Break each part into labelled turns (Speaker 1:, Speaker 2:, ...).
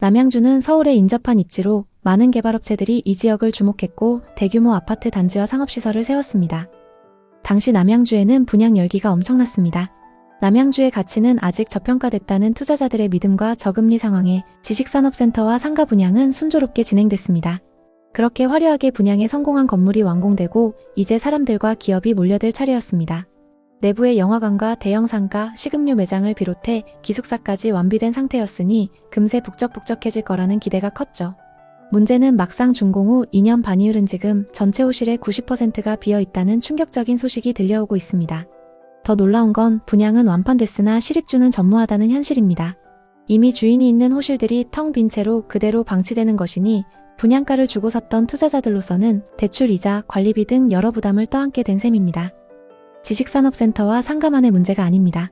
Speaker 1: 남양주는 서울에 인접한 입지로 많은 개발업체들이 이 지역을 주목했고 대규모 아파트 단지와 상업시설을 세웠습니다. 당시 남양주에는 분양 열기가 엄청났습니다. 남양주의 가치는 아직 저평가됐다는 투자자들의 믿음과 저금리 상황에 지식산업센터와 상가 분양은 순조롭게 진행됐습니다. 그렇게 화려하게 분양에 성공한 건물이 완공되고 이제 사람들과 기업이 몰려들 차례였습니다. 내부의 영화관과 대형 상가, 식음료 매장을 비롯해 기숙사까지 완비된 상태였으니 금세 북적북적해질 거라는 기대가 컸죠. 문제는 막상 준공 후 2년 반이 흐른 지금 전체 호실의 90%가 비어있다는 충격적인 소식이 들려오고 있습니다. 더 놀라운 건 분양은 완판됐으나 실입주는 전무하다는 현실입니다. 이미 주인이 있는 호실들이 텅 빈 채로 그대로 방치되는 것이니 분양가를 주고 샀던 투자자들로서는 대출이자 관리비 등 여러 부담을 떠안게 된 셈입니다. 지식산업센터와 상가만의 문제가 아닙니다.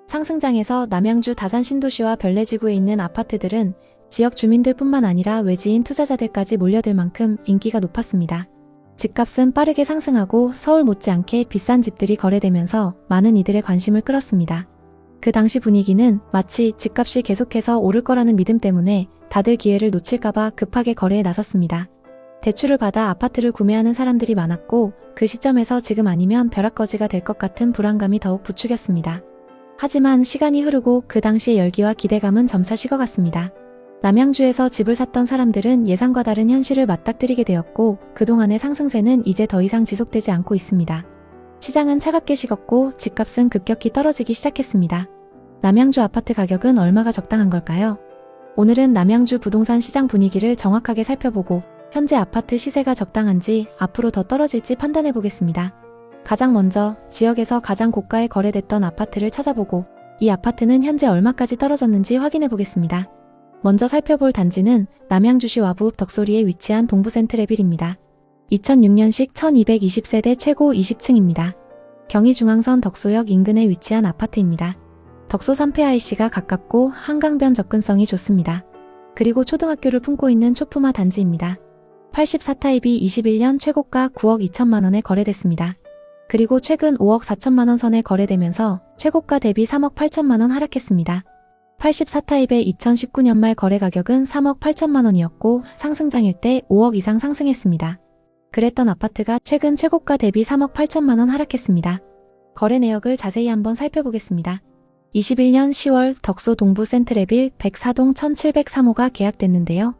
Speaker 1: 상승장에서 남양주 다산 신도시와 별내지구에 있는 아파트들은 지역 주민들뿐만 아니라 외지인 투자자들까지 몰려들 만큼 인기가 높았습니다. 집값은 빠르게 상승하고 서울 못지않게 비싼 집들이 거래되면서 많은 이들의 관심을 끌었습니다. 그 당시 분위기는 마치 집값이 계속해서 오를 거라는 믿음 때문에 다들 기회를 놓칠까봐 급하게 거래에 나섰습니다. 대출을 받아 아파트를 구매하는 사람들이 많았고 그 시점에서 지금 아니면 벼락거지가 될 것 같은 불안감이 더욱 부추겼습니다. 하지만 시간이 흐르고 그 당시의 열기와 기대감은 점차 식어갔습니다. 남양주에서 집을 샀던 사람들은 예상과 다른 현실을 맞닥뜨리게 되었고 그동안의 상승세는 이제 더 이상 지속되지 않고 있습니다. 시장은 차갑게 식었고 집값은 급격히 떨어지기 시작했습니다. 남양주 아파트 가격은 얼마가 적당한 걸까요? 오늘은 남양주 부동산 시장 분위기를 정확하게 살펴보고 현재 아파트 시세가 적당한지 앞으로 더 떨어질지 판단해 보겠습니다. 가장 먼저 지역에서 가장 고가에 거래됐던 아파트를 찾아보고 이 아파트는 현재 얼마까지 떨어졌는지 확인해 보겠습니다. 먼저 살펴볼 단지는 남양주시 와부 덕소리에 위치한 동부센트레빌입니다. 2006년식 1220세대 최고 20층입니다. 경의중앙선 덕소역 인근에 위치한 아파트입니다. 덕소 3폐 IC가 가깝고 한강변 접근성이 좋습니다. 그리고 초등학교를 품고 있는 초품화 단지입니다. 84타입이 21년 최고가 9억 2천만원에 거래됐습니다. 그리고 최근 5억 4천만원 선에 거래되면서 최고가 대비 3억 8천만원 하락했습니다. 84타입의 2019년 말 거래 가격은 3억 8천만원이었고 상승장일 때 5억 이상 상승했습니다. 그랬던 아파트가 최근 최고가 대비 3억 8천만원 하락했습니다. 거래 내역을 자세히 한번 살펴보겠습니다. 21년 10월 덕소 동부 센트레빌 104동 1703호가 계약됐는데요.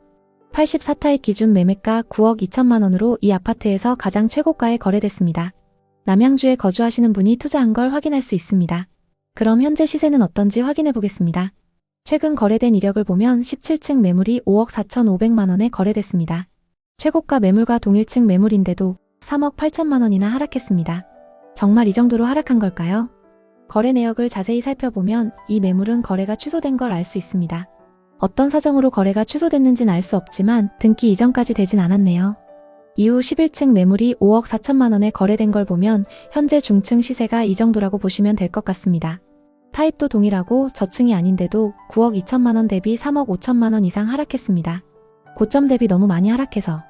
Speaker 1: 84타입 기준 매매가 9억 2천만원으로 이 아파트에서 가장 최고가에 거래됐습니다. 남양주에 거주하시는 분이 투자한 걸 확인할 수 있습니다. 그럼 현재 시세는 어떤지 확인해 보겠습니다. 최근 거래된 이력을 보면 17층 매물이 5억 4,500만원에 거래됐습니다. 최고가 매물과 동일층 매물인데도 3억 8천만원이나 하락했습니다. 정말 이 정도로 하락한 걸까요? 거래 내역을 자세히 살펴보면 이 매물은 거래가 취소된 걸 알 수 있습니다. 어떤 사정으로 거래가 취소됐는지는 알 수 없지만 등기 이전까지 되진 않았네요. 이후 11층 매물이 5억 4천만원에 거래된 걸 보면 현재 중층 시세가 이 정도라고 보시면 될 것 같습니다. 타입도 동일하고 저층이 아닌데도 9억 2천만원 대비 3억 5천만원 이상 하락했습니다. 고점 대비 너무 많이 하락해서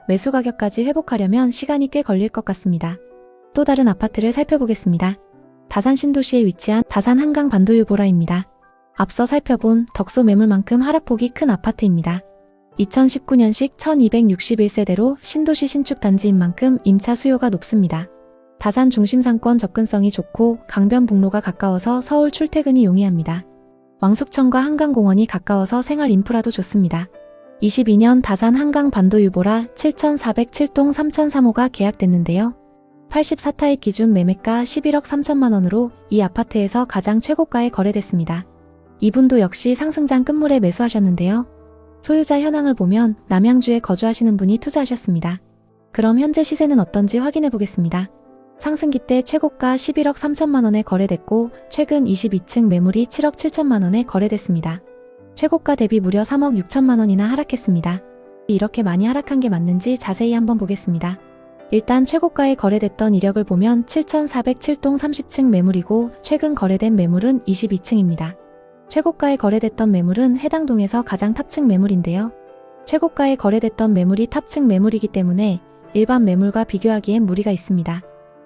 Speaker 1: 매수 가격까지 회복하려면 시간이 꽤 걸릴 것 같습니다. 또 다른 아파트를 살펴보겠습니다. 다산 신도시에 위치한 다산 한강 반도유보라입니다. 앞서 살펴본 덕소 매물만큼 하락폭이 큰 아파트입니다. 2019년식 1261세대로 신도시 신축 단지인 만큼 임차 수요가 높습니다. 다산 중심 상권 접근성이 좋고 강변북로가 가까워서 서울 출퇴근이 용이합니다. 왕숙천과 한강공원이 가까워서 생활 인프라도 좋습니다. 22년 다산 한강 반도유보라 7407동 3003호가 계약됐는데요. 84타입 기준 매매가 11억 3천만원으로 이 아파트에서 가장 최고가에 거래됐습니다. 이분도 역시 상승장 끝물에 매수하셨는데요. 소유자 현황을 보면 남양주에 거주하시는 분이 투자하셨습니다. 그럼 현재 시세는 어떤지 확인해 보겠습니다. 상승기 때 최고가 11억 3천만원에 거래됐고 최근 22층 매물이 7억 7천만원에 거래됐습니다. 최고가 대비 무려 3억 6천만원이나 하락했습니다. 이렇게 많이 하락한 게 맞는지 자세히 한번 보겠습니다. 일단 최고가에 거래됐던 이력을 보면 7407동 30층 매물이고 최근 거래된 매물은 22층입니다. 최고가에 거래됐던 매물은 해당 동에서 가장 탑층 매물인데요. 최고가에 거래됐던 매물이 탑층 매물이기 때문에 일반 매물과 비교하기엔 무리가 있습니다.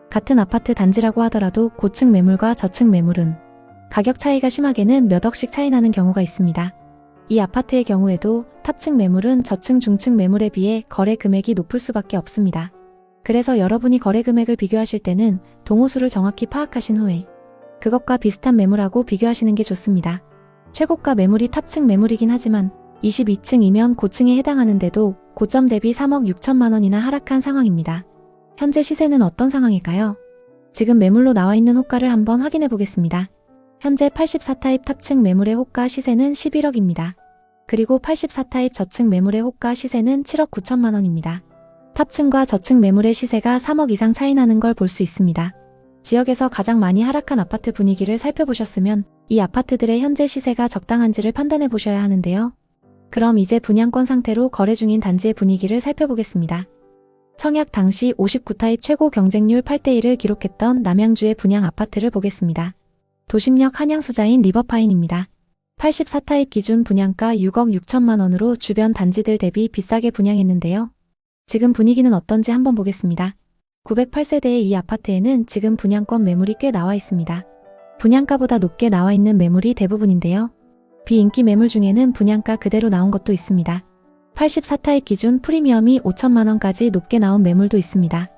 Speaker 1: 같은 아파트 단지라고 하더라도 고층 매물과 저층 매물은 가격 차이가 심하게는 몇 억씩 차이 나는 경우가 있습니다. 이 아파트의 경우에도 탑층 매물은 저층 중층 매물에 비해 거래 금액이 높을 수밖에 없습니다. 그래서 여러분이 거래 금액을 비교하실 때는 동호수를 정확히 파악하신 후에 그것과 비슷한 매물하고 비교하시는 게 좋습니다. 최고가 매물이 탑층 매물이긴 하지만 22층이면 고층에 해당하는데도 고점 대비 3억 6천만 원이나 하락한 상황입니다. 현재 시세는 어떤 상황일까요? 지금 매물로 나와 있는 호가를 한번 확인해 보겠습니다. 현재 84타입 탑층 매물의 호가 시세는 11억입니다. 그리고 84타입 저층 매물의 호가 시세는 7억 9천만 원입니다. 탑층과 저층 매물의 시세가 3억 이상 차이 나는 걸 볼 수 있습니다. 지역에서 가장 많이 하락한 아파트 분위기를 살펴보셨으면 이 아파트들의 현재 시세가 적당한지를 판단해 보셔야 하는데요. 그럼 이제 분양권 상태로 거래 중인 단지의 분위기를 살펴보겠습니다. 청약 당시 59타입 최고 경쟁률 8대1을 기록했던 남양주의 분양 아파트를 보겠습니다. 도심역 한양수자인 리버파인입니다. 84타입 기준 분양가 6억 6천만 원으로 주변 단지들 대비 비싸게 분양했는데요. 지금 분위기는 어떤지 한번 보겠습니다. 908세대의 이 아파트에는 지금 분양권 매물이 꽤 나와 있습니다. 분양가보다 높게 나와 있는 매물이 대부분인데요. 비인기 매물 중에는 분양가 그대로 나온 것도 있습니다. 84타입 기준 프리미엄이 5천만 원까지 높게 나온 매물도 있습니다.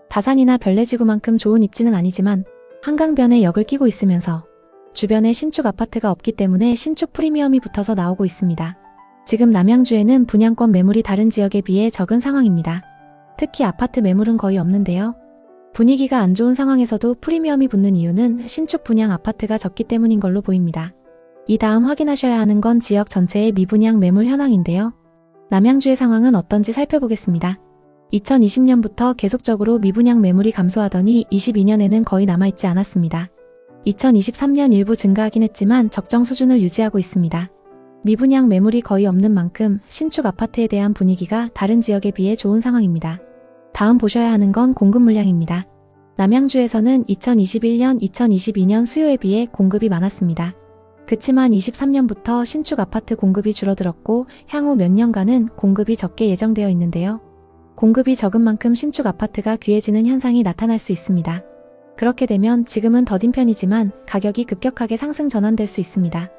Speaker 1: 다산이나 별내지구만큼 좋은 입지는 아니지만 한강변에 역을 끼고 있으면서 주변에 신축 아파트가 없기 때문에 신축 프리미엄이 붙어서 나오고 있습니다. 지금 남양주에는 분양권 매물이 다른 지역에 비해 적은 상황입니다. 특히 아파트 매물은 거의 없는데요. 분위기가 안 좋은 상황에서도 프리미엄이 붙는 이유는 신축 분양 아파트가 적기 때문인 걸로 보입니다. 이 다음 확인하셔야 하는 건 지역 전체의 미분양 매물 현황인데요. 남양주의 상황은 어떤지 살펴보겠습니다. 2020년부터 계속적으로 미분양 매물이 감소하더니 22년에는 거의 남아있지 않았습니다. 2023년 일부 증가하긴 했지만 적정 수준을 유지하고 있습니다. 미분양 매물이 거의 없는 만큼 신축 아파트에 대한 분위기가 다른 지역에 비해 좋은 상황입니다. 다음 보셔야 하는 건 공급 물량입니다. 남양주에서는 2021년, 2022년 수요에 비해 공급이 많았습니다. 그치만 23년부터 신축 아파트 공급이 줄어들었고 향후 몇 년간은 공급이 적게 예정되어 있는데요. 공급이 적은 만큼 신축 아파트가 귀해지는 현상이 나타날 수 있습니다. 그렇게 되면 지금은 더딘 편이지만 가격이 급격하게 상승 전환될 수 있습니다.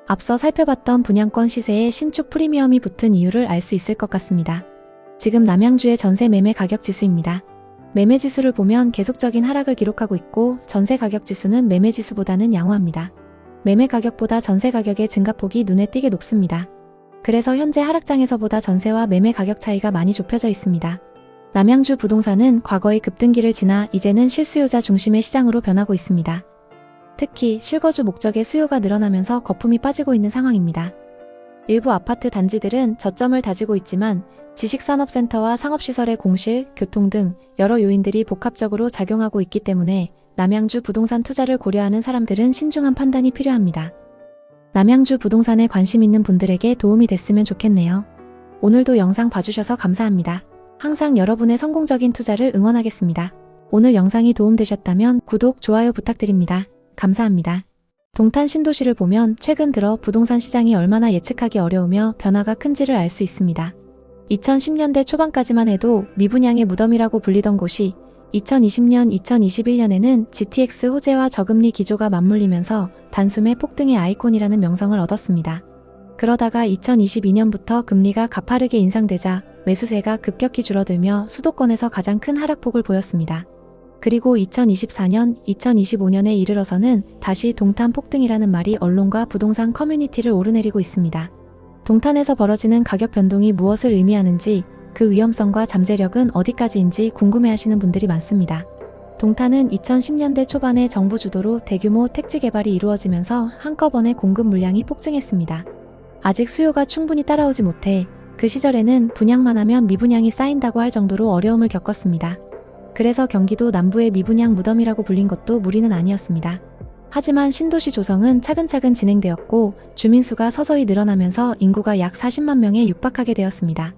Speaker 1: 앞서 살펴봤던 분양권 시세에 신축 프리미엄이 붙은 이유를 알 수 있을 것 같습니다. 지금 남양주의 전세 매매 가격 지수입니다. 매매 지수를 보면 계속적인 하락을 기록하고 있고 전세 가격 지수는 매매 지수보다는 양호합니다. 매매 가격보다 전세 가격의 증가폭이 눈에 띄게 높습니다. 그래서 현재 하락장에서보다 전세와 매매 가격 차이가 많이 좁혀져 있습니다. 남양주 부동산은 과거의 급등기를 지나 이제는 실수요자 중심의 시장으로 변하고 있습니다. 특히 실거주 목적의 수요가 늘어나면서 거품이 빠지고 있는 상황입니다. 일부 아파트 단지들은 저점을 다지고 있지만 지식산업센터와 상업시설의 공실, 교통 등 여러 요인들이 복합적으로 작용하고 있기 때문에 남양주 부동산 투자를 고려하는 사람들은 신중한 판단이 필요합니다. 남양주 부동산에 관심 있는 분들에게 도움이 됐으면 좋겠네요. 오늘도 영상 봐주셔서 감사합니다. 항상 여러분의 성공적인 투자를 응원하겠습니다. 오늘 영상이 도움되셨다면 구독, 좋아요 부탁드립니다. 감사합니다. 동탄 신도시를 보면 최근 들어 부동산 시장이 얼마나 예측하기 어려우며 변화가 큰지를 알 수 있습니다. 2010년대 초반까지만 해도 미분양의 무덤이라고 불리던 곳이 2020년, 2021년에는 GTX 호재와 저금리 기조가 맞물리면서 단숨에 폭등의 아이콘이라는 명성을 얻었습니다. 그러다가 2022년부터 금리가 가파르게 인상되자 매수세가 급격히 줄어들며 수도권에서 가장 큰 하락폭을 보였습니다. 그리고 2024년, 2025년에 이르러서는 다시 동탄 폭등이라는 말이 언론과 부동산 커뮤니티를 오르내리고 있습니다. 동탄에서 벌어지는 가격 변동이 무엇을 의미하는지, 그 위험성과 잠재력은 어디까지인지 궁금해하시는 분들이 많습니다. 동탄은 2010년대 초반에 정부 주도로 대규모 택지 개발이 이루어지면서 한꺼번에 공급 물량이 폭증했습니다. 아직 수요가 충분히 따라오지 못해 그 시절에는 분양만 하면 미분양이 쌓인다고 할 정도로 어려움을 겪었습니다. 그래서 경기도 남부의 미분양 무덤이라고 불린 것도 무리는 아니었습니다. 하지만 신도시 조성은 차근차근 진행되었고 주민수가 서서히 늘어나면서 인구가 약 40만 명에 육박하게 되었습니다.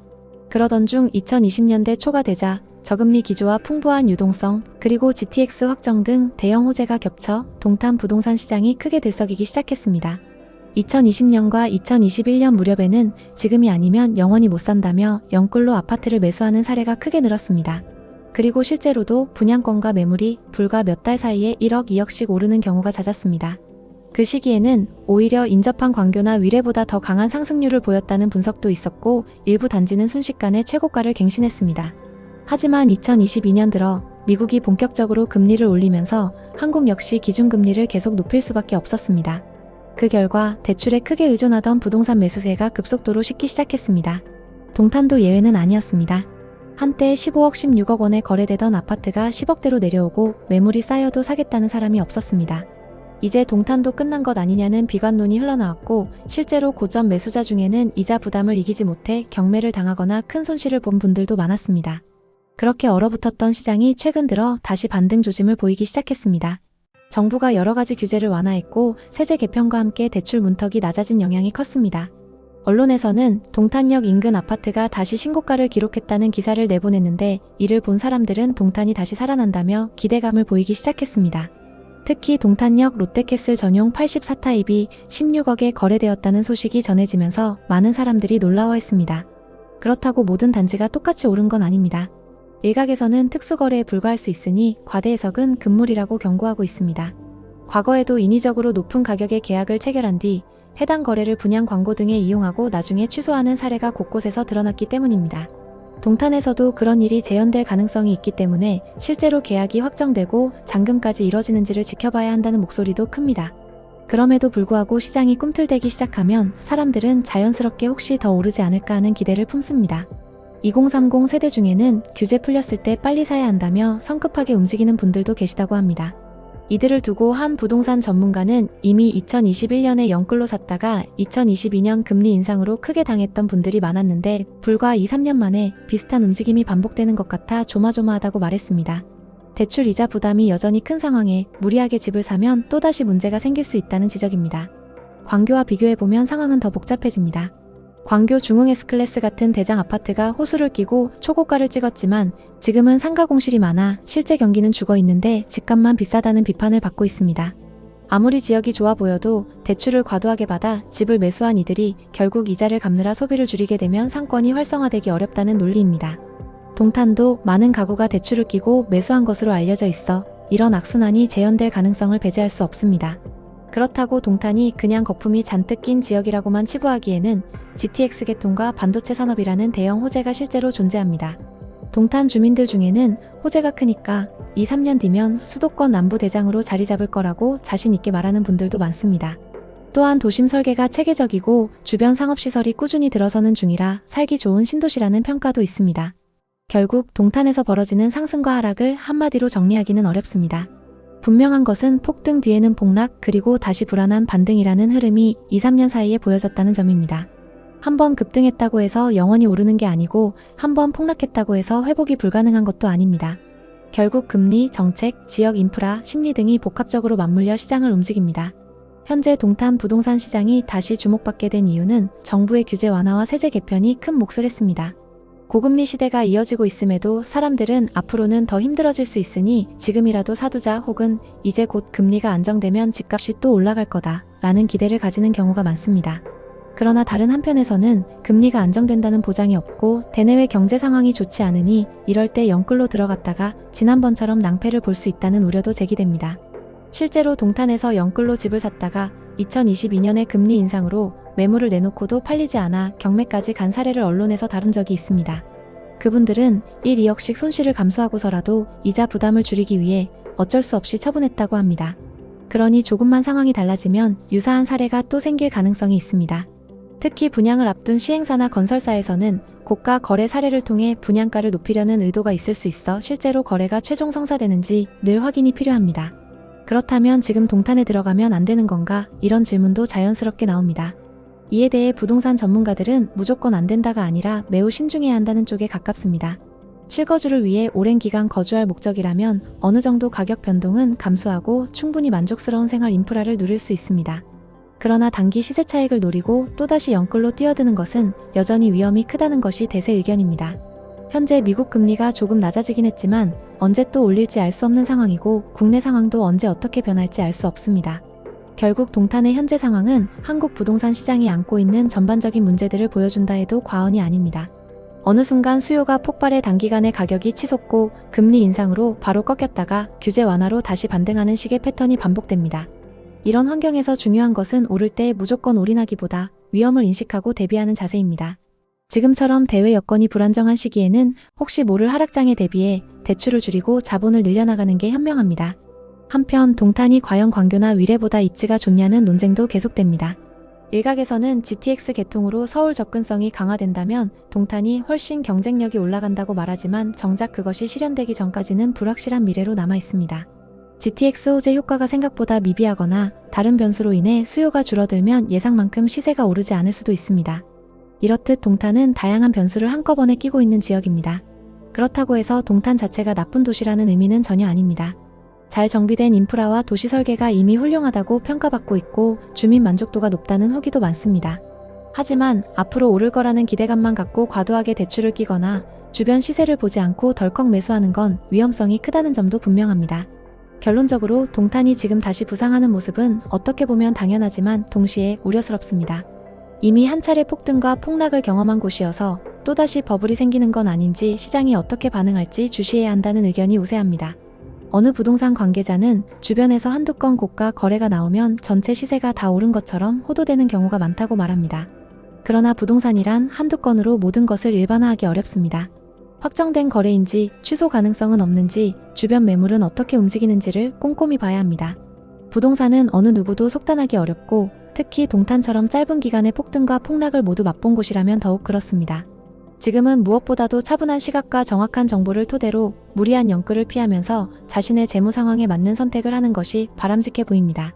Speaker 1: 그러던 중 2020년대 초가 되자 저금리 기조와 풍부한 유동성, 그리고 GTX 확정 등 대형 호재가 겹쳐 동탄 부동산 시장이 크게 들썩이기 시작했습니다. 2020년과 2021년 무렵에는 지금이 아니면 영원히 못 산다며 영끌로 아파트를 매수하는 사례가 크게 늘었습니다. 그리고 실제로도 분양권과 매물이 불과 몇 달 사이에 1억, 2억씩 오르는 경우가 잦았습니다. 그 시기에는 오히려 인접한 광교나 위례보다 더 강한 상승률을 보였다는 분석도 있었고 일부 단지는 순식간에 최고가를 갱신했습니다. 하지만 2022년 들어 미국이 본격적으로 금리를 올리면서 한국 역시 기준금리를 계속 높일 수밖에 없었습니다. 그 결과 대출에 크게 의존하던 부동산 매수세가 급속도로 식기 시작했습니다. 동탄도 예외는 아니었습니다. 한때 15억, 16억 원에 거래되던 아파트가 10억대로 내려오고 매물이 쌓여도 사겠다는 사람이 없었습니다. 이제 동탄도 끝난 것 아니냐는 비관론이 흘러나왔고 실제로 고점 매수자 중에는 이자 부담을 이기지 못해 경매를 당하거나 큰 손실을 본 분들도 많았습니다. 그렇게 얼어붙었던 시장이 최근 들어 다시 반등 조짐을 보이기 시작했습니다. 정부가 여러 가지 규제를 완화했고 세제 개편과 함께 대출 문턱이 낮아진 영향이 컸습니다. 언론에서는 동탄역 인근 아파트가 다시 신고가를 기록했다는 기사를 내보냈는데 이를 본 사람들은 동탄이 다시 살아난다며 기대감을 보이기 시작했습니다. 특히 동탄역 롯데캐슬 전용 84타입이 16억에 거래되었다는 소식이 전해지면서 많은 사람들이 놀라워했습니다. 그렇다고 모든 단지가 똑같이 오른 건 아닙니다. 일각에서는 특수거래에 불과할 수 있으니 과대 해석은 금물이라고 경고하고 있습니다. 과거에도 인위적으로 높은 가격의 계약을 체결한 뒤 해당 거래를 분양 광고 등에 이용하고 나중에 취소하는 사례가 곳곳에서 드러났기 때문입니다. 동탄에서도 그런 일이 재현될 가능성이 있기 때문에 실제로 계약이 확정되고 잔금까지 이뤄지는지를 지켜봐야 한다는 목소리도 큽니다. 그럼에도 불구하고 시장이 꿈틀대기 시작하면 사람들은 자연스럽게 혹시 더 오르지 않을까 하는 기대를 품습니다. 2030 세대 중에는 규제 풀렸을 때 빨리 사야 한다며 성급하게 움직이는 분들도 계시다고 합니다. 이들을 두고 한 부동산 전문가는 이미 2021년에 영끌로 샀다가 2022년 금리 인상으로 크게 당했던 분들이 많았는데 불과 2-3년 만에 비슷한 움직임이 반복되는 것 같아 조마조마하다고 말했습니다. 대출 이자 부담이 여전히 큰 상황에 무리하게 집을 사면 또다시 문제가 생길 수 있다는 지적입니다. 광교와 비교해보면 상황은 더 복잡해집니다. 광교 중흥 S클래스 같은 대장 아파트가 호수를 끼고 초고가를 찍었지만 지금은 상가 공실이 많아 실제 경기는 죽어있는데 집값만 비싸다는 비판을 받고 있습니다. 아무리 지역이 좋아 보여도 대출을 과도하게 받아 집을 매수한 이들이 결국 이자를 갚느라 소비를 줄이게 되면 상권이 활성화되기 어렵다는 논리입니다. 동탄도 많은 가구가 대출을 끼고 매수한 것으로 알려져 있어 이런 악순환이 재현될 가능성을 배제할 수 없습니다. 그렇다고 동탄이 그냥 거품이 잔뜩 낀 지역이라고만 치부하기에는 GTX 계통과 반도체 산업이라는 대형 호재가 실제로 존재합니다. 동탄 주민들 중에는 호재가 크니까 2-3년 뒤면 수도권 남부 대장으로 자리 잡을 거라고 자신 있게 말하는 분들도 많습니다. 또한 도심 설계가 체계적이고 주변 상업시설이 꾸준히 들어서는 중이라 살기 좋은 신도시라는 평가도 있습니다. 결국 동탄에서 벌어지는 상승과 하락을 한마디로 정리하기는 어렵습니다. 분명한 것은 폭등 뒤에는 폭락 그리고 다시 불안한 반등이라는 흐름이 2-3년 사이에 보여졌다는 점입니다. 한번 급등했다고 해서 영원히 오르는 게 아니고 한번 폭락했다고 해서 회복이 불가능한 것도 아닙니다. 결국 금리, 정책, 지역 인프라, 심리 등이 복합적으로 맞물려 시장을 움직입니다. 현재 동탄 부동산 시장이 다시 주목받게 된 이유는 정부의 규제 완화와 세제 개편이 큰 몫을 했습니다. 고금리 시대가 이어지고 있음에도 사람들은 앞으로는 더 힘들어질 수 있으니 지금이라도 사두자 혹은 이제 곧 금리가 안정되면 집값이 또 올라갈 거다 라는 기대를 가지는 경우가 많습니다. 그러나 다른 한편에서는 금리가 안정된다는 보장이 없고 대내외 경제 상황이 좋지 않으니 이럴 때 영끌로 들어갔다가 지난번처럼 낭패를 볼 수 있다는 우려도 제기됩니다. 실제로 동탄에서 영끌로 집을 샀다가 2022년에 금리 인상으로 매물을 내놓고도 팔리지 않아 경매까지 간 사례를 언론에서 다룬 적이 있습니다. 그분들은 1-2억씩 손실을 감수하고서라도 이자 부담을 줄이기 위해 어쩔 수 없이 처분했다고 합니다. 그러니 조금만 상황이 달라지면 유사한 사례가 또 생길 가능성이 있습니다. 특히 분양을 앞둔 시행사나 건설사에서는 고가 거래 사례를 통해 분양가를 높이려는 의도가 있을 수 있어 실제로 거래가 최종 성사되는지 늘 확인이 필요합니다. 그렇다면 지금 동탄에 들어가면 안 되는 건가? 이런 질문도 자연스럽게 나옵니다. 이에 대해 부동산 전문가들은 무조건 안 된다가 아니라 매우 신중해야 한다는 쪽에 가깝습니다. 실거주를 위해 오랜 기간 거주할 목적이라면 어느 정도 가격 변동은 감수하고 충분히 만족스러운 생활 인프라를 누릴 수 있습니다. 그러나 단기 시세 차익을 노리고 또다시 영끌로 뛰어드는 것은 여전히 위험이 크다는 것이 대세 의견입니다. 현재 미국 금리가 조금 낮아지긴 했지만 언제 또 올릴지 알 수 없는 상황이고 국내 상황도 언제 어떻게 변할지 알 수 없습니다. 결국 동탄의 현재 상황은 한국 부동산 시장이 안고 있는 전반적인 문제들을 보여준다 해도 과언이 아닙니다. 어느 순간 수요가 폭발해 단기간에 가격이 치솟고 금리 인상으로 바로 꺾였다가 규제 완화로 다시 반등하는 식의 패턴이 반복됩니다. 이런 환경에서 중요한 것은 오를 때 무조건 올인하기보다 위험을 인식하고 대비하는 자세입니다. 지금처럼 대외 여건이 불안정한 시기에는 혹시 모를 하락장에 대비해 대출을 줄이고 자본을 늘려나가는 게 현명합니다. 한편 동탄이 과연 광교나 위례보다 입지가 좋냐는 논쟁도 계속됩니다. 일각에서는 GTX 개통으로 서울 접근성이 강화된다면 동탄이 훨씬 경쟁력이 올라간다고 말하지만 정작 그것이 실현되기 전까지는 불확실한 미래로 남아 있습니다. GTX 호재 효과가 생각보다 미비하거나 다른 변수로 인해 수요가 줄어들면 예상만큼 시세가 오르지 않을 수도 있습니다. 이렇듯 동탄은 다양한 변수를 한꺼번에 끼고 있는 지역입니다. 그렇다고 해서 동탄 자체가 나쁜 도시라는 의미는 전혀 아닙니다. 잘 정비된 인프라와 도시 설계가 이미 훌륭하다고 평가받고 있고 주민 만족도가 높다는 후기도 많습니다. 하지만 앞으로 오를 거라는 기대감만 갖고 과도하게 대출을 끼거나 주변 시세를 보지 않고 덜컥 매수하는 건 위험성이 크다는 점도 분명합니다. 결론적으로 동탄이 지금 다시 부상하는 모습은 어떻게 보면 당연하지만 동시에 우려스럽습니다. 이미 한 차례 폭등과 폭락을 경험한 곳이어서 또다시 버블이 생기는 건 아닌지 시장이 어떻게 반응할지 주시해야 한다는 의견이 우세합니다. 어느 부동산 관계자는 주변에서 한두 건 고가 거래가 나오면 전체 시세가 다 오른 것처럼 호도되는 경우가 많다고 말합니다. 그러나 부동산이란 한두 건으로 모든 것을 일반화하기 어렵습니다. 확정된 거래인지 취소 가능성은 없는지 주변 매물은 어떻게 움직이는지를 꼼꼼히 봐야 합니다. 부동산은 어느 누구도 속단하기 어렵고 특히 동탄처럼 짧은 기간의 폭등과 폭락을 모두 맛본 곳이라면 더욱 그렇습니다. 지금은 무엇보다도 차분한 시각과 정확한 정보를 토대로 무리한 영끌을 피하면서 자신의 재무 상황에 맞는 선택을 하는 것이 바람직해 보입니다.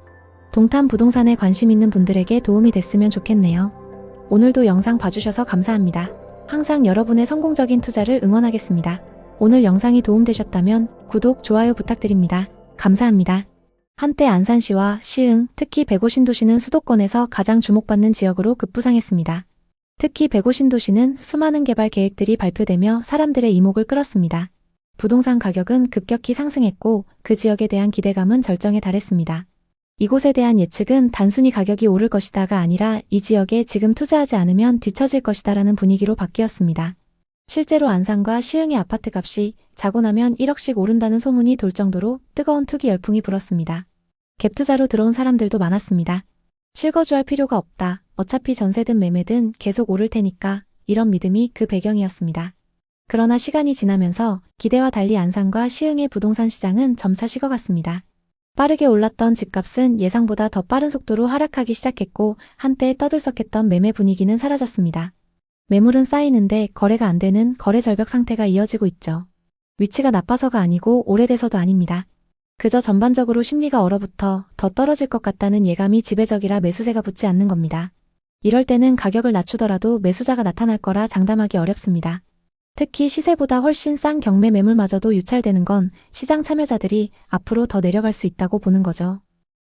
Speaker 1: 동탄 부동산에 관심 있는 분들에게 도움이 됐으면 좋겠네요. 오늘도 영상 봐주셔서 감사합니다. 항상 여러분의 성공적인 투자를 응원하겠습니다. 오늘 영상이 도움되셨다면 구독, 좋아요 부탁드립니다. 감사합니다. 한때 안산시와 시흥, 특히 105 신도시는 수도권에서 가장 주목받는 지역으로 급부상했습니다. 특히 105 신도시는 수많은 개발 계획들이 발표되며 사람들의 이목을 끌었습니다. 부동산 가격은 급격히 상승했고 그 지역에 대한 기대감은 절정에 달했습니다. 이곳에 대한 예측은 단순히 가격이 오를 것이다가 아니라 이 지역에 지금 투자하지 않으면 뒤처질 것이다라는 분위기로 바뀌었습니다. 실제로 안산과 시흥의 아파트 값이 자고 나면 1억씩 오른다는 소문이 돌 정도로 뜨거운 투기 열풍이 불었습니다. 갭 투자로 들어온 사람들도 많았습니다. 실거주할 필요가 없다. 어차피 전세든 매매든 계속 오를 테니까 이런 믿음이 그 배경이었습니다. 그러나 시간이 지나면서 기대와 달리 안산과 시흥의 부동산 시장은 점차 식어갔습니다. 빠르게 올랐던 집값은 예상보다 더 빠른 속도로 하락하기 시작했고 한때 떠들썩했던 매매 분위기는 사라졌습니다. 매물은 쌓이는데 거래가 안 되는 거래 절벽 상태가 이어지고 있죠. 위치가 나빠서가 아니고 오래돼서도 아닙니다. 그저 전반적으로 심리가 얼어붙어 더 떨어질 것 같다는 예감이 지배적이라 매수세가 붙지 않는 겁니다. 이럴 때는 가격을 낮추더라도 매수자가 나타날 거라 장담하기 어렵습니다. 특히 시세보다 훨씬 싼 경매 매물마저도 유찰되는 건 시장 참여자들이 앞으로 더 내려갈 수 있다고 보는 거죠.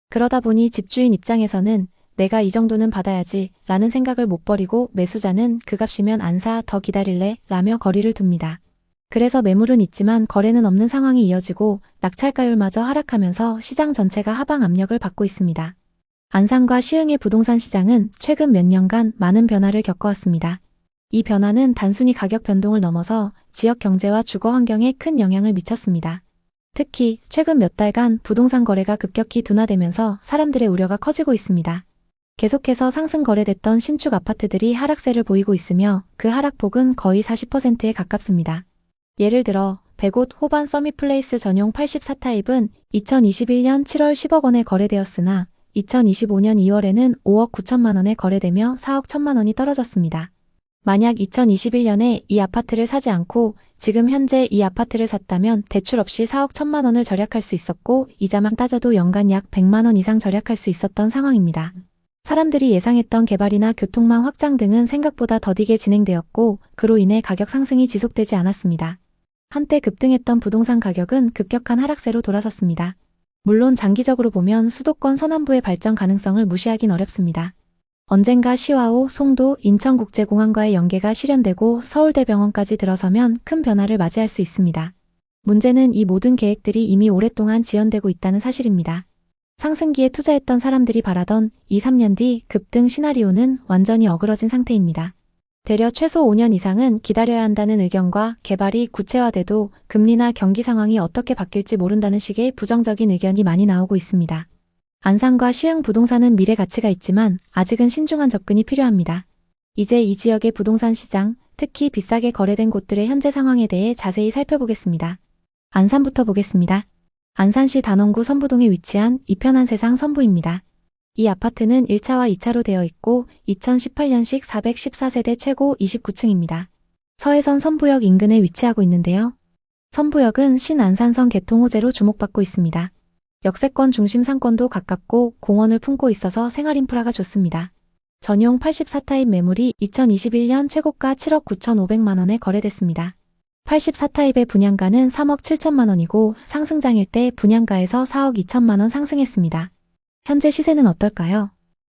Speaker 1: 그러다 보니 집주인 입장에서는 내가 이 정도는 받아야지 라는 생각을 못 버리고 매수자는 그 값이면 안 사 더 기다릴래 라며 거리를 둡니다. 그래서 매물은 있지만 거래는 없는 상황이 이어지고 낙찰가율마저 하락하면서 시장 전체가 하방 압력을 받고 있습니다. 안산과 시흥의 부동산 시장은 최근 몇 년간 많은 변화를 겪어왔습니다. 이 변화는 단순히 가격 변동을 넘어서 지역 경제와 주거 환경에 큰 영향을 미쳤습니다. 특히 최근 몇 달간 부동산 거래가 급격히 둔화되면서 사람들의 우려가 커지고 있습니다. 계속해서 상승 거래됐던 신축 아파트들이 하락세를 보이고 있으며 그 하락폭은 거의 40%에 가깝습니다. 예를 들어 105 호반 서밋플레이스 전용 84타입은 2021년 7월 10억 원에 거래되었으나 2025년 2월에는 5억 9천만 원에 거래되며 4억 1천만 원이 떨어졌습니다. 만약 2021년에 이 아파트를 사지 않고 지금 현재 이 아파트를 샀다면 대출 없이 4억 1천만 원을 절약할 수 있었고 이자만 따져도 연간 약 100만 원 이상 절약할 수 있었던 상황입니다. 사람들이 예상했던 개발이나 교통망 확장 등은 생각보다 더디게 진행되었고 그로 인해 가격 상승이 지속되지 않았습니다. 한때 급등했던 부동산 가격은 급격한 하락세로 돌아섰습니다. 물론 장기적으로 보면 수도권 서남부의 발전 가능성을 무시하긴 어렵습니다. 언젠가 시와오, 송도, 인천국제공항과의 연계가 실현되고 서울대병원까지 들어서면 큰 변화를 맞이할 수 있습니다. 문제는 이 모든 계획들이 이미 오랫동안 지연되고 있다는 사실입니다. 상승기에 투자했던 사람들이 바라던 2, 3년 뒤 급등 시나리오는 완전히 어그러진 상태입니다. 되려 최소 5년 이상은 기다려야 한다는 의견과 개발이 구체화돼도 금리나 경기 상황이 어떻게 바뀔지 모른다는 식의 부정적인 의견이 많이 나오고 있습니다. 안산과 시흥 부동산은 미래 가치가 있지만 아직은 신중한 접근이 필요합니다. 이제 이 지역의 부동산 시장, 특히 비싸게 거래된 곳들의 현재 상황에 대해 자세히 살펴보겠습니다. 안산부터 보겠습니다. 안산시 단원구 선부동에 위치한 이편한 세상 선부입니다. 이 아파트는 1차와 2차로 되어 있고 2018년식 414세대 최고 29층입니다. 서해선 선부역 인근에 위치하고 있는데요. 선부역은 신안산선 개통 호재로 주목받고 있습니다. 역세권 중심 상권도 가깝고 공원을 품고 있어서 생활 인프라가 좋습니다. 전용 84타입 매물이 2021년 최고가 7억 9,500만 원에 거래됐습니다. 84타입의 분양가는 3억 7천만 원이고 상승장일 때 분양가에서 4억 2천만 원 상승했습니다. 현재 시세는 어떨까요?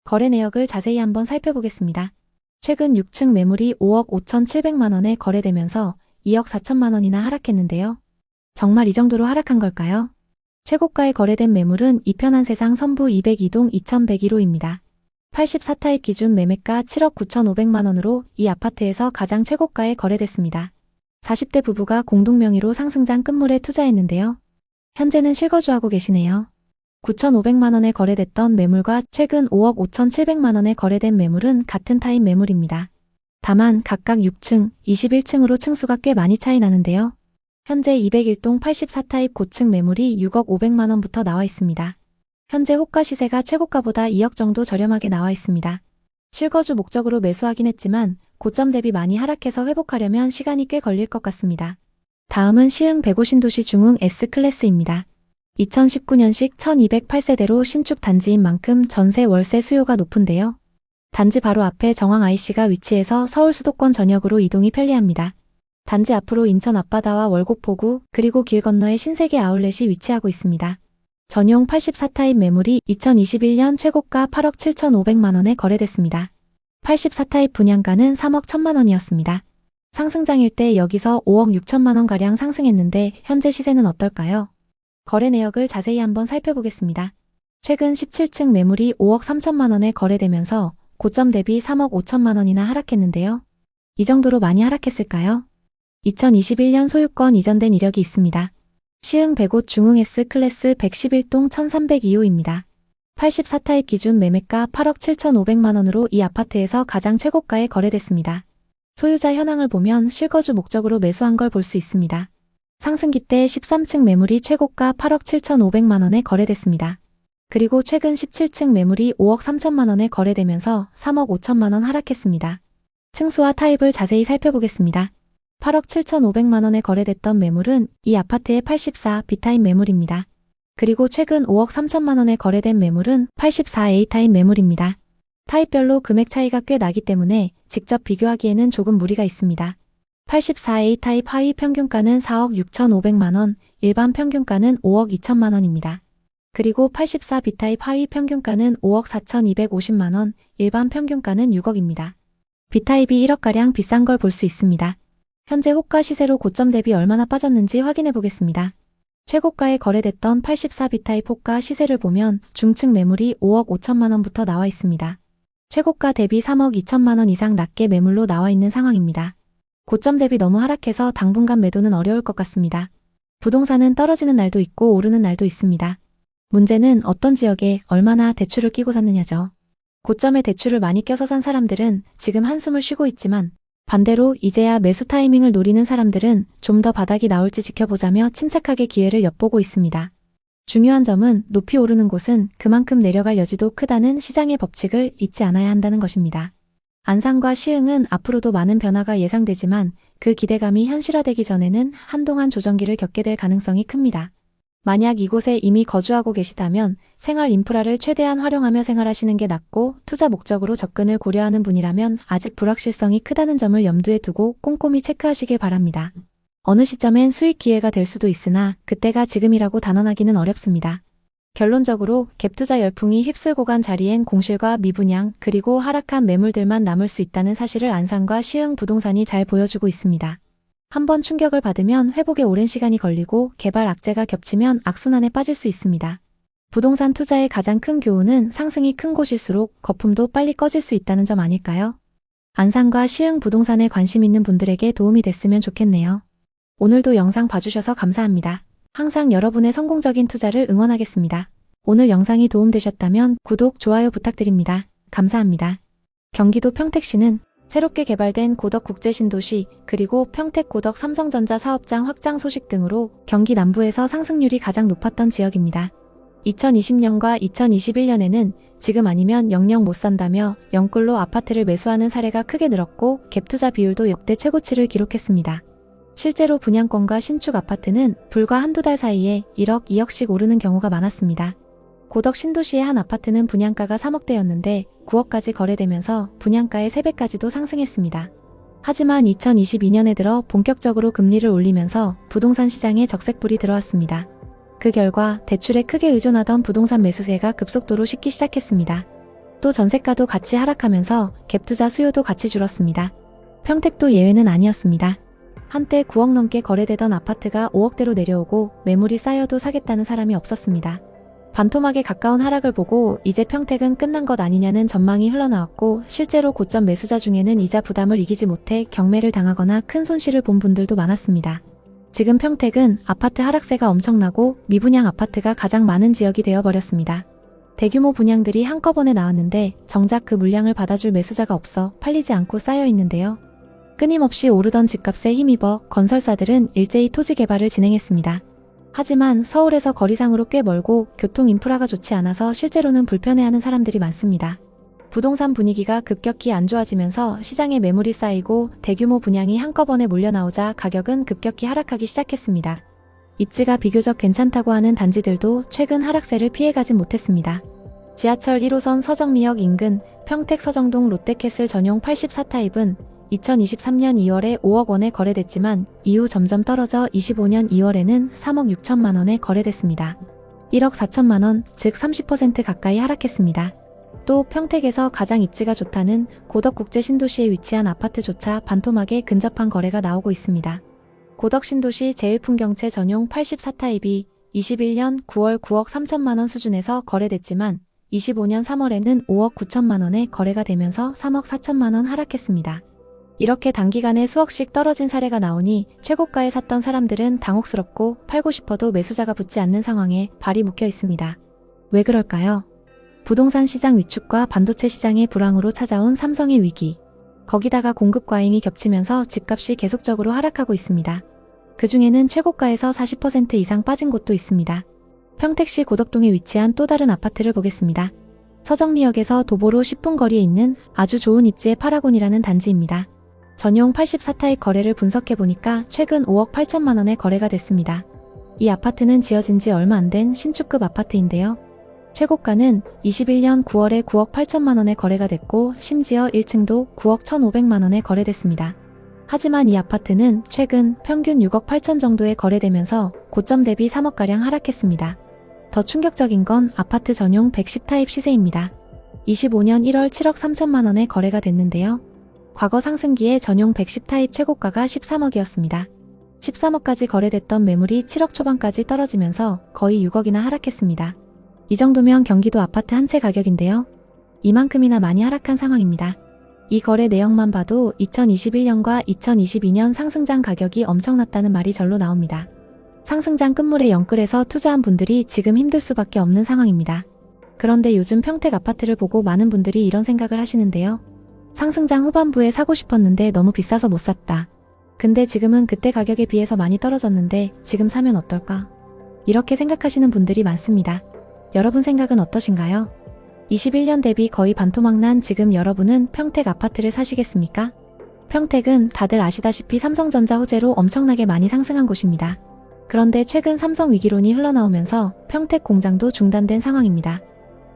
Speaker 1: 거래 내역을 자세히 한번 살펴보겠습니다. 최근 6층 매물이 5억 5,700만 원에 거래되면서 2억 4천만 원이나 하락했는데요. 정말 이 정도로 하락한 걸까요? 최고가에 거래된 매물은 이편한 세상 선부 202동 2101호입니다. 84타입 기준 매매가 7억 9,500만 원으로 이 아파트에서 가장 최고가에 거래됐습니다. 40대 부부가 공동명의로 상승장 끝물에 투자했는데요. 현재는 실거주하고 계시네요. 9,500만 원에 거래됐던 매물과 최근 5억 5,700만 원에 거래된 매물은 같은 타입 매물입니다. 다만 각각 6층, 21층으로 층수가 꽤 많이 차이 나는데요. 현재 201동 84타입 고층 매물이 6억 500만 원부터 나와 있습니다. 현재 호가 시세가 최고가보다 2억 정도 저렴하게 나와 있습니다. 실거주 목적으로 매수하긴 했지만 고점 대비 많이 하락해서 회복하려면 시간이 꽤 걸릴 것 같습니다. 다음은 시흥 105신도시 중흥 S클래스입니다. 2019년식 1208세대로 신축 단지인 만큼 전세 월세 수요가 높은데요. 단지 바로 앞에 정황 IC가 위치해서 서울 수도권 전역으로 이동이 편리합니다. 단지 앞으로 인천 앞바다와 월곡포구 그리고 길 건너에 신세계 아울렛이 위치하고 있습니다. 전용 84타입 매물이 2021년 최고가 8억 7,500만 원에 거래됐습니다. 84타입 분양가는 3억 1천만 원이었습니다. 상승장일 때 여기서 5억 6천만 원가량 상승했는데 현재 시세는 어떨까요? 거래 내역을 자세히 한번 살펴보겠습니다. 최근 17층 매물이 5억 3천만 원에 거래되면서 고점 대비 3억 5천만 원이나 하락했는데요. 이 정도로 많이 하락했을까요? 2021년 소유권 이전된 이력이 있습니다. 시흥 105 중흥 S클래스 111동 1302호입니다. 84타입 기준 매매가 8억 7,500만 원으로 이 아파트에서 가장 최고가에 거래됐습니다. 소유자 현황을 보면 실거주 목적으로 매수한 걸 볼 수 있습니다. 상승기 때 13층 매물이 최고가 8억 7,500만 원에 거래됐습니다. 그리고 최근 17층 매물이 5억 3천만 원에 거래되면서 3억 5천만 원 하락했습니다. 층수와 타입을 자세히 살펴보겠습니다. 8억 7,500만 원에 거래됐던 매물은 이 아파트의 84 B타입 매물입니다. 그리고 최근 5억 3천만 원에 거래된 매물은 84 A타입 매물입니다. 타입별로 금액 차이가 꽤 나기 때문에 직접 비교하기에는 조금 무리가 있습니다. 84A 타입 하위 평균가는 4억 6,500만 원, 일반 평균가는 5억 2천만 원입니다. 그리고 84 B타입 하위 평균가는 5억 4,250만 원, 일반 평균가는 6억입니다. B타입이 1억가량 비싼 걸 볼 수 있습니다. 현재 호가 시세로 고점 대비 얼마나 빠졌는지 확인해 보겠습니다. 최고가에 거래됐던 84 B타입 호가 시세를 보면 중층 매물이 5억 5천만 원부터 나와 있습니다. 최고가 대비 3억 2천만 원 이상 낮게 매물로 나와 있는 상황입니다. 고점 대비 너무 하락해서 당분간 매도는 어려울 것 같습니다. 부동산은 떨어지는 날도 있고 오르는 날도 있습니다. 문제는 어떤 지역에 얼마나 대출을 끼고 샀느냐죠. 고점에 대출을 많이 껴서 산 사람들은 지금 한숨을 쉬고 있지만 반대로 이제야 매수 타이밍을 노리는 사람들은 좀 더 바닥이 나올지 지켜보자며 침착하게 기회를 엿보고 있습니다. 중요한 점은 높이 오르는 곳은 그만큼 내려갈 여지도 크다는 시장의 법칙을 잊지 않아야 한다는 것입니다. 안산과 시흥은 앞으로도 많은 변화가 예상되지만 그 기대감이 현실화되기 전에는 한동안 조정기를 겪게 될 가능성이 큽니다. 만약 이곳에 이미 거주하고 계시다면 생활 인프라를 최대한 활용하며 생활하시는 게 낫고 투자 목적으로 접근을 고려하는 분이라면 아직 불확실성이 크다는 점을 염두에 두고 꼼꼼히 체크하시길 바랍니다. 어느 시점엔 수익 기회가 될 수도 있으나 그때가 지금이라고 단언하기는 어렵습니다. 결론적으로 갭투자 열풍이 휩쓸고 간 자리엔 공실과 미분양 그리고 하락한 매물들만 남을 수 있다는 사실을 안산과 시흥 부동산이 잘 보여주고 있습니다. 한번 충격을 받으면 회복에 오랜 시간이 걸리고 개발 악재가 겹치면 악순환에 빠질 수 있습니다. 부동산 투자의 가장 큰 교훈은 상승이 큰 곳일수록 거품도 빨리 꺼질 수 있다는 점 아닐까요? 안산과 시흥 부동산에 관심 있는 분들에게 도움이 됐으면 좋겠네요. 오늘도 영상 봐주셔서 감사합니다. 항상 여러분의 성공적인 투자를 응원하겠습니다. 오늘 영상이 도움되셨다면 구독, 좋아요 부탁드립니다. 감사합니다. 경기도 평택시는 새롭게 개발된 고덕 국제신도시 그리고 평택 고덕 삼성전자 사업장 확장 소식 등으로 경기 남부에서 상승률이 가장 높았던 지역입니다. 2020년과 2021년에는 지금 아니면 영영 못 산다며 영끌로 아파트를 매수하는 사례가 크게 늘었고 갭투자 비율도 역대 최고치를 기록했습니다. 실제로 분양권과 신축 아파트는 불과 한두 달 사이에 1억, 2억씩 오르는 경우가 많았습니다. 고덕 신도시의 한 아파트는 분양가가 3억대였는데 9억까지 거래되면서 분양가의 3배까지도 상승했습니다. 하지만 2022년에 들어 본격적으로 금리를 올리면서 부동산 시장에 적색불이 들어왔습니다. 그 결과 대출에 크게 의존하던 부동산 매수세가 급속도로 식기 시작했습니다. 또 전세가도 같이 하락하면서 갭투자 수요도 같이 줄었습니다. 평택도 예외는 아니었습니다. 한때 9억 넘게 거래되던 아파트가 5억대로 내려오고 매물이 쌓여도 사겠다는 사람이 없었습니다. 반토막에 가까운 하락을 보고 이제 평택은 끝난 것 아니냐는 전망이 흘러나왔고 실제로 고점 매수자 중에는 이자 부담을 이기지 못해 경매를 당하거나 큰 손실을 본 분들도 많았습니다. 지금 평택은 아파트 하락세가 엄청나고 미분양 아파트가 가장 많은 지역이 되어버렸습니다. 대규모 분양들이 한꺼번에 나왔는데 정작 그 물량을 받아줄 매수자가 없어 팔리지 않고 쌓여 있는데요. 끊임없이 오르던 집값에 힘입어 건설사들은 일제히 토지 개발을 진행했습니다. 하지만 서울에서 거리상으로 꽤 멀고 교통 인프라가 좋지 않아서 실제로는 불편해하는 사람들이 많습니다. 부동산 분위기가 급격히 안 좋아지면서 시장에 매물이 쌓이고 대규모 분양이 한꺼번에 몰려나오자 가격은 급격히 하락하기 시작했습니다. 입지가 비교적 괜찮다고 하는 단지들도 최근 하락세를 피해가진 못했습니다. 지하철 1호선 서정리역 인근 평택 서정동 롯데캐슬 전용 84타입은 2023년 2월에 5억 원에 거래됐지만 이후 점점 떨어져 25년 2월에는 3억 6천만 원에 거래됐습니다. 1억 4천만 원, 즉 30% 가까이 하락했습니다. 또 평택에서 가장 입지가 좋다는 고덕 국제신도시에 위치한 아파트조차 반토막에 근접한 거래가 나오고 있습니다. 고덕 신도시 제일풍경채 전용 84타입이 21년 9월 9억 3천만 원 수준에서 거래됐지만 25년 3월에는 5억 9천만 원에 거래가 되면서 3억 4천만 원 하락했습니다. 이렇게 단기간에 수억씩 떨어진 사례가 나오니 최고가에 샀던 사람들은 당혹스럽고 팔고 싶어도 매수자가 붙지 않는 상황에 발이 묶여 있습니다. 왜 그럴까요? 부동산 시장 위축과 반도체 시장의 불황으로 찾아온 삼성의 위기. 거기다가 공급 과잉이 겹치면서 집값이 계속적으로 하락하고 있습니다. 그 중에는 최고가에서 40% 이상 빠진 곳도 있습니다. 평택시 고덕동에 위치한 또 다른 아파트를 보겠습니다. 서정리역에서 도보로 10분 거리에 있는 아주 좋은 입지의 파라곤이라는 단지입니다. 전용 84타입 거래를 분석해보니까 최근 5억 8천만 원에 거래가 됐습니다. 이 아파트는 지어진 지 얼마 안 된 신축급 아파트인데요. 최고가는 21년 9월에 9억 8천만 원에 거래가 됐고 심지어 1층도 9억 1,500만 원에 거래됐습니다. 하지만 이 아파트는 최근 평균 6억 8천 정도에 거래되면서 고점 대비 3억가량 하락했습니다. 더 충격적인 건 아파트 전용 110타입 시세입니다. 25년 1월 7억 3천만 원에 거래가 됐는데요. 과거 상승기에 전용 110타입 최고가가 13억이었습니다. 13억까지 거래됐던 매물이 7억 초반까지 떨어지면서 거의 6억이나 하락했습니다. 이 정도면 경기도 아파트 한 채 가격인데요. 이만큼이나 많이 하락한 상황입니다. 이 거래 내역만 봐도 2021년과 2022년 상승장 가격이 엄청났다는 말이 절로 나옵니다. 상승장 끝물에 영끌해서 투자한 분들이 지금 힘들 수밖에 없는 상황입니다. 그런데 요즘 평택 아파트를 보고 많은 분들이 이런 생각을 하시는데요. 상승장 후반부에 사고 싶었는데 너무 비싸서 못 샀다. 근데 지금은 그때 가격에 비해서 많이 떨어졌는데 지금 사면 어떨까? 이렇게 생각하시는 분들이 많습니다. 여러분 생각은 어떠신가요? 21년 대비 거의 반토막 난 지금 여러분은 평택 아파트를 사시겠습니까? 평택은 다들 아시다시피 삼성전자 호재로 엄청나게 많이 상승한 곳입니다. 그런데 최근 삼성 위기론이 흘러나오면서 평택 공장도 중단된 상황입니다.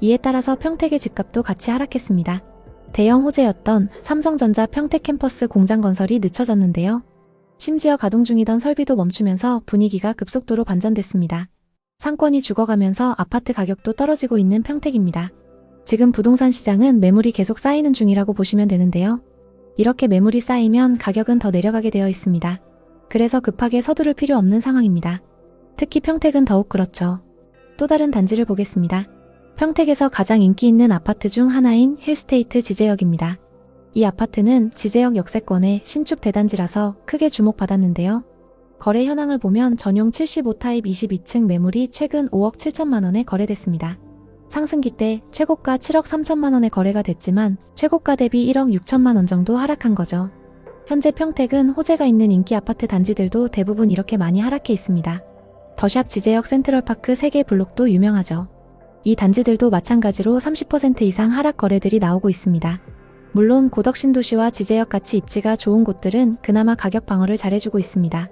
Speaker 1: 이에 따라서 평택의 집값도 같이 하락했습니다. 대형 호재였던 삼성전자 평택 캠퍼스 공장 건설이 늦춰졌는데요. 심지어 가동 중이던 설비도 멈추면서 분위기가 급속도로 반전됐습니다. 상권이 죽어가면서 아파트 가격도 떨어지고 있는 평택입니다. 지금 부동산 시장은 매물이 계속 쌓이는 중이라고 보시면 되는데요. 이렇게 매물이 쌓이면 가격은 더 내려가게 되어 있습니다. 그래서 급하게 서두를 필요 없는 상황입니다. 특히 평택은 더욱 그렇죠. 또 다른 단지를 보겠습니다. 평택에서 가장 인기 있는 아파트 중 하나인 힐스테이트 지제역입니다. 이 아파트는 지제역 역세권의 신축 대단지라서 크게 주목받았는데요. 거래 현황을 보면 전용 75타입 22층 매물이 최근 5억 7천만 원에 거래됐습니다. 상승기 때 최고가 7억 3천만 원에 거래가 됐지만 최고가 대비 1억 6천만 원 정도 하락한 거죠. 현재 평택은 호재가 있는 인기 아파트 단지들도 대부분 이렇게 많이 하락해 있습니다. 더샵 지제역 센트럴파크 3개 블록도 유명하죠. 이 단지들도 마찬가지로 30% 이상 하락 거래들이 나오고 있습니다. 물론 고덕신도시와 지제역 같이 입지가 좋은 곳들은 그나마 가격 방어를 잘해주고 있습니다.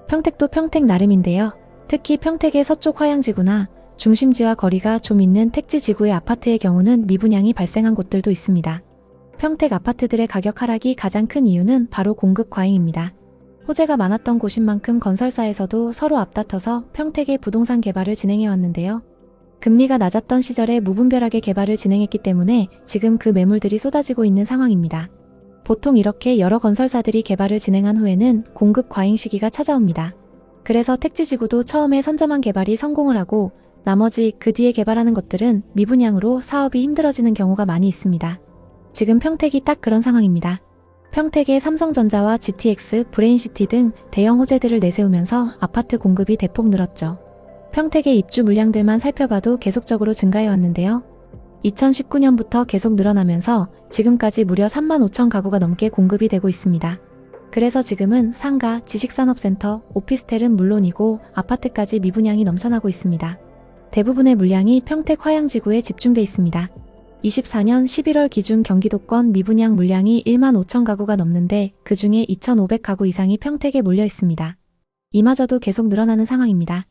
Speaker 1: 평택도 평택 나름인데요. 특히 평택의 서쪽 화양지구나 중심지와 거리가 좀 있는 택지지구의 아파트의 경우는 미분양이 발생한 곳들도 있습니다. 평택 아파트들의 가격 하락이 가장 큰 이유는 바로 공급 과잉입니다. 호재가 많았던 곳인 만큼 건설사에서도 서로 앞다퉈서 평택의 부동산 개발을 진행해왔는데요. 금리가 낮았던 시절에 무분별하게 개발을 진행했기 때문에 지금 그 매물들이 쏟아지고 있는 상황입니다. 보통 이렇게 여러 건설사들이 개발을 진행한 후에는 공급 과잉 시기가 찾아옵니다. 그래서 택지지구도 처음에 선점한 개발이 성공을 하고 나머지 그 뒤에 개발하는 것들은 미분양으로 사업이 힘들어지는 경우가 많이 있습니다. 지금 평택이 딱 그런 상황입니다. 평택의 삼성전자와 GTX, 브레인시티 등 대형 호재들을 내세우면서 아파트 공급이 대폭 늘었죠. 평택의 입주 물량들만 살펴봐도 계속적으로 증가해왔는데요. 2019년부터 계속 늘어나면서 지금까지 무려 3만 5천 가구가 넘게 공급이 되고 있습니다. 그래서 지금은 상가, 지식산업센터, 오피스텔은 물론이고 아파트까지 미분양이 넘쳐나고 있습니다. 대부분의 물량이 평택 화양지구에 집중돼 있습니다. 24년 11월 기준 경기도권 미분양 물량이 1만 5천 가구가 넘는데 그중에 2,500가구 이상이 평택에 몰려 있습니다. 이마저도 계속 늘어나는 상황입니다.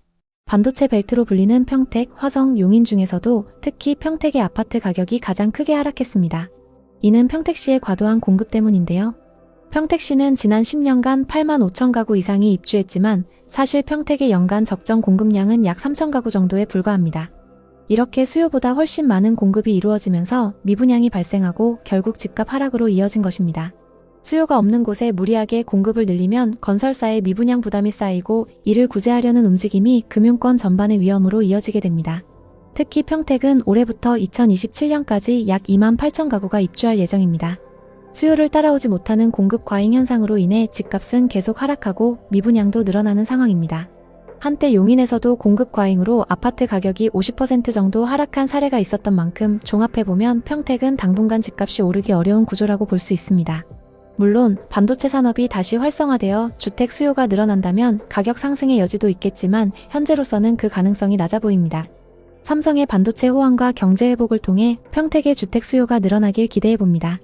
Speaker 1: 반도체 벨트로 불리는 평택, 화성, 용인 중에서도 특히 평택의 아파트 가격이 가장 크게 하락했습니다. 이는 평택시의 과도한 공급 때문인데요. 평택시는 지난 10년간 8만 5천 가구 이상이 입주했지만 사실 평택의 연간 적정 공급량은 약 3천 가구 정도에 불과합니다. 이렇게 수요보다 훨씬 많은 공급이 이루어지면서 미분양이 발생하고 결국 집값 하락으로 이어진 것입니다. 수요가 없는 곳에 무리하게 공급을 늘리면 건설사의 미분양 부담이 쌓이고 이를 구제하려는 움직임이 금융권 전반의 위험으로 이어지게 됩니다. 특히 평택은 올해부터 2027년까지 약 2만 8천 가구가 입주할 예정입니다. 수요를 따라오지 못하는 공급 과잉 현상으로 인해 집값은 계속 하락하고 미분양도 늘어나는 상황입니다. 한때 용인에서도 공급 과잉으로 아파트 가격이 50% 정도 하락한 사례가 있었던 만큼 종합해보면 평택은 당분간 집값이 오르기 어려운 구조라고 볼 수 있습니다. 물론 반도체 산업이 다시 활성화되어 주택 수요가 늘어난다면 가격 상승의 여지도 있겠지만 현재로서는 그 가능성이 낮아 보입니다. 삼성의 반도체 호황과 경제 회복을 통해 평택의 주택 수요가 늘어나길 기대해봅니다.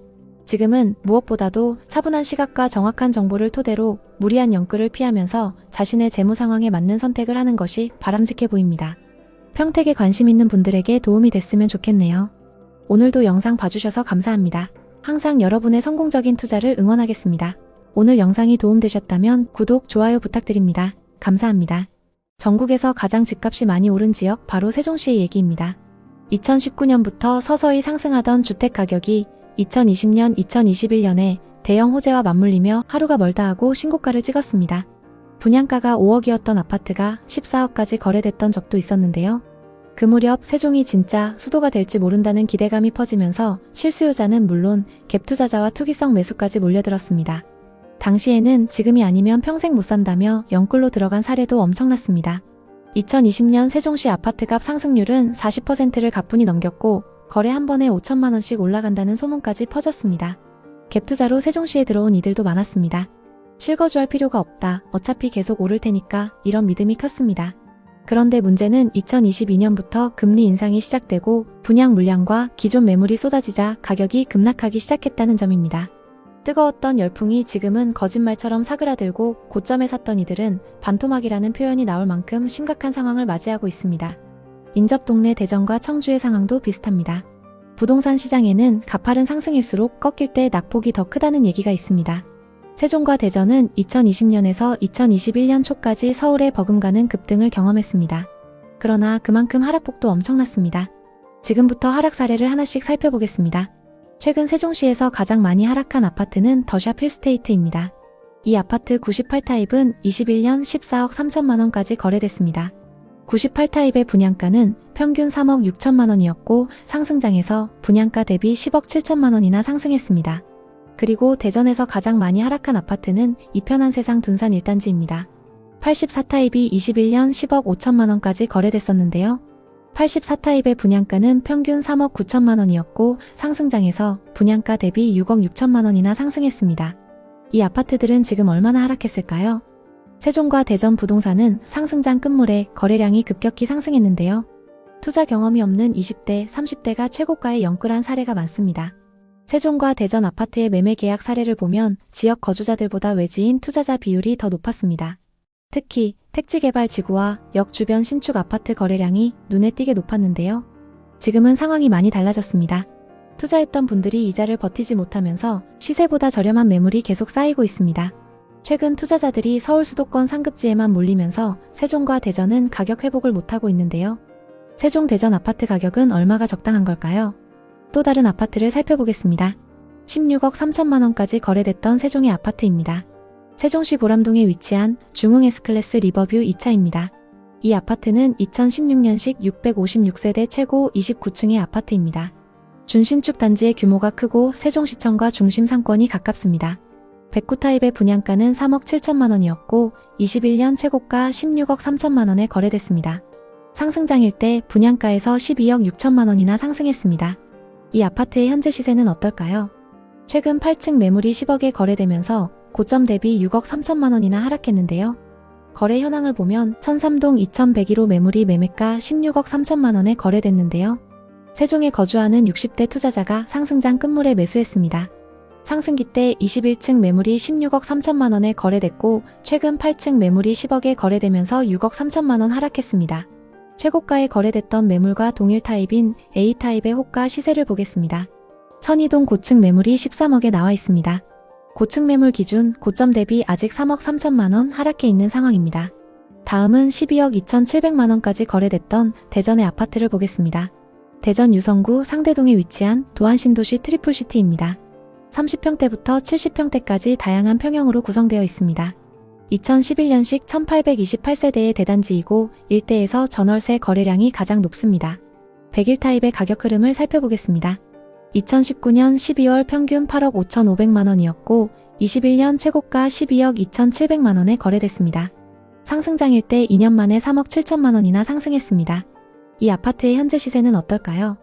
Speaker 1: 지금은 무엇보다도 차분한 시각과 정확한 정보를 토대로 무리한 연끌을 피하면서 자신의 재무 상황에 맞는 선택을 하는 것이 바람직해 보입니다. 평택에 관심 있는 분들에게 도움이 됐으면 좋겠네요. 오늘도 영상 봐주셔서 감사합니다. 항상 여러분의 성공적인 투자를 응원하겠습니다. 오늘 영상이 도움되셨다면 구독, 좋아요 부탁드립니다. 감사합니다. 전국에서 가장 집값이 많이 오른 지역 바로 세종시의 얘기입니다. 2019년부터 서서히 상승하던 주택 가격이 2020년, 2021년에 대형 호재와 맞물리며 하루가 멀다 하고 신고가를 찍었습니다. 분양가가 5억이었던 아파트가 14억까지 거래됐던 적도 있었는데요. 그 무렵 세종이 진짜 수도가 될지 모른다는 기대감이 퍼지면서 실수요자는 물론 갭 투자자와 투기성 매수까지 몰려들었습니다. 당시에는 지금이 아니면 평생 못 산다며 영끌로 들어간 사례도 엄청났습니다. 2020년 세종시 아파트값 상승률은 40%를 가뿐히 넘겼고 거래 한 번에 5천만 원씩 올라간다는 소문까지 퍼졌습니다. 갭투자로 세종시에 들어온 이들도 많았습니다. 실거주할 필요가 없다. 어차피 계속 오를 테니까 이런 믿음이 컸습니다. 그런데 문제는 2022년부터 금리 인상이 시작되고 분양 물량과 기존 매물이 쏟아지자 가격이 급락하기 시작했다는 점입니다. 뜨거웠던 열풍이 지금은 거짓말처럼 사그라들고 고점에 샀던 이들은 반토막이라는 표현이 나올 만큼 심각한 상황을 맞이하고 있습니다. 인접 동네 대전과 청주의 상황도 비슷합니다. 부동산 시장에는 가파른 상승일수록 꺾일 때 낙폭이 더 크다는 얘기가 있습니다. 세종과 대전은 2020년에서 2021년 초까지 서울에 버금가는 급등을 경험했습니다. 그러나 그만큼 하락폭도 엄청났습니다. 지금부터 하락 사례를 하나씩 살펴보겠습니다. 최근 세종시에서 가장 많이 하락한 아파트는 더샵 힐스테이트입니다. 이 아파트 98타입은 21년 14억 3천만 원까지 거래됐습니다. 98타입의 분양가는 평균 3억 6천만 원이었고 상승장에서 분양가 대비 10억 7천만 원이나 상승했습니다. 그리고 대전에서 가장 많이 하락한 아파트는 이편한 세상 둔산 1단지입니다. 84타입이 21년 10억 5천만 원까지 거래됐었는데요. 84타입의 분양가는 평균 3억 9천만 원이었고 상승장에서 분양가 대비 6억 6천만 원이나 상승했습니다. 이 아파트들은 지금 얼마나 하락했을까요? 세종과 대전 부동산은 상승장 끝물에 거래량이 급격히 상승했는데요. 투자 경험이 없는 20대, 30대가 최고가에 영끌한 사례가 많습니다. 세종과 대전 아파트의 매매 계약 사례를 보면 지역 거주자들보다 외지인 투자자 비율이 더 높았습니다. 특히 택지개발 지구와 역 주변 신축 아파트 거래량이 눈에 띄게 높았는데요. 지금은 상황이 많이 달라졌습니다. 투자했던 분들이 이자를 버티지 못하면서 시세보다 저렴한 매물이 계속 쌓이고 있습니다. 최근 투자자들이 서울 수도권 상급지에만 몰리면서 세종과 대전은 가격 회복을 못하고 있는데요. 세종 대전 아파트 가격은 얼마가 적당한 걸까요? 또 다른 아파트를 살펴보겠습니다. 16억 3천만 원까지 거래됐던 세종의 아파트입니다. 세종시 보람동에 위치한 중흥 S클래스 리버뷰 2차입니다. 이 아파트는 2016년식 656세대 최고 29층의 아파트입니다. 준신축 단지의 규모가 크고 세종시청과 중심 상권이 가깝습니다. 109타입의 분양가는 3억 7천만 원이었고 21년 최고가 16억 3천만 원에 거래됐습니다. 상승장일 때 분양가에서 12억 6천만 원이나 상승했습니다. 이 아파트의 현재 시세는 어떨까요? 최근 8층 매물이 10억에 거래되면서 고점 대비 6억 3천만 원이나 하락했는데요. 거래 현황을 보면 1003동 2101호 매물이 매매가 16억 3천만 원에 거래됐는데요. 세종에 거주하는 60대 투자자가 상승장 끝물에 매수했습니다. 상승기 때 21층 매물이 16억 3천만 원에 거래됐고 최근 8층 매물이 10억에 거래되면서 6억 3천만 원 하락했습니다. 최고가에 거래됐던 매물과 동일 타입인 A타입의 호가 시세를 보겠습니다. 천이동 고층 매물이 13억에 나와 있습니다. 고층 매물 기준 고점 대비 아직 3억 3천만 원 하락해 있는 상황입니다. 다음은 12억 2,700만 원까지 거래됐던 대전의 아파트를 보겠습니다. 대전 유성구 상대동에 위치한 도안신도시 트리플시티입니다. 30평대부터 70평대까지 다양한 평형으로 구성되어 있습니다. 2011년식 1828세대의 대단지이고 일대에서 전월세 거래량이 가장 높습니다. 101타입의 가격 흐름을 살펴보겠습니다. 2019년 12월 평균 8억 5,500만 원이었고 21년 최고가 12억 2,700만 원에 거래됐습니다. 상승장일 때 2년 만에 3억 7천만 원이나 상승했습니다. 이 아파트의 현재 시세는 어떨까요?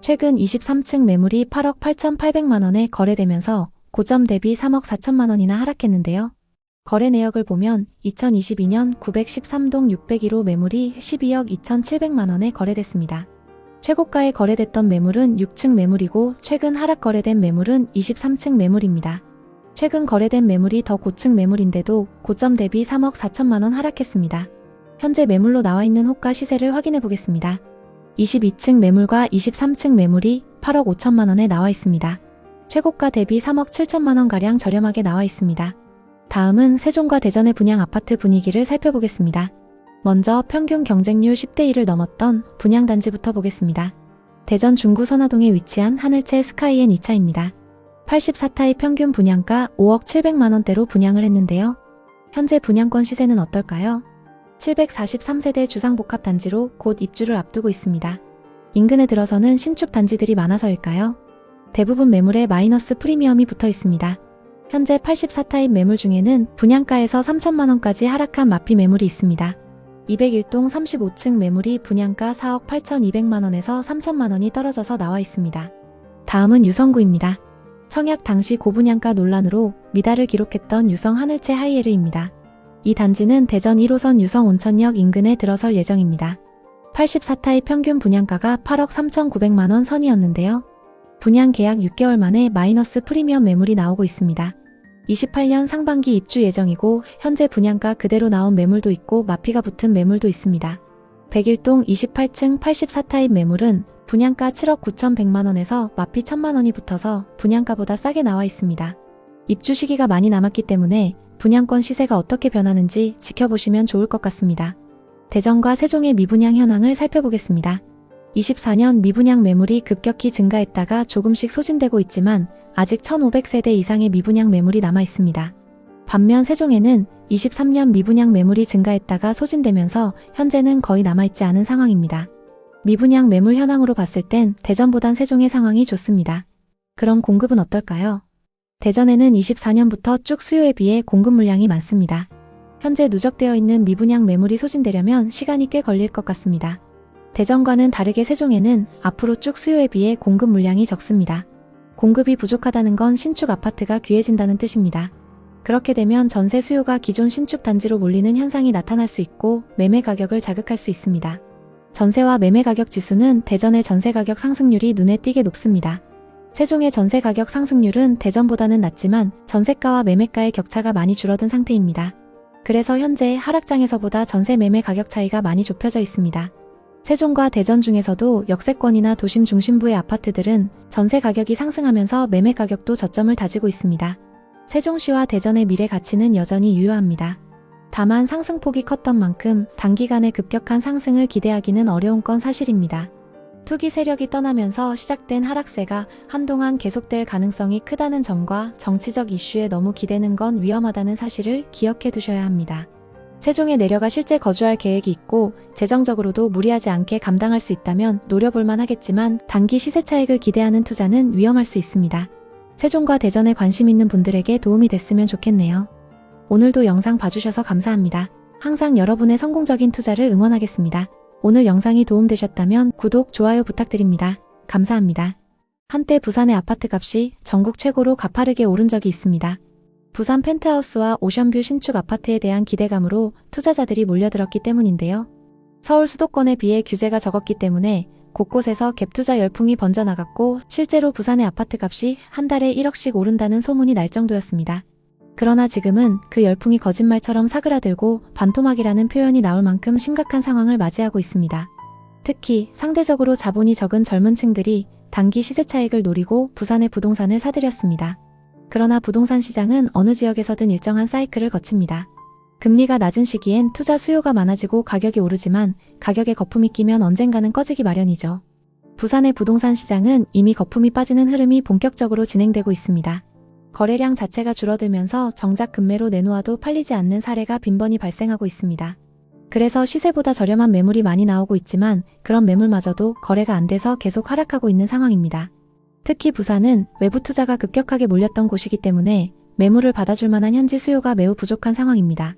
Speaker 1: 최근 23층 매물이 8억 8,800만 원에 거래되면서 고점 대비 3억 4천만 원이나 하락했는데요. 거래 내역을 보면 2022년 913동 601호 매물이 12억 2,700만 원에 거래됐습니다. 최고가에 거래됐던 매물은 6층 매물이고 최근 하락 거래된 매물은 23층 매물입니다. 최근 거래된 매물이 더 고층 매물인데도 고점 대비 3억 4천만 원 하락했습니다. 현재 매물로 나와 있는 호가 시세를 확인해 보겠습니다. 22층 매물과 23층 매물이 8억 5천만 원에 나와 있습니다. 최고가 대비 3억 7천만 원가량 저렴하게 나와 있습니다. 다음은 세종과 대전의 분양 아파트 분위기를 살펴보겠습니다. 먼저 평균 경쟁률 10대 1을 넘었던 분양단지부터 보겠습니다. 대전 중구 선화동에 위치한 하늘채 스카이엔 2차입니다. 84타입 평균 분양가 5억 700만 원대로 분양을 했는데요. 현재 분양권 시세는 어떨까요? 743세대 주상복합단지로 곧 입주를 앞두고 있습니다. 인근에 들어서는 신축 단지들이 많아서일까요? 대부분 매물에 마이너스 프리미엄이 붙어 있습니다. 현재 84타입 매물 중에는 분양가에서 3천만 원까지 하락한 마피 매물이 있습니다. 201동 35층 매물이 분양가 4억 8,200만 원에서 3천만 원이 떨어져서 나와 있습니다. 다음은 유성구입니다. 청약 당시 고분양가 논란으로 미달을 기록했던 유성 하늘채 하이에르입니다. 이 단지는 대전 1호선 유성 온천역 인근에 들어설 예정입니다. 84타입 평균 분양가가 8억 3,900만 원 선이었는데요. 분양 계약 6개월 만에 마이너스 프리미엄 매물이 나오고 있습니다. 28년 상반기 입주 예정이고 현재 분양가 그대로 나온 매물도 있고 마피가 붙은 매물도 있습니다. 101동 28층 84타입 매물은 분양가 7억 9,100만 원에서 마피 1,000만 원이 붙어서 분양가보다 싸게 나와 있습니다. 입주 시기가 많이 남았기 때문에 분양권 시세가 어떻게 변하는지 지켜보시면 좋을 것 같습니다. 대전과 세종의 미분양 현황을 살펴보겠습니다. 24년 미분양 매물이 급격히 증가했다가 조금씩 소진되고 있지만 아직 1,500세대 이상의 미분양 매물이 남아 있습니다. 반면 세종에는 23년 미분양 매물이 증가했다가 소진되면서 현재는 거의 남아있지 않은 상황입니다. 미분양 매물 현황으로 봤을 땐 대전보단 세종의 상황이 좋습니다. 그럼 공급은 어떨까요? 대전에는 24년부터 쭉 수요에 비해 공급 물량이 많습니다. 현재 누적되어 있는 미분양 매물이 소진되려면 시간이 꽤 걸릴 것 같습니다. 대전과는 다르게 세종에는 앞으로 쭉 수요에 비해 공급 물량이 적습니다. 공급이 부족하다는 건 신축 아파트가 귀해진다는 뜻입니다. 그렇게 되면 전세 수요가 기존 신축 단지로 몰리는 현상이 나타날 수 있고 매매 가격을 자극할 수 있습니다. 전세와 매매 가격 지수는 대전의 전세 가격 상승률이 눈에 띄게 높습니다. 세종의 전세 가격 상승률은 대전보다는 낮지만 전세가와 매매가의 격차가 많이 줄어든 상태입니다. 그래서 현재 하락장에서보다 전세 매매 가격 차이가 많이 좁혀져 있습니다. 세종과 대전 중에서도 역세권이나 도심 중심부의 아파트들은 전세 가격이 상승하면서 매매 가격도 저점을 다지고 있습니다. 세종시와 대전의 미래 가치는 여전히 유효합니다. 다만 상승폭이 컸던 만큼 단기간에 급격한 상승을 기대하기는 어려운 건 사실입니다. 투기 세력이 떠나면서 시작된 하락세가 한동안 계속될 가능성이 크다는 점과 정치적 이슈에 너무 기대는 건 위험하다는 사실을 기억해 두셔야 합니다. 세종에 내려가 실제 거주할 계획이 있고 재정적으로도 무리하지 않게 감당할 수 있다면 노려볼만 하겠지만 단기 시세 차익을 기대하는 투자는 위험할 수 있습니다. 세종과 대전에 관심 있는 분들에게 도움이 됐으면 좋겠네요. 오늘도 영상 봐주셔서 감사합니다. 항상 여러분의 성공적인 투자를 응원하겠습니다. 오늘 영상이 도움되셨다면 구독, 좋아요 부탁드립니다. 감사합니다. 한때 부산의 아파트값이 전국 최고로 가파르게 오른 적이 있습니다. 부산 펜트하우스와 오션뷰 신축 아파트에 대한 기대감으로 투자자들이 몰려들었기 때문인데요. 서울 수도권에 비해 규제가 적었기 때문에 곳곳에서 갭투자 열풍이 번져나갔고 실제로 부산의 아파트값이 한 달에 1억씩 오른다는 소문이 날 정도였습니다. 그러나 지금은 그 열풍이 거짓말처럼 사그라들고 반토막이라는 표현이 나올 만큼 심각한 상황을 맞이하고 있습니다. 특히 상대적으로 자본이 적은 젊은 층들이 단기 시세 차익을 노리고 부산의 부동산을 사들였습니다. 그러나 부동산 시장은 어느 지역에서든 일정한 사이클을 거칩니다. 금리가 낮은 시기엔 투자 수요가 많아지고 가격이 오르지만 가격에 거품이 끼면 언젠가는 꺼지기 마련이죠. 부산의 부동산 시장은 이미 거품이 빠지는 흐름이 본격적으로 진행되고 있습니다. 거래량 자체가 줄어들면서 정작 급매로 내놓아도 팔리지 않는 사례가 빈번히 발생하고 있습니다. 그래서 시세보다 저렴한 매물이 많이 나오고 있지만 그런 매물마저도 거래가 안 돼서 계속 하락하고 있는 상황입니다. 특히 부산은 외부 투자가 급격하게 몰렸던 곳이기 때문에 매물을 받아줄 만한 현지 수요가 매우 부족한 상황입니다.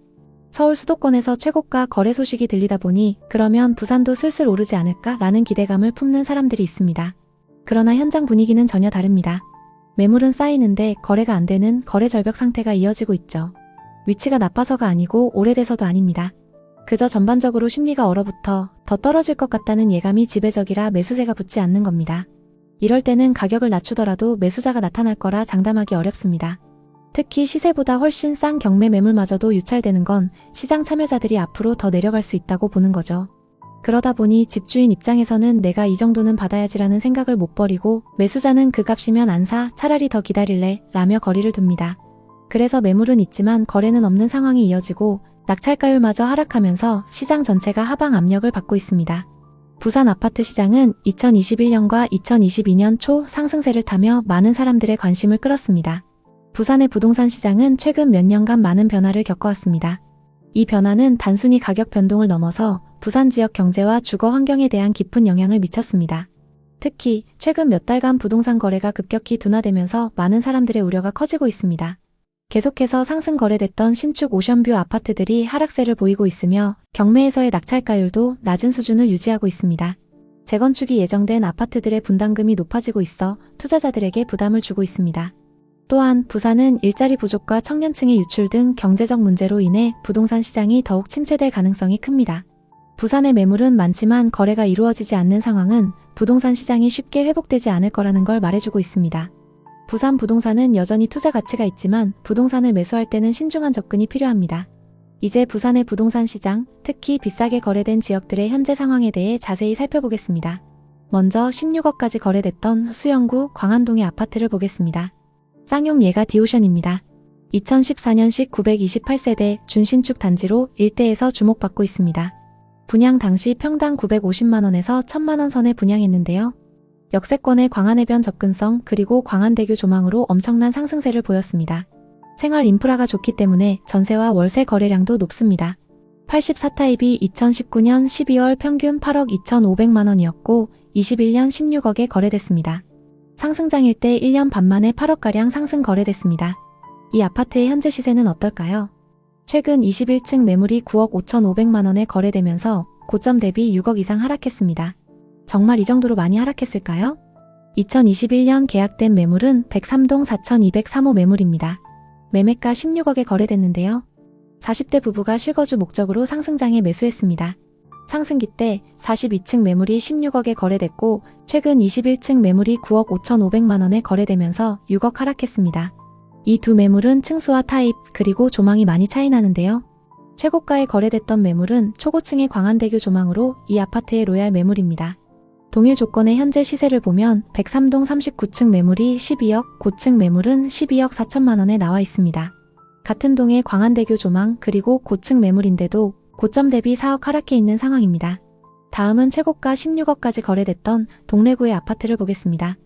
Speaker 1: 서울 수도권에서 최고가 거래 소식이 들리다 보니 그러면 부산도 슬슬 오르지 않을까 라는 기대감을 품는 사람들이 있습니다. 그러나 현장 분위기는 전혀 다릅니다. 매물은 쌓이는데 거래가 안 되는 거래 절벽 상태가 이어지고 있죠. 위치가 나빠서가 아니고 오래돼서도 아닙니다. 그저 전반적으로 심리가 얼어붙어 더 떨어질 것 같다는 예감이 지배적이라 매수세가 붙지 않는 겁니다. 이럴 때는 가격을 낮추더라도 매수자가 나타날 거라 장담하기 어렵습니다. 특히 시세보다 훨씬 싼 경매 매물마저도 유찰되는 건 시장 참여자들이 앞으로 더 내려갈 수 있다고 보는 거죠. 그러다 보니 집주인 입장에서는 내가 이 정도는 받아야지라는 생각을 못 버리고 매수자는 그 값이면 안 사, 차라리 더 기다릴래 라며 거리를 둡니다. 그래서 매물은 있지만 거래는 없는 상황이 이어지고 낙찰가율마저 하락하면서 시장 전체가 하방 압력을 받고 있습니다. 부산 아파트 시장은 2021년과 2022년 초 상승세를 타며 많은 사람들의 관심을 끌었습니다. 부산의 부동산 시장은 최근 몇 년간 많은 변화를 겪어왔습니다. 이 변화는 단순히 가격 변동을 넘어서 부산 지역 경제와 주거 환경에 대한 깊은 영향을 미쳤습니다. 특히 최근 몇 달간 부동산 거래가 급격히 둔화되면서 많은 사람들의 우려가 커지고 있습니다. 계속해서 상승 거래됐던 신축 오션뷰 아파트들이 하락세를 보이고 있으며 경매에서의 낙찰가율도 낮은 수준을 유지하고 있습니다. 재건축이 예정된 아파트들의 분담금이 높아지고 있어 투자자들에게 부담을 주고 있습니다. 또한 부산은 일자리 부족과 청년층의 유출 등 경제적 문제로 인해 부동산 시장이 더욱 침체될 가능성이 큽니다. 부산의 매물은 많지만 거래가 이루어지지 않는 상황은 부동산 시장이 쉽게 회복되지 않을 거라는 걸 말해주고 있습니다. 부산 부동산은 여전히 투자 가치가 있지만 부동산을 매수할 때는 신중한 접근이 필요합니다. 이제 부산의 부동산 시장, 특히 비싸게 거래된 지역들의 현재 상황에 대해 자세히 살펴보겠습니다. 먼저 16억까지 거래됐던 수영구 광안동의 아파트를 보겠습니다. 쌍용 예가 디오션입니다. 2014년식 928세대 준신축 단지로 일대에서 주목받고 있습니다. 분양 당시 평당 950만원에서 1000만원 선에 분양했는데요. 역세권의 광안해변 접근성 그리고 광안대교 조망으로 엄청난 상승세를 보였습니다. 생활 인프라가 좋기 때문에 전세와 월세 거래량도 높습니다. 84타입이 2019년 12월 평균 8억 2,500만원이었고 21년 16억에 거래됐습니다. 상승장일 때 1년 반 만에 8억가량 상승 거래됐습니다. 이 아파트의 현재 시세는 어떨까요? 최근 21층 매물이 9억 5,500만 원에 거래되면서 고점 대비 6억 이상 하락했습니다. 정말 이 정도로 많이 하락했을까요? 2021년 계약된 매물은 103동 4,203호 매물입니다. 매매가 16억에 거래됐는데요. 40대 부부가 실거주 목적으로 상승장에 매수했습니다. 상승기 때 42층 매물이 16억에 거래됐고 최근 21층 매물이 9억 5,500만 원에 거래되면서 6억 하락했습니다. 이 두 매물은 층수와 타입 그리고 조망이 많이 차이 나는데요. 최고가에 거래됐던 매물은 초고층의 광안대교 조망으로 이 아파트의 로얄 매물입니다. 동일 조건의 현재 시세를 보면 103동 39층 매물이 12억, 고층 매물은 12억 4천만 원에 나와 있습니다. 같은 동의 광안대교 조망 그리고 고층 매물인데도 고점 대비 4억 하락해 있는 상황입니다. 다음은 최고가 16억까지 거래됐던 동래구의 아파트를 보겠습니다.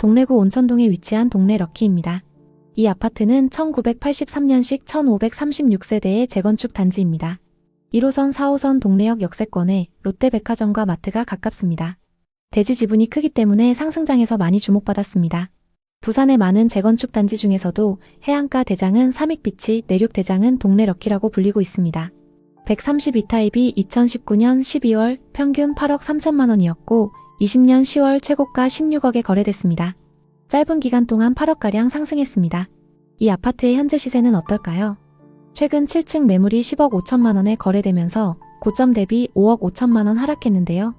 Speaker 1: 동래구 온천동에 위치한 동래 럭키입니다. 이 아파트는 1983년식 1536세대의 재건축 단지입니다. 1호선 4호선 동래역 역세권에 롯데백화점과 마트가 가깝습니다. 대지 지분이 크기 때문에 상승장에서 많이 주목받았습니다. 부산의 많은 재건축 단지 중에서도 해안가 대장은 삼익비치, 내륙 대장은 동래 럭키라고 불리고 있습니다. 132타입이 2019년 12월 평균 8억 3천만 원이었고 20년 10월 최고가 16억에 거래됐습니다. 짧은 기간 동안 8억가량 상승했습니다. 이 아파트의 현재 시세는 어떨까요? 최근 7층 매물이 10억 5천만 원에 거래되면서 고점 대비 5억 5천만 원 하락했는데요.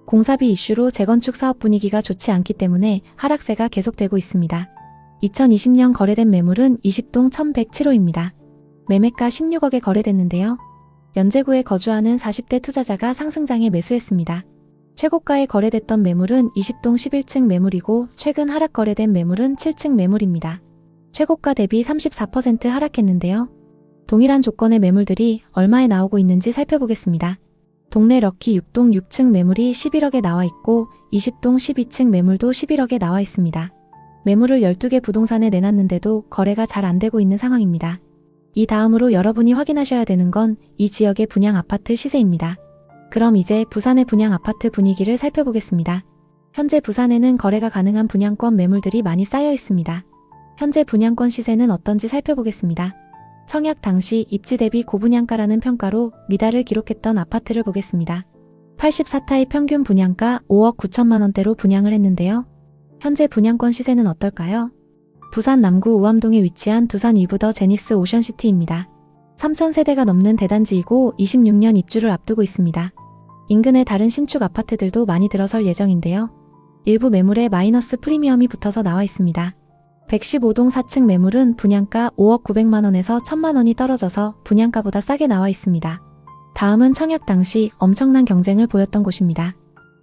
Speaker 1: 공사비 이슈로 재건축 사업 분위기가 좋지 않기 때문에 하락세가 계속되고 있습니다. 2020년 거래된 매물은 20동 1107호입니다. 매매가 16억에 거래됐는데요. 연제구에 거주하는 40대 투자자가 상승장에 매수했습니다. 최고가에 거래됐던 매물은 20동 11층 매물이고 최근 하락 거래된 매물은 7층 매물입니다. 최고가 대비 34% 하락했는데요. 동일한 조건의 매물들이 얼마에 나오고 있는지 살펴보겠습니다. 동래 럭키 6동 6층 매물이 11억에 나와 있고 20동 12층 매물도 11억에 나와 있습니다. 매물을 12개 부동산에 내놨는데도 거래가 잘 안되고 있는 상황입니다. 이 다음으로 여러분이 확인하셔야 되는 건 이 지역의 분양 아파트 시세입니다. 그럼 이제 부산의 분양 아파트 분위기를 살펴보겠습니다. 현재 부산에는 거래가 가능한 분양권 매물들이 많이 쌓여 있습니다. 현재 분양권 시세는 어떤지 살펴보겠습니다. 청약 당시 입지 대비 고분양가라는 평가로 미달을 기록했던 아파트를 보겠습니다. 84타입 평균 분양가 5억 9천만 원대로 분양을 했는데요. 현재 분양권 시세는 어떨까요? 부산 남구 우암동에 위치한 두산 위브더 제니스 오션시티입니다. 3,000세대가 넘는 대단지이고 26년 입주를 앞두고 있습니다. 인근의 다른 신축 아파트들도 많이 들어설 예정인데요. 일부 매물에 마이너스 프리미엄이 붙어서 나와 있습니다. 115동 4층 매물은 분양가 5억 900만 원에서 1,000만 원이 떨어져서 분양가보다 싸게 나와 있습니다. 다음은 청약 당시 엄청난 경쟁을 보였던 곳입니다.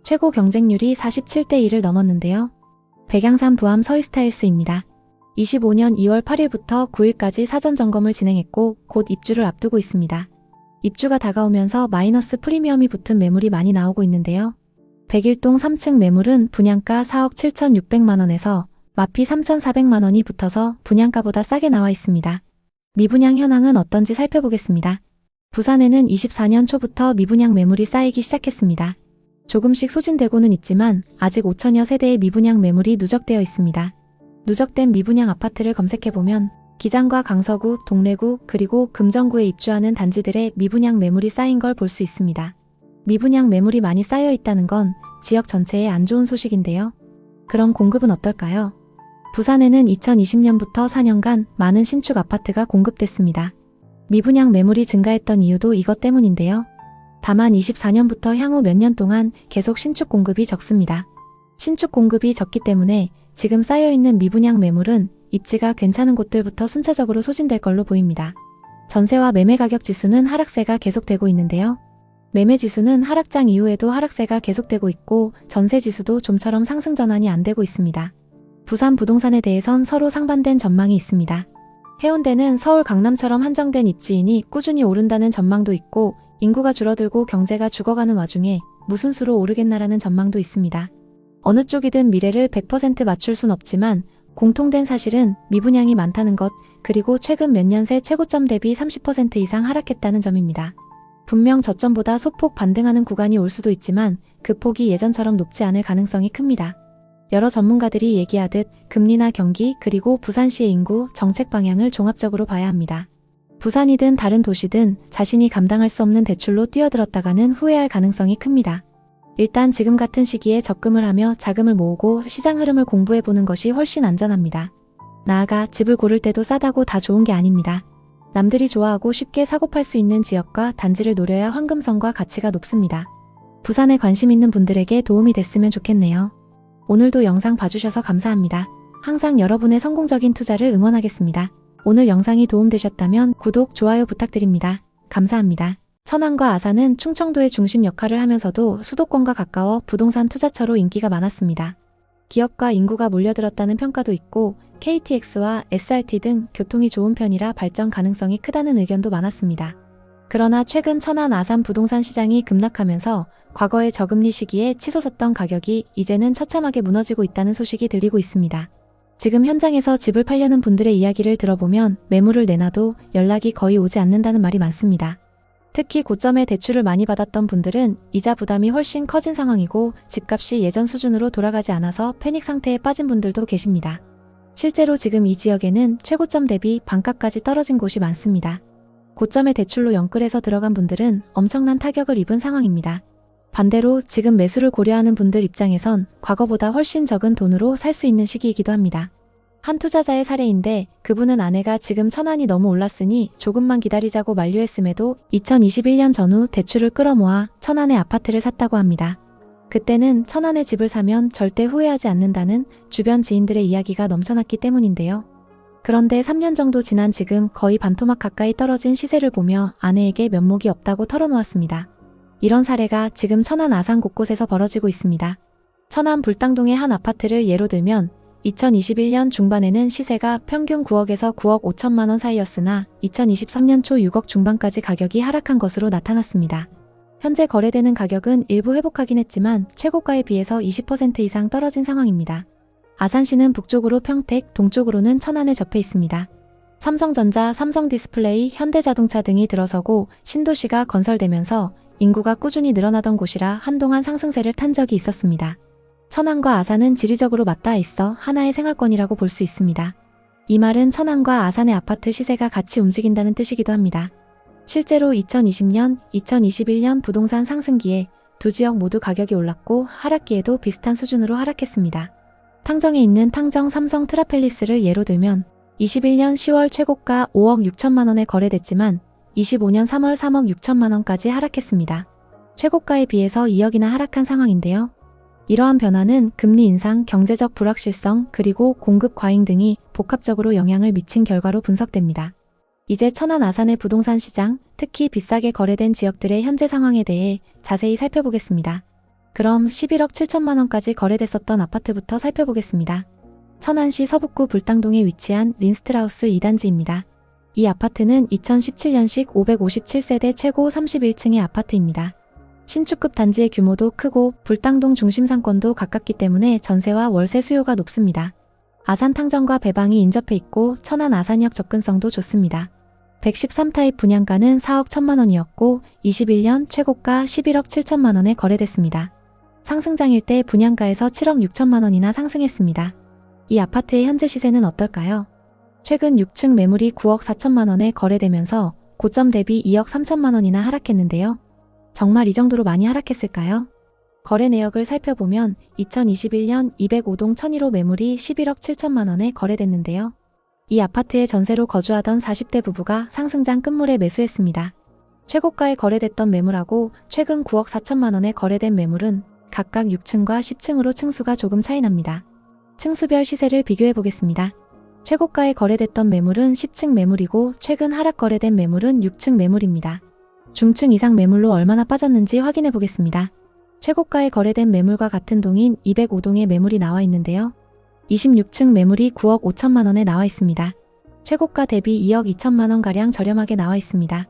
Speaker 1: 최고 경쟁률이 47대 1을 넘었는데요. 백양산 부암 서희스타일스입니다. 25년 2월 8일부터 9일까지 사전 점검을 진행했고 곧 입주를 앞두고 있습니다. 입주가 다가오면서 마이너스 프리미엄이 붙은 매물이 많이 나오고 있는데요. 101동 3층 매물은 분양가 4억 7,600만 원에서 마피 3,400만 원이 붙어서 분양가보다 싸게 나와 있습니다. 미분양 현황은 어떤지 살펴보겠습니다. 부산에는 24년 초부터 미분양 매물이 쌓이기 시작했습니다. 조금씩 소진되고는 있지만 아직 5천여 세대의 미분양 매물이 누적되어 있습니다. 누적된 미분양 아파트를 검색해보면 기장과 강서구, 동래구, 그리고 금정구에 입주하는 단지들의 미분양 매물이 쌓인 걸 볼 수 있습니다. 미분양 매물이 많이 쌓여 있다는 건 지역 전체에 안 좋은 소식인데요. 그럼 공급은 어떨까요? 부산에는 2020년부터 4년간 많은 신축 아파트가 공급됐습니다. 미분양 매물이 증가했던 이유도 이것 때문인데요. 다만 24년부터 향후 몇 년 동안 계속 신축 공급이 적습니다. 신축 공급이 적기 때문에 지금 쌓여있는 미분양 매물은 입지가 괜찮은 곳들부터 순차적으로 소진될 걸로 보입니다. 전세와 매매 가격 지수는 하락세가 계속되고 있는데요. 매매 지수는 하락장 이후에도 하락세가 계속되고 있고 전세 지수도 좀처럼 상승 전환이 안 되고 있습니다. 부산 부동산에 대해선 서로 상반된 전망이 있습니다. 해운대는 서울 강남처럼 한정된 입지이니 꾸준히 오른다는 전망도 있고 인구가 줄어들고 경제가 죽어가는 와중에 무슨 수로 오르겠나라는 전망도 있습니다. 어느 쪽이든 미래를 100% 맞출 순 없지만 공통된 사실은 미분양이 많다는 것, 그리고 최근 몇 년 새 최고점 대비 30% 이상 하락했다는 점입니다. 분명 저점보다 소폭 반등하는 구간이 올 수도 있지만 그 폭이 예전처럼 높지 않을 가능성이 큽니다. 여러 전문가들이 얘기하듯 금리나 경기 그리고 부산시의 인구, 정책 방향을 종합적으로 봐야 합니다. 부산이든 다른 도시든 자신이 감당할 수 없는 대출로 뛰어들었다가는 후회할 가능성이 큽니다. 일단 지금 같은 시기에 적금을 하며 자금을 모으고 시장 흐름을 공부해보는 것이 훨씬 안전합니다. 나아가 집을 고를 때도 싸다고 다 좋은 게 아닙니다. 남들이 좋아하고 쉽게 사고 팔 수 있는 지역과 단지를 노려야 황금성과 가치가 높습니다. 부산에 관심 있는 분들에게 도움이 됐으면 좋겠네요. 오늘도 영상 봐주셔서 감사합니다. 항상 여러분의 성공적인 투자를 응원하겠습니다. 오늘 영상이 도움되셨다면 구독, 좋아요 부탁드립니다. 감사합니다. 천안과 아산은 충청도의 중심 역할을 하면서도 수도권과 가까워 부동산 투자처로 인기가 많았습니다. 기업과 인구가 몰려들었다는 평가도 있고 KTX와 SRT 등 교통이 좋은 편이라 발전 가능성이 크다는 의견도 많았습니다. 그러나 최근 천안 아산 부동산 시장이 급락하면서 과거의 저금리 시기에 치솟았던 가격이 이제는 처참하게 무너지고 있다는 소식이 들리고 있습니다. 지금 현장에서 집을 팔려는 분들의 이야기를 들어보면 매물을 내놔도 연락이 거의 오지 않는다는 말이 많습니다. 특히 고점에 대출을 많이 받았던 분들은 이자 부담이 훨씬 커진 상황이고 집값이 예전 수준으로 돌아가지 않아서 패닉 상태에 빠진 분들도 계십니다. 실제로 지금 이 지역에는 최고점 대비 반값까지 떨어진 곳이 많습니다. 고점에 대출로 연끌해서 들어간 분들은 엄청난 타격을 입은 상황입니다. 반대로 지금 매수를 고려하는 분들 입장에선 과거보다 훨씬 적은 돈으로 살 수 있는 시기이기도 합니다. 한 투자자의 사례인데 그분은 아내가 지금 천안이 너무 올랐으니 조금만 기다리자고 만류했음에도 2021년 전후 대출을 끌어모아 천안에 아파트를 샀다고 합니다. 그때는 천안에 집을 사면 절대 후회하지 않는다는 주변 지인들의 이야기가 넘쳐났기 때문인데요. 그런데 3년 정도 지난 지금 거의 반토막 가까이 떨어진 시세를 보며 아내에게 면목이 없다고 털어놓았습니다. 이런 사례가 지금 천안 아산 곳곳에서 벌어지고 있습니다. 천안 불당동의 한 아파트를 예로 들면 2021년 중반에는 시세가 평균 9억에서 9억 5천만 원 사이였으나 2023년 초 6억 중반까지 가격이 하락한 것으로 나타났습니다. 현재 거래되는 가격은 일부 회복하긴 했지만 최고가에 비해서 20% 이상 떨어진 상황입니다. 아산시는 북쪽으로 평택, 동쪽으로는 천안에 접해 있습니다. 삼성전자, 삼성디스플레이, 현대자동차 등이 들어서고 신도시가 건설되면서 인구가 꾸준히 늘어나던 곳이라 한동안 상승세를 탄 적이 있었습니다. 천안과 아산은 지리적으로 맞닿아 있어 하나의 생활권이라고 볼 수 있습니다. 이 말은 천안과 아산의 아파트 시세가 같이 움직인다는 뜻이기도 합니다. 실제로 2020년, 2021년 부동산 상승기에 두 지역 모두 가격이 올랐고 하락기에도 비슷한 수준으로 하락했습니다. 탕정에 있는 탕정 삼성 트라펠리스를 예로 들면 21년 10월 최고가 5억 6천만 원에 거래됐지만 25년 3월 3억 6천만 원까지 하락했습니다. 최고가에 비해서 2억이나 하락한 상황인데요. 이러한 변화는 금리 인상, 경제적 불확실성, 그리고 공급 과잉 등이 복합적으로 영향을 미친 결과로 분석됩니다. 이제 천안 아산의 부동산 시장, 특히 비싸게 거래된 지역들의 현재 상황에 대해 자세히 살펴보겠습니다. 그럼 11억 7천만 원까지 거래됐었던 아파트부터 살펴보겠습니다. 천안시 서북구 불당동에 위치한 린스트라우스 2단지입니다. 이 아파트는 2017년식 557세대 최고 31층의 아파트입니다. 신축급 단지의 규모도 크고 불당동 중심 상권도 가깝기 때문에 전세와 월세 수요가 높습니다. 아산 탕정과 배방이 인접해 있고 천안 아산역 접근성도 좋습니다. 113타입 분양가는 4억 1천만 원이었고 21년 최고가 11억 7천만 원에 거래됐습니다. 상승장일 때 분양가에서 7억 6천만 원이나 상승했습니다. 이 아파트의 현재 시세는 어떨까요? 최근 6층 매물이 9억 4천만 원에 거래되면서 고점 대비 2억 3천만 원이나 하락했는데요. 정말 이 정도로 많이 하락했을까요? 거래 내역을 살펴보면 2021년 205동 1001호 매물이 11억 7천만 원에 거래됐는데요. 이 아파트에 전세로 거주하던 40대 부부가 상승장 끝물에 매수했습니다. 최고가에 거래됐던 매물하고 최근 9억 4천만 원에 거래된 매물은 각각 6층과 10층으로 층수가 조금 차이납니다. 층수별 시세를 비교해 보겠습니다. 최고가에 거래됐던 매물은 10층 매물이고 최근 하락 거래된 매물은 6층 매물입니다. 중층 이상 매물로 얼마나 빠졌는지 확인해 보겠습니다. 최고가에 거래된 매물과 같은 동인 205동의 매물이 나와 있는데요. 26층 매물이 9억 5천만 원에 나와 있습니다. 최고가 대비 2억 2천만 원가량 저렴하게 나와 있습니다.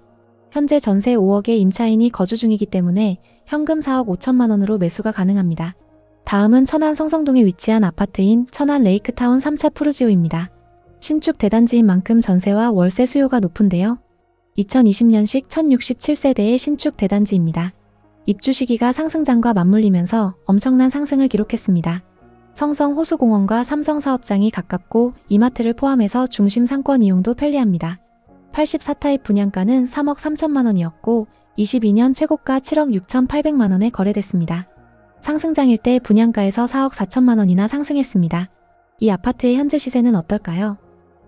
Speaker 1: 현재 전세 5억의 임차인이 거주 중이기 때문에 현금 4억 5천만 원으로 매수가 가능합니다. 다음은 천안 성성동에 위치한 아파트인 천안 레이크타운 3차 푸르지오입니다. 신축 대단지인 만큼 전세와 월세 수요가 높은데요. 2020년식 1067세대의 신축 대단지입니다. 입주 시기가 상승장과 맞물리면서 엄청난 상승을 기록했습니다. 성성 호수공원과 삼성사업장이 가깝고 이마트를 포함해서 중심 상권 이용도 편리합니다. 84타입 분양가는 3억 3천만 원이었고 22년 최고가 7억 6,800만 원에 거래됐습니다. 상승장일 때 분양가에서 4억 4천만 원이나 상승했습니다. 이 아파트의 현재 시세는 어떨까요?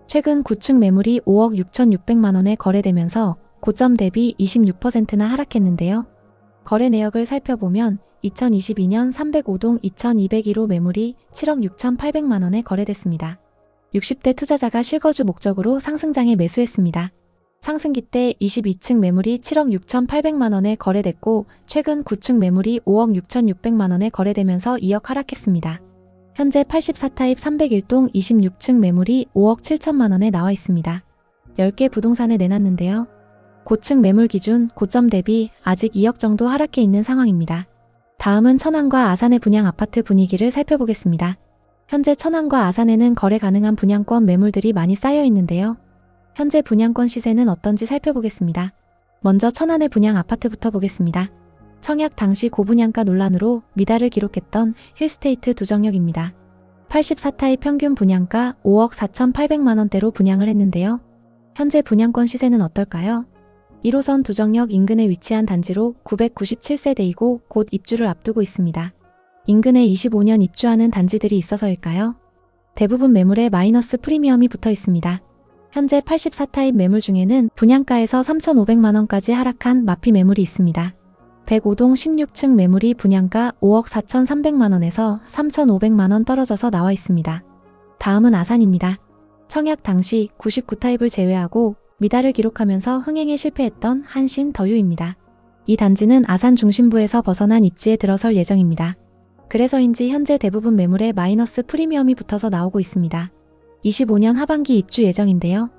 Speaker 1: 최근 9층 매물이 5억 6,600만 원에 거래되면서 고점 대비 26%나 하락했는데요. 거래 내역을 살펴보면 2022년 305동 2201호 매물이 7억 6,800만 원에 거래됐습니다. 60대 투자자가 실거주 목적으로 상승장에 매수했습니다. 상승기 때 22층 매물이 7억 6,800만 원에 거래됐고 최근 9층 매물이 5억 6,600만 원에 거래되면서 2억 하락했습니다. 현재 84타입 301동 26층 매물이 5억 7천만 원에 나와 있습니다. 10개 부동산에 내놨는데요. 고층 매물 기준 고점 대비 아직 2억 정도 하락해 있는 상황입니다. 다음은 천안과 아산의 분양 아파트 분위기를 살펴보겠습니다. 현재 천안과 아산에는 거래 가능한 분양권 매물들이 많이 쌓여 있는데요. 현재 분양권 시세는 어떤지 살펴보겠습니다. 먼저 천안의 분양 아파트부터 보겠습니다. 청약 당시 고분양가 논란으로 미달을 기록했던 힐스테이트 두정역입니다. 84타입 평균 분양가 5억 4,800만 원대로 분양을 했는데요. 현재 분양권 시세는 어떨까요? 1호선 두정역 인근에 위치한 단지로 997세대이고 곧 입주를 앞두고 있습니다. 인근에 25년 입주하는 단지들이 있어서일까요? 대부분 매물에 마이너스 프리미엄이 붙어 있습니다. 현재 84타입 매물 중에는 분양가에서 3,500만 원까지 하락한 마피 매물이 있습니다. 105동 16층 매물이 분양가 5억 4,300만 원에서 3,500만 원 떨어져서 나와 있습니다. 다음은 아산입니다. 청약 당시 99타입을 제외하고 미달을 기록하면서 흥행에 실패했던 한신 더유입니다. 이 단지는 아산 중심부에서 벗어난 입지에 들어설 예정입니다. 그래서인지 현재 대부분 매물에 마이너스 프리미엄이 붙어서 나오고 있습니다. 25년 하반기 입주 예정인데요.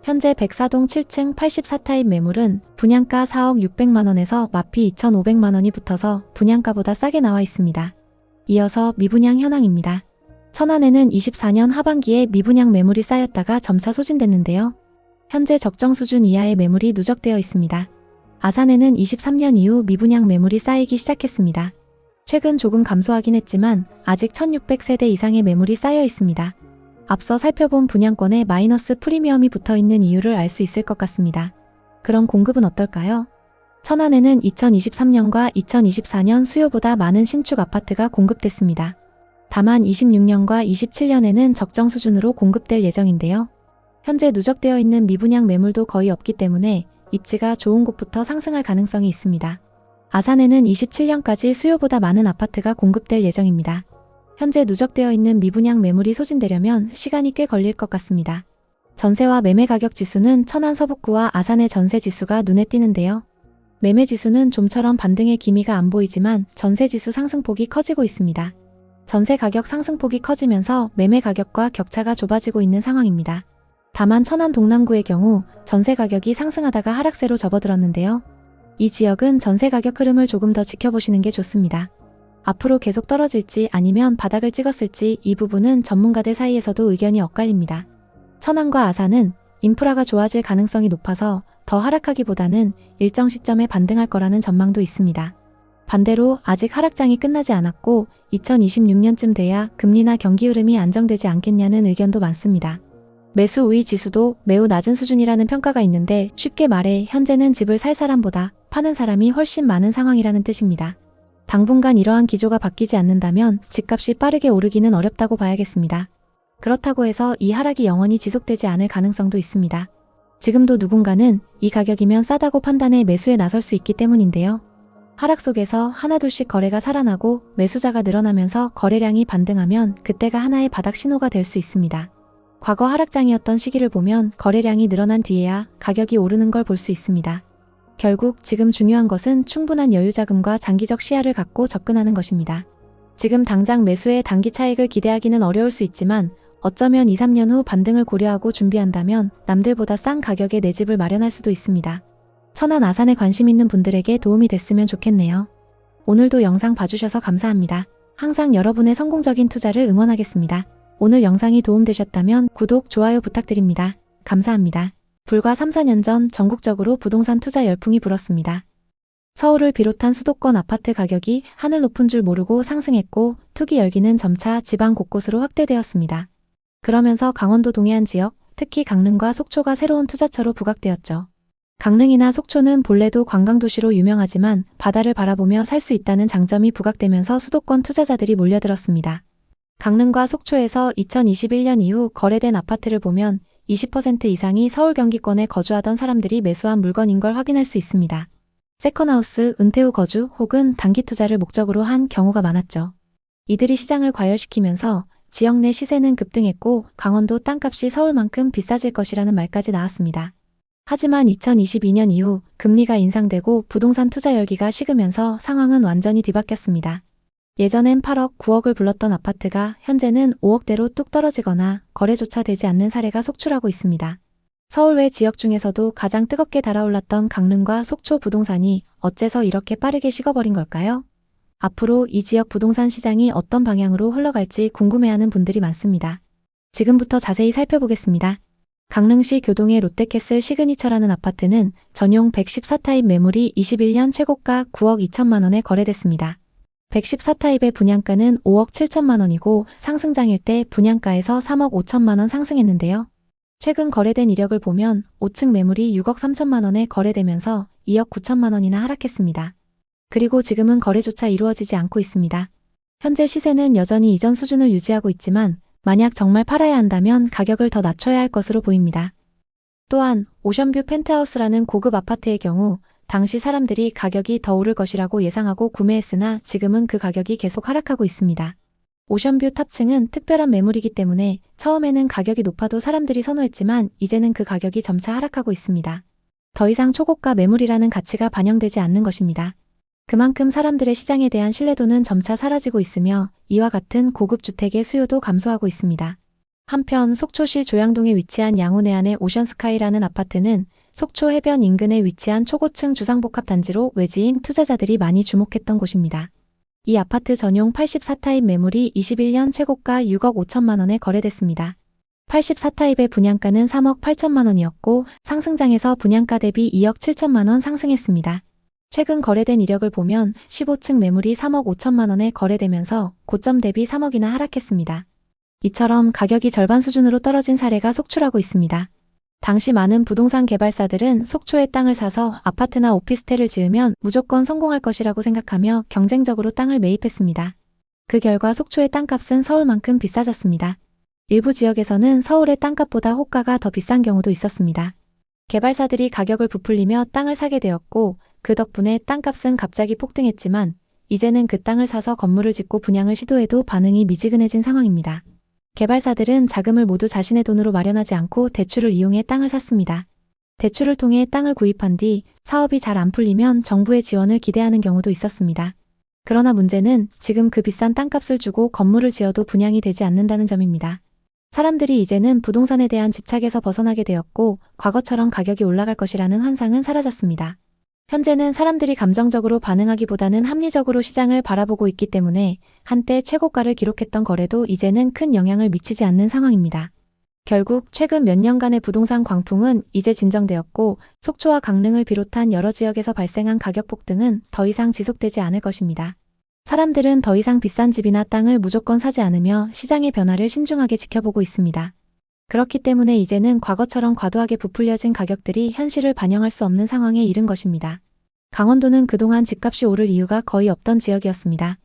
Speaker 1: 현재 104동 7층 84타입 매물은 분양가 4억 600만 원에서 마피 2,500만 원이 붙어서 분양가보다 싸게 나와 있습니다. 이어서 미분양 현황입니다. 천안에는 24년 하반기에 미분양 매물이 쌓였다가 점차 소진됐는데요. 현재 적정 수준 이하의 매물이 누적되어 있습니다. 아산에는 23년 이후 미분양 매물이 쌓이기 시작했습니다. 최근 조금 감소하긴 했지만 아직 1,600세대 이상의 매물이 쌓여 있습니다. 앞서 살펴본 분양권에 마이너스 프리미엄이 붙어있는 이유를 알 수 있을 것 같습니다. 그럼 공급은 어떨까요? 천안에는 2023년과 2024년 수요보다 많은 신축 아파트가 공급됐습니다. 다만 26년과 27년에는 적정 수준으로 공급될 예정인데요. 현재 누적되어 있는 미분양 매물도 거의 없기 때문에 입지가 좋은 곳부터 상승할 가능성이 있습니다. 아산에는 27년까지 수요보다 많은 아파트가 공급될 예정입니다. 현재 누적되어 있는 미분양 매물이 소진되려면 시간이 꽤 걸릴 것 같습니다. 전세와 매매 가격 지수는 천안 서북구와 아산의 전세 지수가 눈에 띄는데요. 매매 지수는 좀처럼 반등의 기미가 안 보이지만 전세 지수 상승폭이 커지고 있습니다. 전세 가격 상승폭이 커지면서 매매 가격과 격차가 좁아지고 있는 상황입니다. 다만 천안 동남구의 경우 전세 가격이 상승하다가 하락세로 접어들었는데요. 이 지역은 전세 가격 흐름을 조금 더 지켜보시는 게 좋습니다. 앞으로 계속 떨어질지 아니면 바닥을 찍었을지 이 부분은 전문가들 사이에서도 의견이 엇갈립니다. 천안과 아산은 인프라가 좋아질 가능성이 높아서 더 하락하기보다는 일정 시점에 반등할 거라는 전망도 있습니다. 반대로 아직 하락장이 끝나지 않았고 2026년쯤 돼야 금리나 경기 흐름이 안정되지 않겠냐는 의견도 많습니다. 매수 우위 지수도 매우 낮은 수준이라는 평가가 있는데 쉽게 말해 현재는 집을 살 사람보다 파는 사람이 훨씬 많은 상황이라는 뜻입니다. 당분간 이러한 기조가 바뀌지 않는다면 집값이 빠르게 오르기는 어렵다고 봐야겠습니다. 그렇다고 해서 이 하락이 영원히 지속되지 않을 가능성도 있습니다. 지금도 누군가는 이 가격이면 싸다고 판단해 매수에 나설 수 있기 때문인데요. 하락 속에서 하나둘씩 거래가 살아나고 매수자가 늘어나면서 거래량이 반등하면 그때가 하나의 바닥 신호가 될 수 있습니다. 과거 하락장이었던 시기를 보면 거래량이 늘어난 뒤에야 가격이 오르는 걸 볼 수 있습니다. 결국 지금 중요한 것은 충분한 여유자금과 장기적 시야를 갖고 접근하는 것입니다. 지금 당장 매수의 단기 차익을 기대하기는 어려울 수 있지만 어쩌면 2, 3년 후 반등을 고려하고 준비한다면 남들보다 싼 가격에 내 집을 마련할 수도 있습니다. 천안 아산에 관심 있는 분들에게 도움이 됐으면 좋겠네요. 오늘도 영상 봐주셔서 감사합니다. 항상 여러분의 성공적인 투자를 응원하겠습니다. 오늘 영상이 도움되셨다면 구독, 좋아요 부탁드립니다. 감사합니다. 불과 3, 4년 전 전국적으로 부동산 투자 열풍이 불었습니다. 서울을 비롯한 수도권 아파트 가격이 하늘 높은 줄 모르고 상승했고 투기 열기는 점차 지방 곳곳으로 확대되었습니다. 그러면서 강원도 동해안 지역, 특히 강릉과 속초가 새로운 투자처로 부각되었죠. 강릉이나 속초는 본래도 관광도시로 유명하지만 바다를 바라보며 살 수 있다는 장점이 부각되면서 수도권 투자자들이 몰려들었습니다. 강릉과 속초에서 2021년 이후 거래된 아파트를 보면 20% 이상이 서울 경기권에 거주하던 사람들이 매수한 물건인 걸 확인할 수 있습니다. 세컨하우스, 은퇴 후 거주 혹은 단기 투자를 목적으로 한 경우가 많았죠. 이들이 시장을 과열시키면서 지역 내 시세는 급등했고 강원도 땅값이 서울만큼 비싸질 것이라는 말까지 나왔습니다. 하지만 2022년 이후 금리가 인상되고 부동산 투자 열기가 식으면서 상황은 완전히 뒤바뀌었습니다. 예전엔 8억, 9억을 불렀던 아파트가 현재는 5억대로 뚝 떨어지거나 거래조차 되지 않는 사례가 속출하고 있습니다. 서울 외 지역 중에서도 가장 뜨겁게 달아올랐던 강릉과 속초 부동산이 어째서 이렇게 빠르게 식어버린 걸까요? 앞으로 이 지역 부동산 시장이 어떤 방향으로 흘러갈지 궁금해하는 분들이 많습니다. 지금부터 자세히 살펴보겠습니다. 강릉시 교동의 롯데캐슬 시그니처라는 아파트는 전용 114타입 매물이 21년 최고가 9억 2천만 원에 거래됐습니다. 114타입의 분양가는 5억 7천만 원이고 상승장일 때 분양가에서 3억 5천만 원 상승했는데요. 최근 거래된 이력을 보면 5층 매물이 6억 3천만 원에 거래되면서 2억 9천만 원이나 하락했습니다. 그리고 지금은 거래조차 이루어지지 않고 있습니다. 현재 시세는 여전히 이전 수준을 유지하고 있지만 만약 정말 팔아야 한다면 가격을 더 낮춰야 할 것으로 보입니다. 또한 오션뷰 펜트하우스라는 고급 아파트의 경우 당시 사람들이 가격이 더 오를 것이라고 예상하고 구매했으나 지금은 그 가격이 계속 하락하고 있습니다. 오션뷰 탑층은 특별한 매물이기 때문에 처음에는 가격이 높아도 사람들이 선호했지만 이제는 그 가격이 점차 하락하고 있습니다. 더 이상 초고가 매물이라는 가치가 반영되지 않는 것입니다. 그만큼 사람들의 시장에 대한 신뢰도는 점차 사라지고 있으며 이와 같은 고급 주택의 수요도 감소하고 있습니다. 한편 속초시 조양동에 위치한 양호내안의 오션스카이라는 아파트는 속초 해변 인근에 위치한 초고층 주상복합 단지로 외지인 투자자들이 많이 주목했던 곳입니다. 이 아파트 전용 84타입 매물이 21년 최고가 6억 5천만 원에 거래됐습니다. 84타입의 분양가는 3억 8천만 원이었고 상승장에서 분양가 대비 2억 7천만 원 상승했습니다. 최근 거래된 이력을 보면 15층 매물이 3억 5천만 원에 거래되면서 고점 대비 3억이나 하락했습니다. 이처럼 가격이 절반 수준으로 떨어진 사례가 속출하고 있습니다. 당시 많은 부동산 개발사들은 속초에 땅을 사서 아파트나 오피스텔을 지으면 무조건 성공할 것이라고 생각하며 경쟁적으로 땅을 매입했습니다. 그 결과 속초의 땅값은 서울만큼 비싸졌습니다. 일부 지역에서는 서울의 땅값보다 호가가 더 비싼 경우도 있었습니다. 개발사들이 가격을 부풀리며 땅을 사게 되었고 그 덕분에 땅값은 갑자기 폭등했지만 이제는 그 땅을 사서 건물을 짓고 분양을 시도해도 반응이 미지근해진 상황입니다. 개발사들은 자금을 모두 자신의 돈으로 마련하지 않고 대출을 이용해 땅을 샀습니다. 대출을 통해 땅을 구입한 뒤 사업이 잘 안 풀리면 정부의 지원을 기대하는 경우도 있었습니다. 그러나 문제는 지금 그 비싼 땅값을 주고 건물을 지어도 분양이 되지 않는다는 점입니다. 사람들이 이제는 부동산에 대한 집착에서 벗어나게 되었고 과거처럼 가격이 올라갈 것이라는 환상은 사라졌습니다. 현재는 사람들이 감정적으로 반응하기보다는 합리적으로 시장을 바라보고 있기 때문에 한때 최고가를 기록했던 거래도 이제는 큰 영향을 미치지 않는 상황입니다. 결국 최근 몇 년간의 부동산 광풍은 이제 진정되었고 속초와 강릉을 비롯한 여러 지역에서 발생한 가격 폭등은 더 이상 지속되지 않을 것입니다. 사람들은 더 이상 비싼 집이나 땅을 무조건 사지 않으며 시장의 변화를 신중하게 지켜보고 있습니다. 그렇기 때문에 이제는 과거처럼 과도하게 부풀려진 가격들이 현실을 반영할 수 없는 상황에 이른 것입니다. 강원도는 그동안 집값이 오를 이유가 거의 없던 지역이었습니다.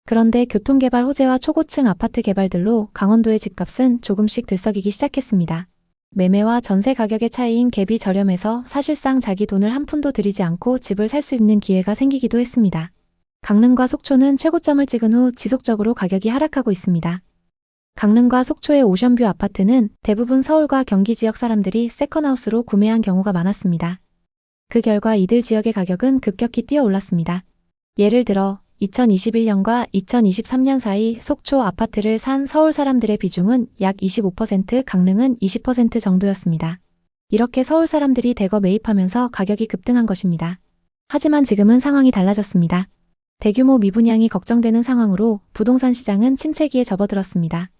Speaker 1: 그런데 교통개발 호재와 초고층 아파트 개발들로 강원도의 집값은 조금씩 들썩이기 시작했습니다. 매매와 전세 가격의 차이인 갭이 저렴해서 사실상 자기 돈을 한 푼도 들이지 않고 집을 살 수 있는 기회가 생기기도 했습니다. 강릉과 속초는 최고점을 찍은 후 지속적으로 가격이 하락하고 있습니다. 강릉과 속초의 오션뷰 아파트는 대부분 서울과 경기 지역 사람들이 세컨하우스로 구매한 경우가 많았습니다. 그 결과 이들 지역의 가격은 급격히 뛰어올랐습니다. 예를 들어 2021년과 2023년 사이 속초 아파트를 산 서울 사람들의 비중은 약 25%, 강릉은 20% 정도였습니다. 이렇게 서울 사람들이 대거 매입하면서 가격이 급등한 것입니다. 하지만 지금은 상황이 달라졌습니다. 대규모 미분양이 걱정되는 상황으로 부동산 시장은 침체기에 접어들었습니다.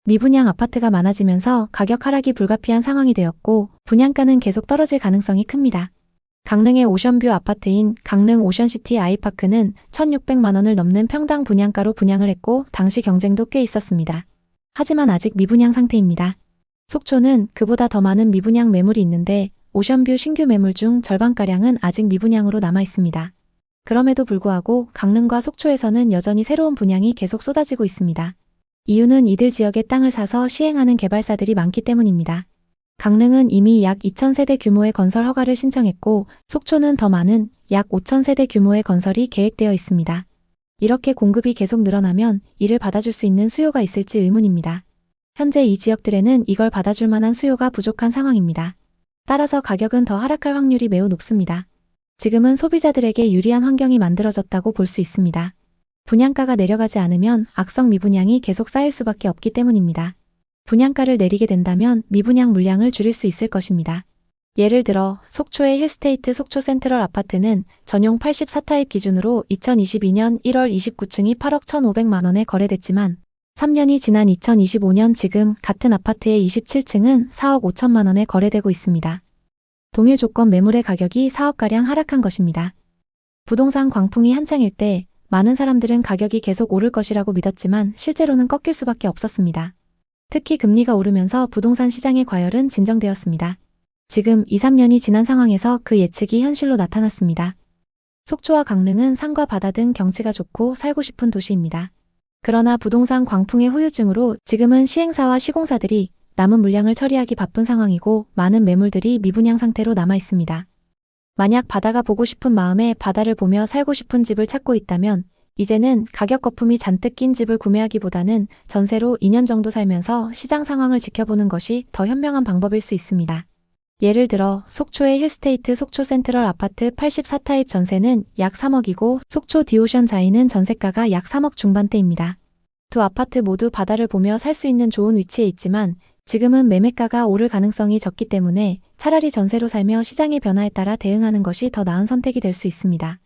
Speaker 1: 미분양 아파트가 많아지면서 가격 하락이 불가피한 상황이 되었고 분양가는 계속 떨어질 가능성이 큽니다. 강릉의 오션뷰 아파트인 강릉 오션시티 아이파크는 1,600만 원을 넘는 평당 분양가로 분양을 했고 당시 경쟁도 꽤 있었습니다. 하지만 아직 미분양 상태입니다. 속초는 그보다 더 많은 미분양 매물이 있는데 오션뷰 신규 매물 중 절반가량은 아직 미분양으로 남아 있습니다. 그럼에도 불구하고 강릉과 속초에서는 여전히 새로운 분양이 계속 쏟아지고 있습니다. 이유는 이들 지역의 땅을 사서 시행하는 개발사들이 많기 때문입니다. 강릉은 이미 약 2,000세대 규모의 건설 허가를 신청했고 속초는 더 많은 약 5,000세대 규모의 건설이 계획되어 있습니다. 이렇게 공급이 계속 늘어나면 이를 받아줄 수 있는 수요가 있을지 의문입니다. 현재 이 지역들에는 이걸 받아줄 만한 수요가 부족한 상황입니다. 따라서 가격은 더 하락할 확률이 매우 높습니다. 지금은 소비자들에게 유리한 환경이 만들어졌다고 볼 수 있습니다. 분양가가 내려가지 않으면 악성 미분양이 계속 쌓일 수밖에 없기 때문입니다. 분양가를 내리게 된다면 미분양 물량을 줄일 수 있을 것입니다. 예를 들어 속초의 힐스테이트 속초 센트럴 아파트는 전용 84타입 기준으로 2022년 1월 29층이 8억 1,500만 원에 거래됐지만 3년이 지난 2025년 지금 같은 아파트의 27층은 4억 5천만 원에 거래되고 있습니다. 동일 조건 매물의 가격이 4억가량 하락한 것입니다. 부동산 광풍이 한창일 때 많은 사람들은 가격이 계속 오를 것이라고 믿었지만 실제로는 꺾일 수밖에 없었습니다. 특히 금리가 오르면서 부동산 시장의 과열은 진정되었습니다. 지금 2, 3년이 지난 상황에서 그 예측이 현실로 나타났습니다. 속초와 강릉은 산과 바다 등 경치가 좋고 살고 싶은 도시입니다. 그러나 부동산 광풍의 후유증으로 지금은 시행사와 시공사들이 남은 물량을 처리하기 바쁜 상황이고 많은 매물들이 미분양 상태로 남아 있습니다. 만약 바다가 보고 싶은 마음에 바다를 보며 살고 싶은 집을 찾고 있다면 이제는 가격 거품이 잔뜩 낀 집을 구매하기보다는 전세로 2년 정도 살면서 시장 상황을 지켜보는 것이 더 현명한 방법일 수 있습니다. 예를 들어 속초의 힐스테이트 속초 센트럴 아파트 84타입 전세는 약 3억이고 속초 디오션 자이는 전세가가 약 3억 중반대입니다. 두 아파트 모두 바다를 보며 살 수 있는 좋은 위치에 있지만 지금은 매매가가 오를 가능성이 적기 때문에 차라리 전세로 살며 시장의 변화에 따라 대응하는 것이 더 나은 선택이 될 수 있습니다.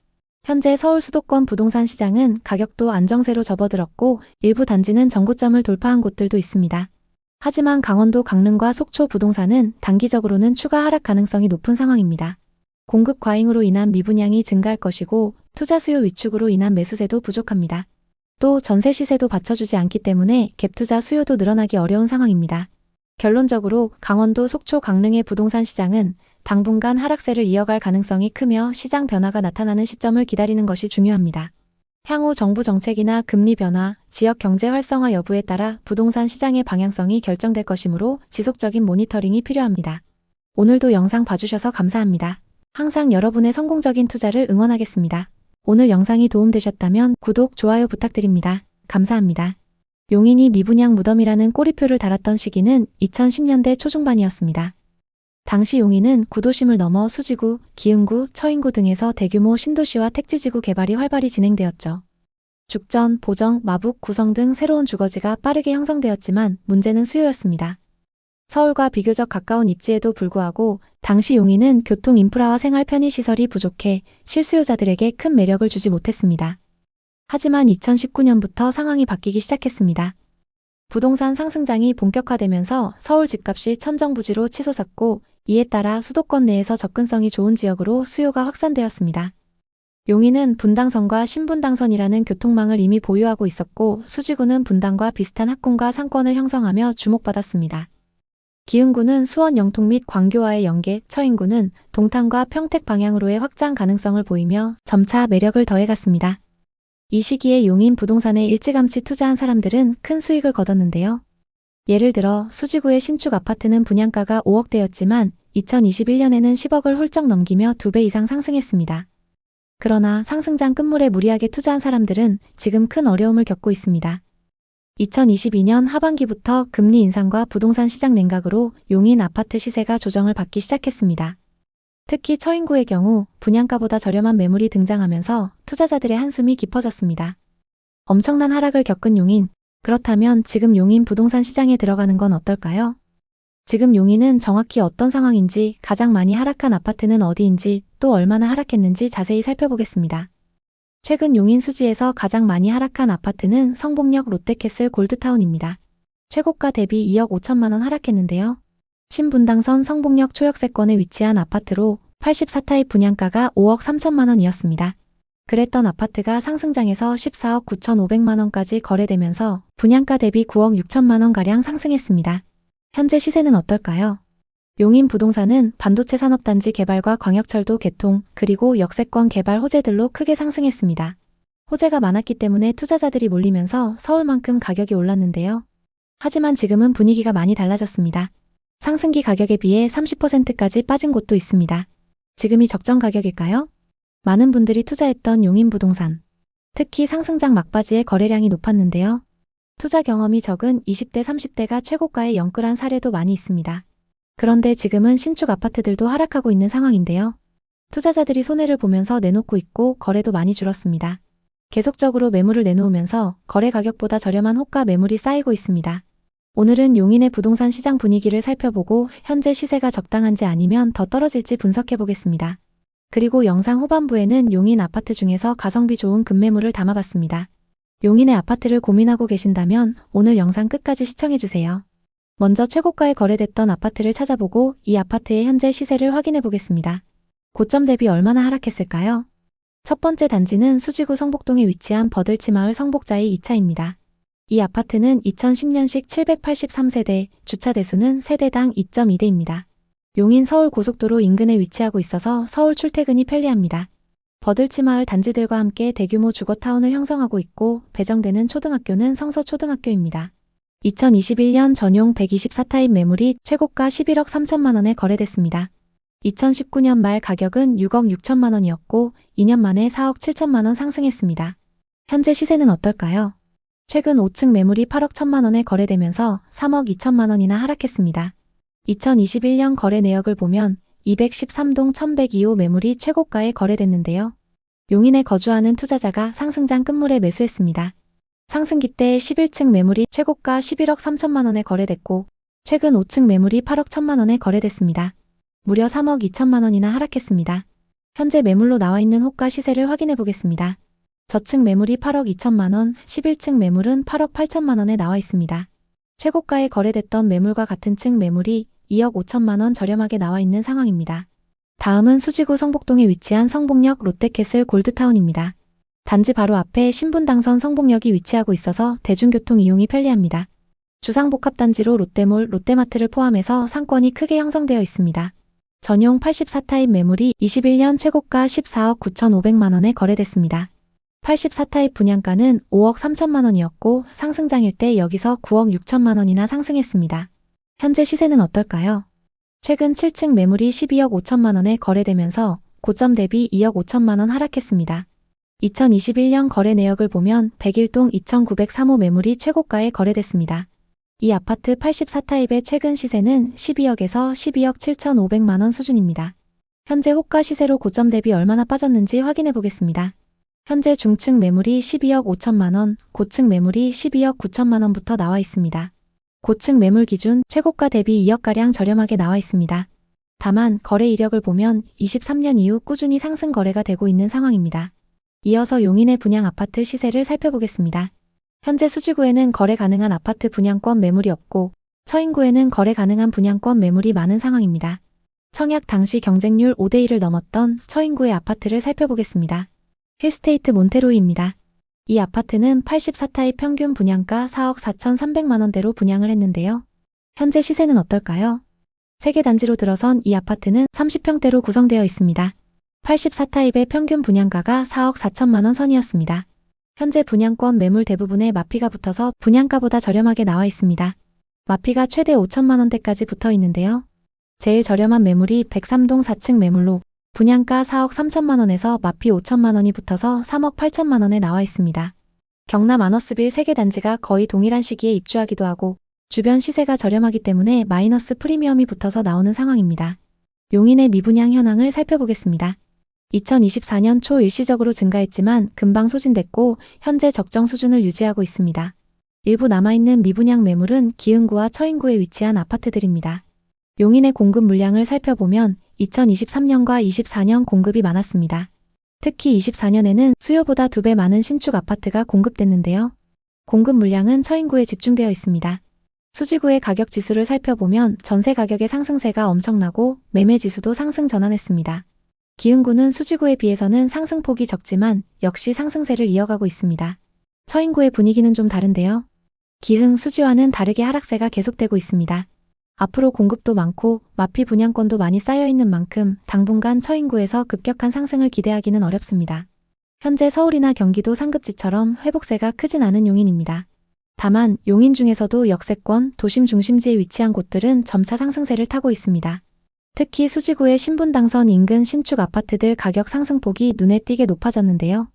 Speaker 1: 현재 서울 수도권 부동산 시장은 가격도 안정세로 접어들었고 일부 단지는 정고점을 돌파한 곳들도 있습니다. 하지만 강원도 강릉과 속초 부동산은 단기적으로는 추가 하락 가능성이 높은 상황입니다. 공급 과잉으로 인한 미분양이 증가할 것이고 투자 수요 위축으로 인한 매수세도 부족합니다. 또 전세 시세도 받쳐주지 않기 때문에 갭투자 수요도 늘어나기 어려운 상황입니다. 결론적으로 강원도 속초 강릉의 부동산 시장은 당분간 하락세를 이어갈 가능성이 크며 시장 변화가 나타나는 시점을 기다리는 것이 중요합니다. 향후 정부 정책이나 금리 변화, 지역 경제 활성화 여부에 따라 부동산 시장의 방향성이 결정될 것이므로 지속적인 모니터링이 필요합니다. 오늘도 영상 봐주셔서 감사합니다. 항상 여러분의 성공적인 투자를 응원하겠습니다. 오늘 영상이 도움되셨다면 구독, 좋아요 부탁드립니다. 감사합니다. 용인이 미분양 무덤이라는 꼬리표를 달았던 시기는 2010년대 초중반이었습니다. 당시 용인은 구도심을 넘어 수지구, 기흥구, 처인구 등에서 대규모 신도시와 택지지구 개발이 활발히 진행되었죠. 죽전, 보정, 마북, 구성 등 새로운 주거지가 빠르게 형성되었지만 문제는 수요였습니다. 서울과 비교적 가까운 입지에도 불구하고 당시 용인은 교통 인프라와 생활 편의시설이 부족해 실수요자들에게 큰 매력을 주지 못했습니다. 하지만 2019년부터 상황이 바뀌기 시작했습니다. 부동산 상승장이 본격화되면서 서울 집값이 천정부지로 치솟았고 이에 따라 수도권 내에서 접근성이 좋은 지역으로 수요가 확산되었습니다. 용인은 분당선과 신분당선이라는 교통망을 이미 보유하고 있었고 수지구는 분당과 비슷한 학군과 상권을 형성하며 주목받았습니다. 기흥구는 수원 영통 및 광교와의 연계, 처인구는 동탄과 평택 방향으로의 확장 가능성을 보이며 점차 매력을 더해갔습니다. 이 시기에 용인 부동산에 일찌감치 투자한 사람들은 큰 수익을 거뒀는데요. 예를 들어 수지구의 신축 아파트는 분양가가 5억대였지만 2021년에는 10억을 훌쩍 넘기며 2배 이상 상승했습니다. 그러나 상승장 끝물에 무리하게 투자한 사람들은 지금 큰 어려움을 겪고 있습니다. 2022년 하반기부터 금리 인상과 부동산 시장 냉각으로 용인 아파트 시세가 조정을 받기 시작했습니다. 특히 처인구의 경우 분양가보다 저렴한 매물이 등장하면서 투자자들의 한숨이 깊어졌습니다. 엄청난 하락을 겪은 용인, 그렇다면 지금 용인 부동산 시장에 들어가는 건 어떨까요? 지금 용인은 정확히 어떤 상황인지, 가장 많이 하락한 아파트는 어디인지, 또 얼마나 하락했는지 자세히 살펴보겠습니다. 최근 용인 수지에서 가장 많이 하락한 아파트는 성복역 롯데캐슬 골드타운입니다. 최고가 대비 2억 5천만 원 하락했는데요. 신분당선 성복역 초역세권에 위치한 아파트로 84타입 분양가가 5억 3천만 원이었습니다. 그랬던 아파트가 상승장에서 14억 9,500만 원까지 거래되면서 분양가 대비 9억 6천만 원가량 상승했습니다. 현재 시세는 어떨까요? 용인 부동산은 반도체 산업단지 개발과 광역철도 개통, 그리고 역세권 개발 호재들로 크게 상승했습니다. 호재가 많았기 때문에 투자자들이 몰리면서 서울만큼 가격이 올랐는데요. 하지만 지금은 분위기가 많이 달라졌습니다. 상승기 가격에 비해 30%까지 빠진 곳도 있습니다. 지금이 적정 가격일까요? 많은 분들이 투자했던 용인 부동산. 특히 상승장 막바지에 거래량이 높았는데요. 투자 경험이 적은 20대, 30대가 최고가에 영끌한 사례도 많이 있습니다. 그런데 지금은 신축 아파트들도 하락하고 있는 상황인데요. 투자자들이 손해를 보면서 내놓고 있고 거래도 많이 줄었습니다. 계속적으로 매물을 내놓으면서 거래 가격보다 저렴한 호가 매물이 쌓이고 있습니다. 오늘은 용인의 부동산 시장 분위기를 살펴보고 현재 시세가 적당한지 아니면 더 떨어질지 분석해 보겠습니다. 그리고 영상 후반부에는 용인 아파트 중에서 가성비 좋은 급매물을 담아봤습니다. 용인의 아파트를 고민하고 계신다면 오늘 영상 끝까지 시청해주세요. 먼저 최고가에 거래됐던 아파트를 찾아보고 이 아파트의 현재 시세를 확인해 보겠습니다. 고점 대비 얼마나 하락했을까요? 첫 번째 단지는 수지구 성복동에 위치한 버들치마을 성복자이 2차입니다. 이 아파트는 2010년식 783세대, 주차 대수는 세대당 2.2대입니다. 용인 서울고속도로 인근에 위치하고 있어서 서울 출퇴근이 편리합니다. 버들치마을 단지들과 함께 대규모 주거타운을 형성하고 있고 배정되는 초등학교는 성서초등학교입니다. 2021년 전용 124타입 매물이 최고가 11억 3천만 원에 거래됐습니다. 2019년 말 가격은 6억 6천만 원이었고 2년 만에 4억 7천만 원 상승했습니다. 현재 시세는 어떨까요? 최근 5층 매물이 8억 1천만 원에 거래되면서 3억 2천만 원이나 하락했습니다. 2021년 거래 내역을 보면 213동 1102호 매물이 최고가에 거래됐는데요. 용인에 거주하는 투자자가 상승장 끝물에 매수했습니다. 상승기 때 11층 매물이 최고가 11억 3천만 원에 거래됐고 최근 5층 매물이 8억 1천만 원에 거래됐습니다. 무려 3억 2천만 원이나 하락했습니다. 현재 매물로 나와 있는 호가 시세를 확인해 보겠습니다. 저층 매물이 8억 2천만 원, 11층 매물은 8억 8천만 원에 나와 있습니다. 최고가에 거래됐던 매물과 같은 층 매물이 2억 5천만 원 저렴하게 나와 있는 상황입니다. 다음은 수지구 성복동에 위치한 성복역 롯데캐슬 골드타운입니다. 단지 바로 앞에 신분당선 성복역이 위치하고 있어서 대중교통 이용이 편리합니다. 주상복합단지로 롯데몰, 롯데마트를 포함해서 상권이 크게 형성되어 있습니다. 전용 84타입 매물이 21년 최고가 14억 9,500만 원에 거래됐습니다. 84타입 분양가는 5억 3천만 원이었고 상승장일 때 여기서 9억 6천만 원이나 상승했습니다. 현재 시세는 어떨까요? 최근 7층 매물이 12억 5천만 원에 거래되면서 고점 대비 2억 5천만 원 하락했습니다. 2021년 거래 내역을 보면 101동 2903호 매물이 최고가에 거래됐습니다. 이 아파트 84타입의 최근 시세는 12억에서 12억 7,500만 원 수준입니다. 현재 호가 시세로 고점 대비 얼마나 빠졌는지 확인해 보겠습니다. 현재 중층 매물이 12억 5천만 원, 고층 매물이 12억 9천만 원부터 나와 있습니다. 고층 매물 기준 최고가 대비 2억가량 저렴하게 나와 있습니다. 다만 거래 이력을 보면 23년 이후 꾸준히 상승 거래가 되고 있는 상황입니다. 이어서 용인의 분양 아파트 시세를 살펴보겠습니다. 현재 수지구에는 거래 가능한 아파트 분양권 매물이 없고 처인구에는 거래 가능한 분양권 매물이 많은 상황입니다. 청약 당시 경쟁률 5대1을 넘었던 처인구의 아파트를 살펴보겠습니다. 힐스테이트 몬테로이입니다. 이 아파트는 84타입 평균 분양가 4억 4,300만 원대로 분양을 했는데요. 현재 시세는 어떨까요? 3개 단지로 들어선 이 아파트는 30평대로 구성되어 있습니다. 84타입의 평균 분양가가 4억 4천만 원 선이었습니다. 현재 분양권 매물 대부분에 마피가 붙어서 분양가보다 저렴하게 나와 있습니다. 마피가 최대 5천만 원대까지 붙어 있는데요. 제일 저렴한 매물이 103동 4층 매물로 분양가 4억 3천만 원에서 마피 5천만 원이 붙어서 3억 8천만 원에 나와 있습니다. 경남 아너스빌 3개 단지가 거의 동일한 시기에 입주하기도 하고 주변 시세가 저렴하기 때문에 마이너스 프리미엄이 붙어서 나오는 상황입니다. 용인의 미분양 현황을 살펴보겠습니다. 2024년 초 일시적으로 증가했지만 금방 소진됐고 현재 적정 수준을 유지하고 있습니다. 일부 남아있는 미분양 매물은 기흥구와 처인구에 위치한 아파트들입니다. 용인의 공급 물량을 살펴보면 2023년과 24년 공급이 많았습니다. 특히 24년에는 수요보다 2배 많은 신축 아파트가 공급됐는데요. 공급 물량은 처인구에 집중되어 있습니다. 수지구의 가격 지수를 살펴보면 전세 가격의 상승세가 엄청나고 매매 지수도 상승 전환했습니다. 기흥구는 수지구에 비해서는 상승폭이 적지만 역시 상승세를 이어가고 있습니다. 처인구의 분위기는 좀 다른데요. 기흥, 수지와는 다르게 하락세가 계속되고 있습니다. 앞으로 공급도 많고 마피 분양권도 많이 쌓여있는 만큼 당분간 처인구에서 급격한 상승을 기대하기는 어렵습니다. 현재 서울이나 경기도 상급지처럼 회복세가 크진 않은 용인입니다. 다만 용인 중에서도 역세권, 도심 중심지에 위치한 곳들은 점차 상승세를 타고 있습니다. 특히 수지구의 신분당선 인근 신축 아파트들 가격 상승폭이 눈에 띄게 높아졌는데요.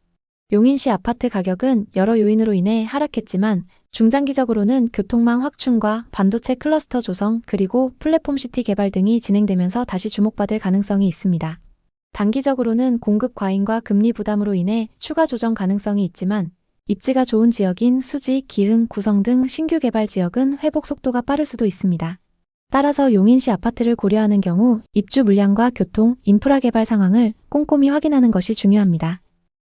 Speaker 1: 용인시 아파트 가격은 여러 요인으로 인해 하락했지만 중장기적으로는 교통망 확충과 반도체 클러스터 조성 그리고 플랫폼시티 개발 등이 진행되면서 다시 주목받을 가능성이 있습니다. 단기적으로는 공급 과잉과 금리 부담으로 인해 추가 조정 가능성이 있지만 입지가 좋은 지역인 수지, 기흥, 구성 등 신규 개발 지역은 회복 속도가 빠를 수도 있습니다. 따라서 용인시 아파트를 고려하는 경우 입주 물량과 교통, 인프라 개발 상황을 꼼꼼히 확인하는 것이 중요합니다.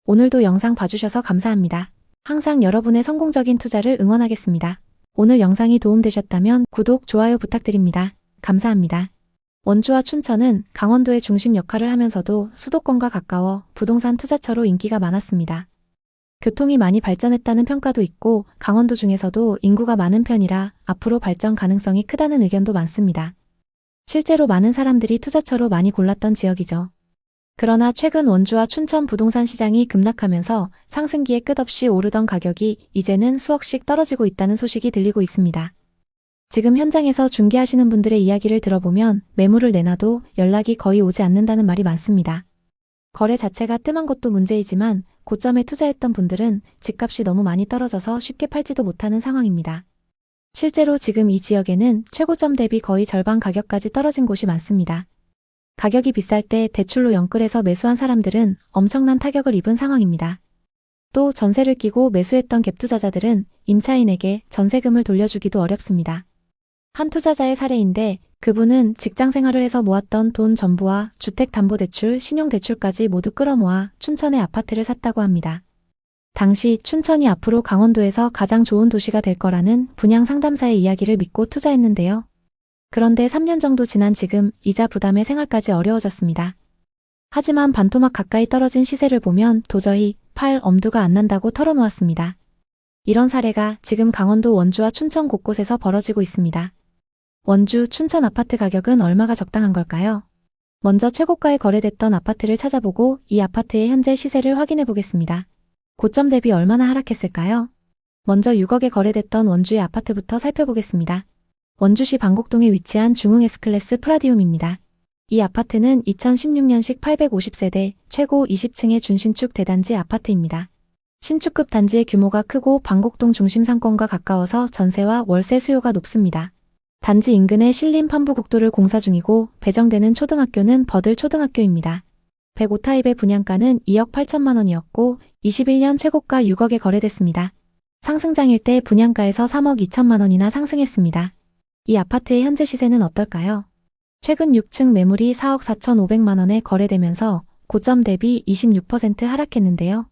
Speaker 1: 오늘도 영상 봐주셔서 감사합니다. 항상 여러분의 성공적인 투자를 응원하겠습니다. 오늘 영상이 도움되셨다면 구독, 좋아요 부탁드립니다. 감사합니다. 원주와 춘천은 강원도의 중심 역할을 하면서도 수도권과 가까워 부동산 투자처로 인기가 많았습니다. 교통이 많이 발전했다는 평가도 있고 강원도 중에서도 인구가 많은 편이라 앞으로 발전 가능성이 크다는 의견도 많습니다. 실제로 많은 사람들이 투자처로 많이 골랐던 지역이죠. 그러나 최근 원주와 춘천 부동산 시장이 급락하면서 상승기에 끝없이 오르던 가격이 이제는 수억씩 떨어지고 있다는 소식이 들리고 있습니다. 지금 현장에서 중개하시는 분들의 이야기를 들어보면 매물을 내놔도 연락이 거의 오지 않는다는 말이 많습니다. 거래 자체가 뜸한 것도 문제이지만 고점에 투자했던 분들은 집값이 너무 많이 떨어져서 쉽게 팔지도 못하는 상황입니다. 실제로 지금 이 지역에는 최고점 대비 거의 절반 가격까지 떨어진 곳이 많습니다. 가격이 비쌀 때 대출로 연끌해서 매수한 사람들은 엄청난 타격을 입은 상황입니다. 또 전세를 끼고 매수했던 갭투자자들은 임차인에게 전세금을 돌려주기도 어렵습니다. 한 투자자의 사례인데 그분은 직장 생활을 해서 모았던 돈 전부와 주택담보대출, 신용대출까지 모두 끌어모아 춘천의 아파트를 샀다고 합니다. 당시 춘천이 앞으로 강원도에서 가장 좋은 도시가 될 거라는 분양 상담사의 이야기를 믿고 투자했는데요. 그런데 3년 정도 지난 지금 이자 부담에 생활까지 어려워졌습니다. 하지만 반토막 가까이 떨어진 시세를 보면 도저히 팔 엄두가 안 난다고 털어놓았습니다. 이런 사례가 지금 강원도 원주와 춘천 곳곳에서 벌어지고 있습니다. 원주, 춘천 아파트 가격은 얼마가 적당한 걸까요? 먼저 최고가에 거래됐던 아파트를 찾아보고 이 아파트의 현재 시세를 확인해 보겠습니다. 고점 대비 얼마나 하락했을까요? 먼저 6억에 거래됐던 원주의 아파트부터 살펴보겠습니다. 원주시 방곡동에 위치한 중흥 S클래스 프라디움입니다. 이 아파트는 2016년식 850세대 최고 20층의 준신축 대단지 아파트입니다. 신축급 단지의 규모가 크고 방곡동 중심 상권과 가까워서 전세와 월세 수요가 높습니다. 단지 인근에 신림 판부국도를 공사 중이고 배정되는 초등학교는 버들 초등학교입니다. 105타입의 분양가는 2억 8천만 원이었고 21년 최고가 6억에 거래됐습니다. 상승장일 때 분양가에서 3억 2천만 원이나 상승했습니다. 이 아파트의 현재 시세는 어떨까요? 최근 6층 매물이 4억 4천5백만 원에 거래되면서 고점 대비 26% 하락했는데요.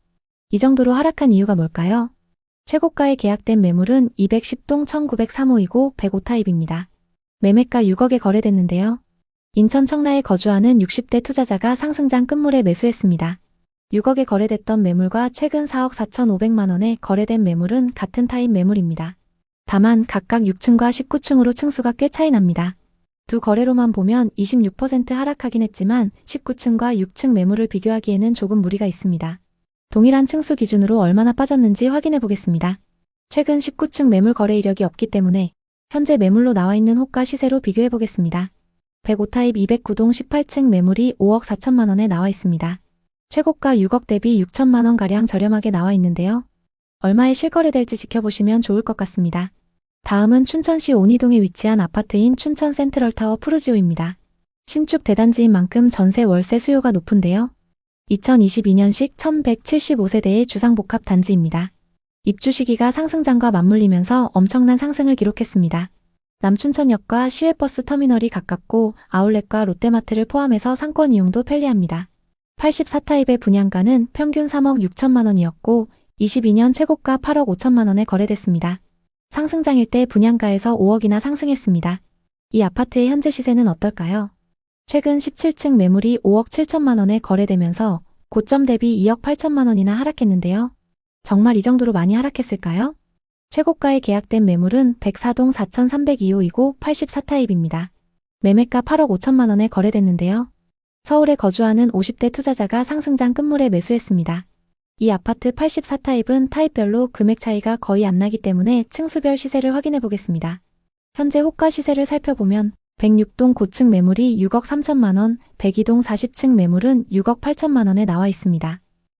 Speaker 1: 이 정도로 하락한 이유가 뭘까요? 최고가에 계약된 매물은 210동 1903호이고 105타입입니다. 매매가 6억에 거래됐는데요. 인천 청라에 거주하는 60대 투자자가 상승장 끝물에 매수했습니다. 6억에 거래됐던 매물과 최근 4억 4천5백만 원에 거래된 매물은 같은 타입 매물입니다. 다만 각각 6층과 19층으로 층수가 꽤 차이 납니다. 두 거래로만 보면 26% 하락하긴 했지만 19층과 6층 매물을 비교하기에는 조금 무리가 있습니다. 동일한 층수 기준으로 얼마나 빠졌는지 확인해 보겠습니다. 최근 19층 매물 거래 이력이 없기 때문에 현재 매물로 나와 있는 호가 시세로 비교해 보겠습니다. 105타입 209동 18층 매물이 5억 4천만 원에 나와 있습니다. 최고가 6억 대비 6천만 원가량 저렴하게 나와 있는데요. 얼마에 실거래될지 지켜보시면 좋을 것 같습니다. 다음은 춘천시 온이동에 위치한 아파트인 춘천 센트럴타워 푸르지오입니다. 신축 대단지인 만큼 전세 월세 수요가 높은데요. 2022년식 1175세대의 주상복합 단지입니다. 입주 시기가 상승장과 맞물리면서 엄청난 상승을 기록했습니다. 남춘천역과 시외버스 터미널이 가깝고 아울렛과 롯데마트를 포함해서 상권 이용도 편리합니다. 84타입의 분양가는 평균 3억 6천만 원이었고 22년 최고가 8억 5천만 원에 거래됐습니다. 상승장일 때 분양가에서 5억이나 상승했습니다. 이 아파트의 현재 시세는 어떨까요? 최근 17층 매물이 5억 7천만 원에 거래되면서 고점 대비 2억 8천만 원이나 하락했는데요. 정말 이 정도로 많이 하락했을까요? 최고가에 계약된 매물은 104동 4302호이고 84타입입니다. 매매가 8억 5천만 원에 거래됐는데요. 서울에 거주하는 50대 투자자가 상승장 끝물에 매수했습니다. 이 아파트 84타입은 타입별로 금액 차이가 거의 안 나기 때문에 층수별 시세를 확인해 보겠습니다. 현재 호가 시세를 살펴보면 106동 고층 매물이 6억 3천만 원, 102동 40층 매물은 6억 8천만 원에 나와 있습니다.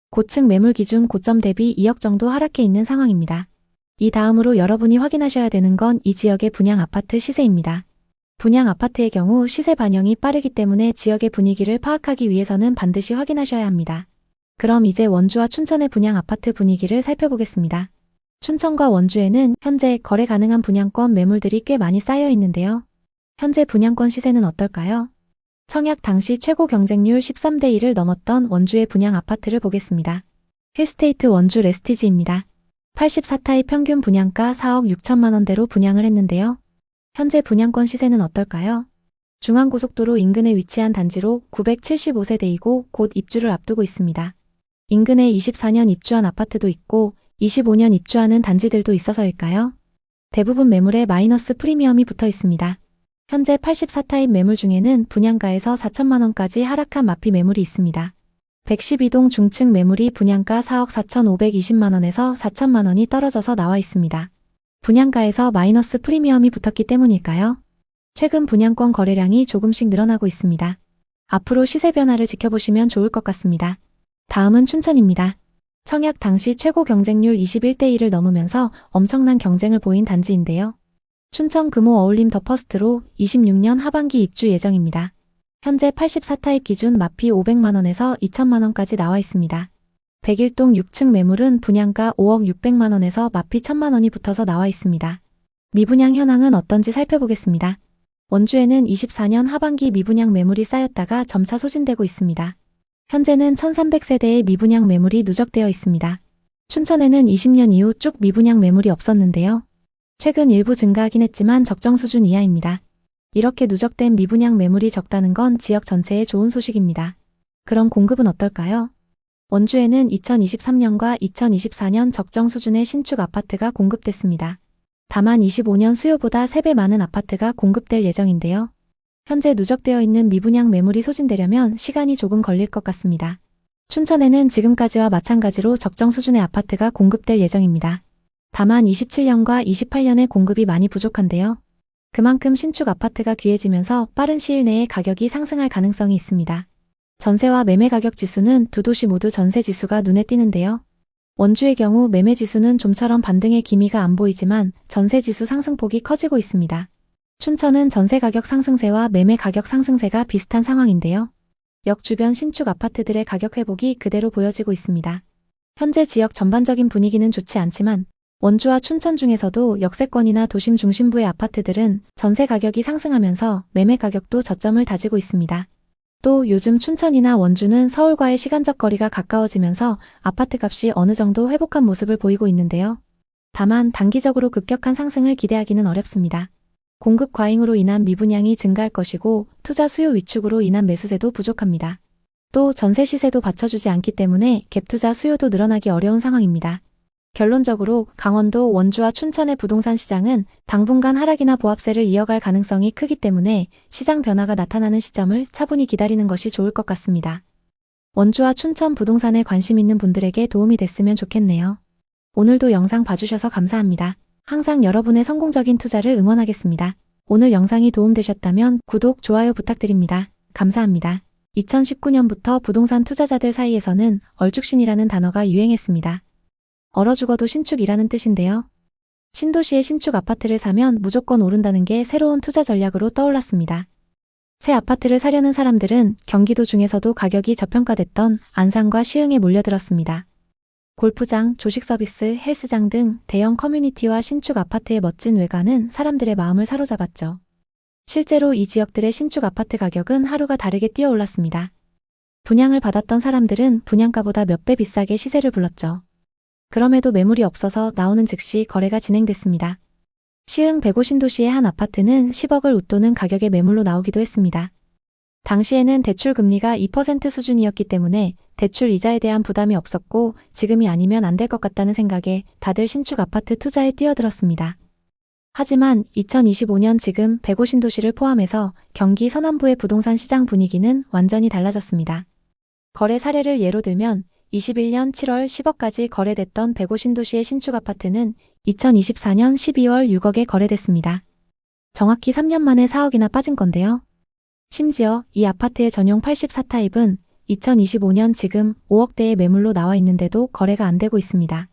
Speaker 1: 고층 매물 기준 고점 대비 2억 정도 하락해 있는 상황입니다. 이 다음으로 여러분이 확인하셔야 되는 건 이 지역의 분양 아파트 시세입니다. 분양 아파트의 경우 시세 반영이 빠르기 때문에 지역의 분위기를 파악하기 위해서는 반드시 확인하셔야 합니다. 그럼 이제 원주와 춘천의 분양 아파트 분위기를 살펴보겠습니다. 춘천과 원주에는 현재 거래 가능한 분양권 매물들이 꽤 많이 쌓여 있는데요. 현재 분양권 시세는 어떨까요? 청약 당시 최고 경쟁률 13대 1을 넘었던 원주의 분양 아파트를 보겠습니다. 힐스테이트 원주 레스티지입니다. 84타입 평균 분양가 4억 6천만 원대로 분양을 했는데요. 현재 분양권 시세는 어떨까요? 중앙고속도로 인근에 위치한 단지로 975세대이고 곧 입주를 앞두고 있습니다. 인근에 24년 입주한 아파트도 있고 25년 입주하는 단지들도 있어서일까요? 대부분 매물에 마이너스 프리미엄이 붙어 있습니다. 현재 84타입 매물 중에는 분양가에서 4천만 원까지 하락한 마피 매물이 있습니다. 112동 중층 매물이 분양가 4억 4,520만 원에서 4천만 원이 떨어져서 나와 있습니다. 분양가에서 마이너스 프리미엄이 붙었기 때문일까요? 최근 분양권 거래량이 조금씩 늘어나고 있습니다. 앞으로 시세 변화를 지켜보시면 좋을 것 같습니다. 다음은 춘천입니다. 청약 당시 최고 경쟁률 21대 1을 넘으면서 엄청난 경쟁을 보인 단지인데요. 춘천 금호 어울림 더 퍼스트로 26년 하반기 입주 예정입니다. 현재 84타입 기준 마피 500만 원에서 2천만 원까지 나와 있습니다. 101동 6층 매물은 분양가 5억 600만 원에서 마피 1천만 원이 붙어서 나와 있습니다. 미분양 현황은 어떤지 살펴보겠습니다. 원주에는 24년 하반기 미분양 매물이 쌓였다가 점차 소진되고 있습니다. 현재는 1300세대의 미분양 매물이 누적되어 있습니다. 춘천에는 20년 이후 쭉 미분양 매물이 없었는데요. 최근 일부 증가하긴 했지만 적정 수준 이하입니다. 이렇게 누적된 미분양 매물이 적다는 건 지역 전체에 좋은 소식입니다. 그럼 공급은 어떨까요? 원주에는 2023년과 2024년 적정 수준의 신축 아파트가 공급됐습니다. 다만 25년 수요보다 3배 많은 아파트가 공급될 예정인데요. 현재 누적되어 있는 미분양 매물이 소진되려면 시간이 조금 걸릴 것 같습니다. 춘천에는 지금까지와 마찬가지로 적정 수준의 아파트가 공급될 예정입니다. 다만 27년과 28년의 공급이 많이 부족한데요. 그만큼 신축 아파트가 귀해지면서 빠른 시일 내에 가격이 상승할 가능성이 있습니다. 전세와 매매 가격 지수는 두 도시 모두 전세 지수가 눈에 띄는데요. 원주의 경우 매매 지수는 좀처럼 반등의 기미가 안 보이지만 전세 지수 상승폭이 커지고 있습니다. 춘천은 전세 가격 상승세와 매매 가격 상승세가 비슷한 상황인데요. 역 주변 신축 아파트들의 가격 회복이 그대로 보여지고 있습니다. 현재 지역 전반적인 분위기는 좋지 않지만 원주와 춘천 중에서도 역세권이나 도심 중심부의 아파트들은 전세 가격이 상승하면서 매매 가격도 저점을 다지고 있습니다. 또 요즘 춘천이나 원주는 서울과의 시간적 거리가 가까워지면서 아파트 값이 어느 정도 회복한 모습을 보이고 있는데요. 다만 단기적으로 급격한 상승을 기대하기는 어렵습니다. 공급 과잉으로 인한 미분양이 증가할 것이고 투자 수요 위축으로 인한 매수세도 부족합니다. 또 전세 시세도 받쳐주지 않기 때문에 갭투자 수요도 늘어나기 어려운 상황입니다. 결론적으로 강원도 원주와 춘천의 부동산 시장은 당분간 하락이나 보합세를 이어갈 가능성이 크기 때문에 시장 변화가 나타나는 시점을 차분히 기다리는 것이 좋을 것 같습니다. 원주와 춘천 부동산에 관심 있는 분들에게 도움이 됐으면 좋겠네요. 오늘도 영상 봐주셔서 감사합니다. 항상 여러분의 성공적인 투자를 응원하겠습니다. 오늘 영상이 도움되셨다면 구독, 좋아요 부탁드립니다. 감사합니다. 2019년부터 부동산 투자자들 사이에서는 얼죽신이라는 단어가 유행했습니다. 얼어 죽어도 신축이라는 뜻인데요. 신도시의 신축 아파트를 사면 무조건 오른다는 게 새로운 투자 전략으로 떠올랐습니다. 새 아파트를 사려는 사람들은 경기도 중에서도 가격이 저평가됐던 안산과 시흥에 몰려들었습니다. 골프장, 조식 서비스, 헬스장 등 대형 커뮤니티와 신축 아파트의 멋진 외관은 사람들의 마음을 사로잡았죠. 실제로 이 지역들의 신축 아파트 가격은 하루가 다르게 뛰어올랐습니다. 분양을 받았던 사람들은 분양가보다 몇 배 비싸게 시세를 불렀죠. 그럼에도 매물이 없어서 나오는 즉시 거래가 진행됐습니다. 시흥 105 신도시의 한 아파트는 10억을 웃도는 가격의 매물로 나오기도 했습니다. 당시에는 대출 금리가 2% 수준이었기 때문에 대출 이자에 대한 부담이 없었고 지금이 아니면 안 될 것 같다는 생각에 다들 신축 아파트 투자에 뛰어들었습니다. 하지만 2025년 지금 105신도시를 포함해서 경기 서남부의 부동산 시장 분위기는 완전히 달라졌습니다. 거래 사례를 예로 들면 21년 7월 10억까지 거래됐던 105신도시의 신축 아파트는 2024년 12월 6억에 거래됐습니다. 정확히 3년 만에 4억이나 빠진 건데요. 심지어 이 아파트의 전용 84타입은 2025년 지금 5억대의 매물로 나와 있는데도 거래가 안 되고 있습니다.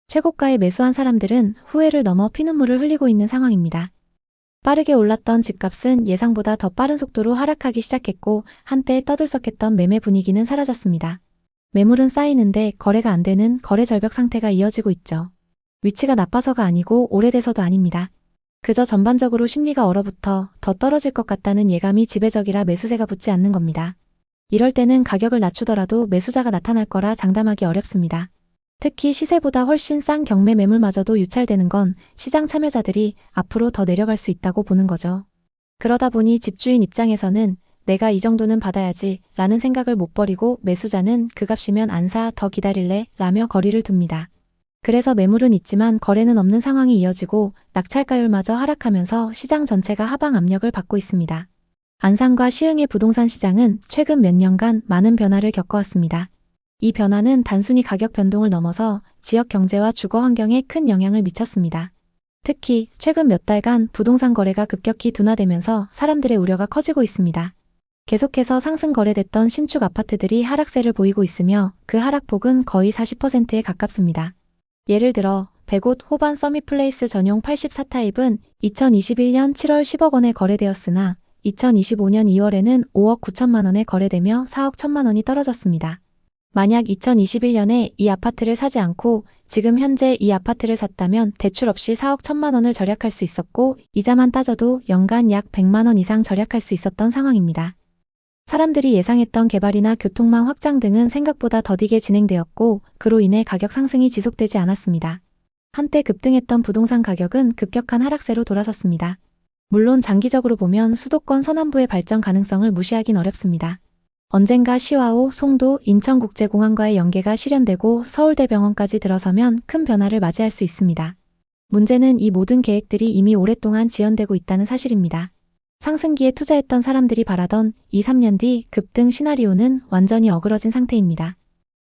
Speaker 1: 최고가에 매수한 사람들은 후회를 넘어 피눈물을 흘리고 있는 상황입니다. 빠르게 올랐던 집값은 예상보다 더 빠른 속도로 하락하기 시작했고 한때 떠들썩했던 매매 분위기는 사라졌습니다. 매물은 쌓이는데 거래가 안 되는 거래 절벽 상태가 이어지고 있죠. 위치가 나빠서가 아니고 오래돼서도 아닙니다. 그저 전반적으로 심리가 얼어붙어 더 떨어질 것 같다는 예감이 지배적이라 매수세가 붙지 않는 겁니다. 이럴 때는 가격을 낮추더라도 매수자가 나타날 거라 장담하기 어렵습니다. 특히 시세보다 훨씬 싼 경매 매물마저도 유찰되는 건 시장 참여자들이 앞으로 더 내려갈 수 있다고 보는 거죠. 그러다 보니 집주인 입장에서는 내가 이 정도는 받아야지 라는 생각을 못 버리고 매수자는 그 값이면 안 사 더 기다릴래 라며 거리를 둡니다. 그래서 매물은 있지만 거래는 없는 상황이 이어지고 낙찰가율마저 하락하면서 시장 전체가 하방 압력을 받고 있습니다. 안산과 시흥의 부동산 시장은 최근 몇 년간 많은 변화를 겪어왔습니다. 이 변화는 단순히 가격 변동을 넘어서 지역 경제와 주거 환경에 큰 영향을 미쳤습니다. 특히 최근 몇 달간 부동산 거래가 급격히 둔화되면서 사람들의 우려가 커지고 있습니다. 계속해서 상승 거래됐던 신축 아파트들이 하락세를 보이고 있으며 그 하락폭은 거의 40%에 가깝습니다. 예를 들어 100옷 호반 서밋플레이스 전용 84타입은 2021년 7월 10억 원에 거래되었으나 2025년 2월에는 5억 9천만 원에 거래되며 4억 1천만 원이 떨어졌습니다. 만약 2021년에 이 아파트를 사지 않고 지금 현재 이 아파트를 샀다면 대출 없이 4억 1천만 원을 절약할 수 있었고 이자만 따져도 연간 약 100만 원 이상 절약할 수 있었던 상황입니다. 사람들이 예상했던 개발이나 교통망 확장 등은 생각보다 더디게 진행되었고 그로 인해 가격 상승이 지속되지 않았습니다. 한때 급등했던 부동산 가격은 급격한 하락세로 돌아섰습니다. 물론 장기적으로 보면 수도권 서남부의 발전 가능성을 무시하긴 어렵습니다. 언젠가 시와오, 송도, 인천국제공항과의 연계가 실현되고 서울대병원까지 들어서면 큰 변화를 맞이할 수 있습니다. 문제는 이 모든 계획들이 이미 오랫동안 지연되고 있다는 사실입니다. 상승기에 투자했던 사람들이 바라던 2, 3년 뒤 급등 시나리오는 완전히 어그러진 상태입니다.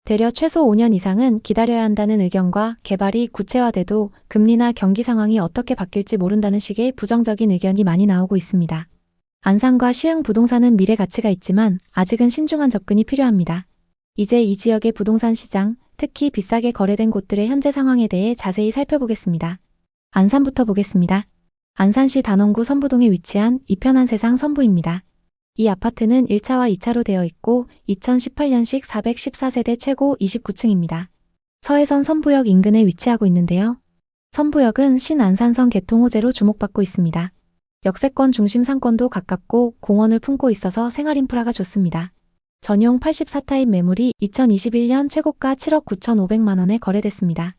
Speaker 1: 되려 최소 5년 이상은 기다려야 한다는 의견과 개발이 구체화돼도 금리나 경기 상황이 어떻게 바뀔지 모른다는 식의 부정적인 의견이 많이 나오고 있습니다. 안산과 시흥 부동산은 미래 가치가 있지만 아직은 신중한 접근이 필요합니다. 이제 이 지역의 부동산 시장, 특히 비싸게 거래된 곳들의 현재 상황에 대해 자세히 살펴보겠습니다. 안산부터 보겠습니다. 안산시 단원구 선부동에 위치한 이편한 세상 선부입니다. 이 아파트는 1차와 2차로 되어 있고 2018년식 414세대 최고 29층입니다. 서해선 선부역 인근에 위치하고 있는데요. 선부역은 신안산선 개통 호재로 주목받고 있습니다. 역세권 중심 상권도 가깝고 공원을 품고 있어서 생활 인프라가 좋습니다. 전용 84타입 매물이 2021년 최고가 7억 9,500만 원에 거래됐습니다.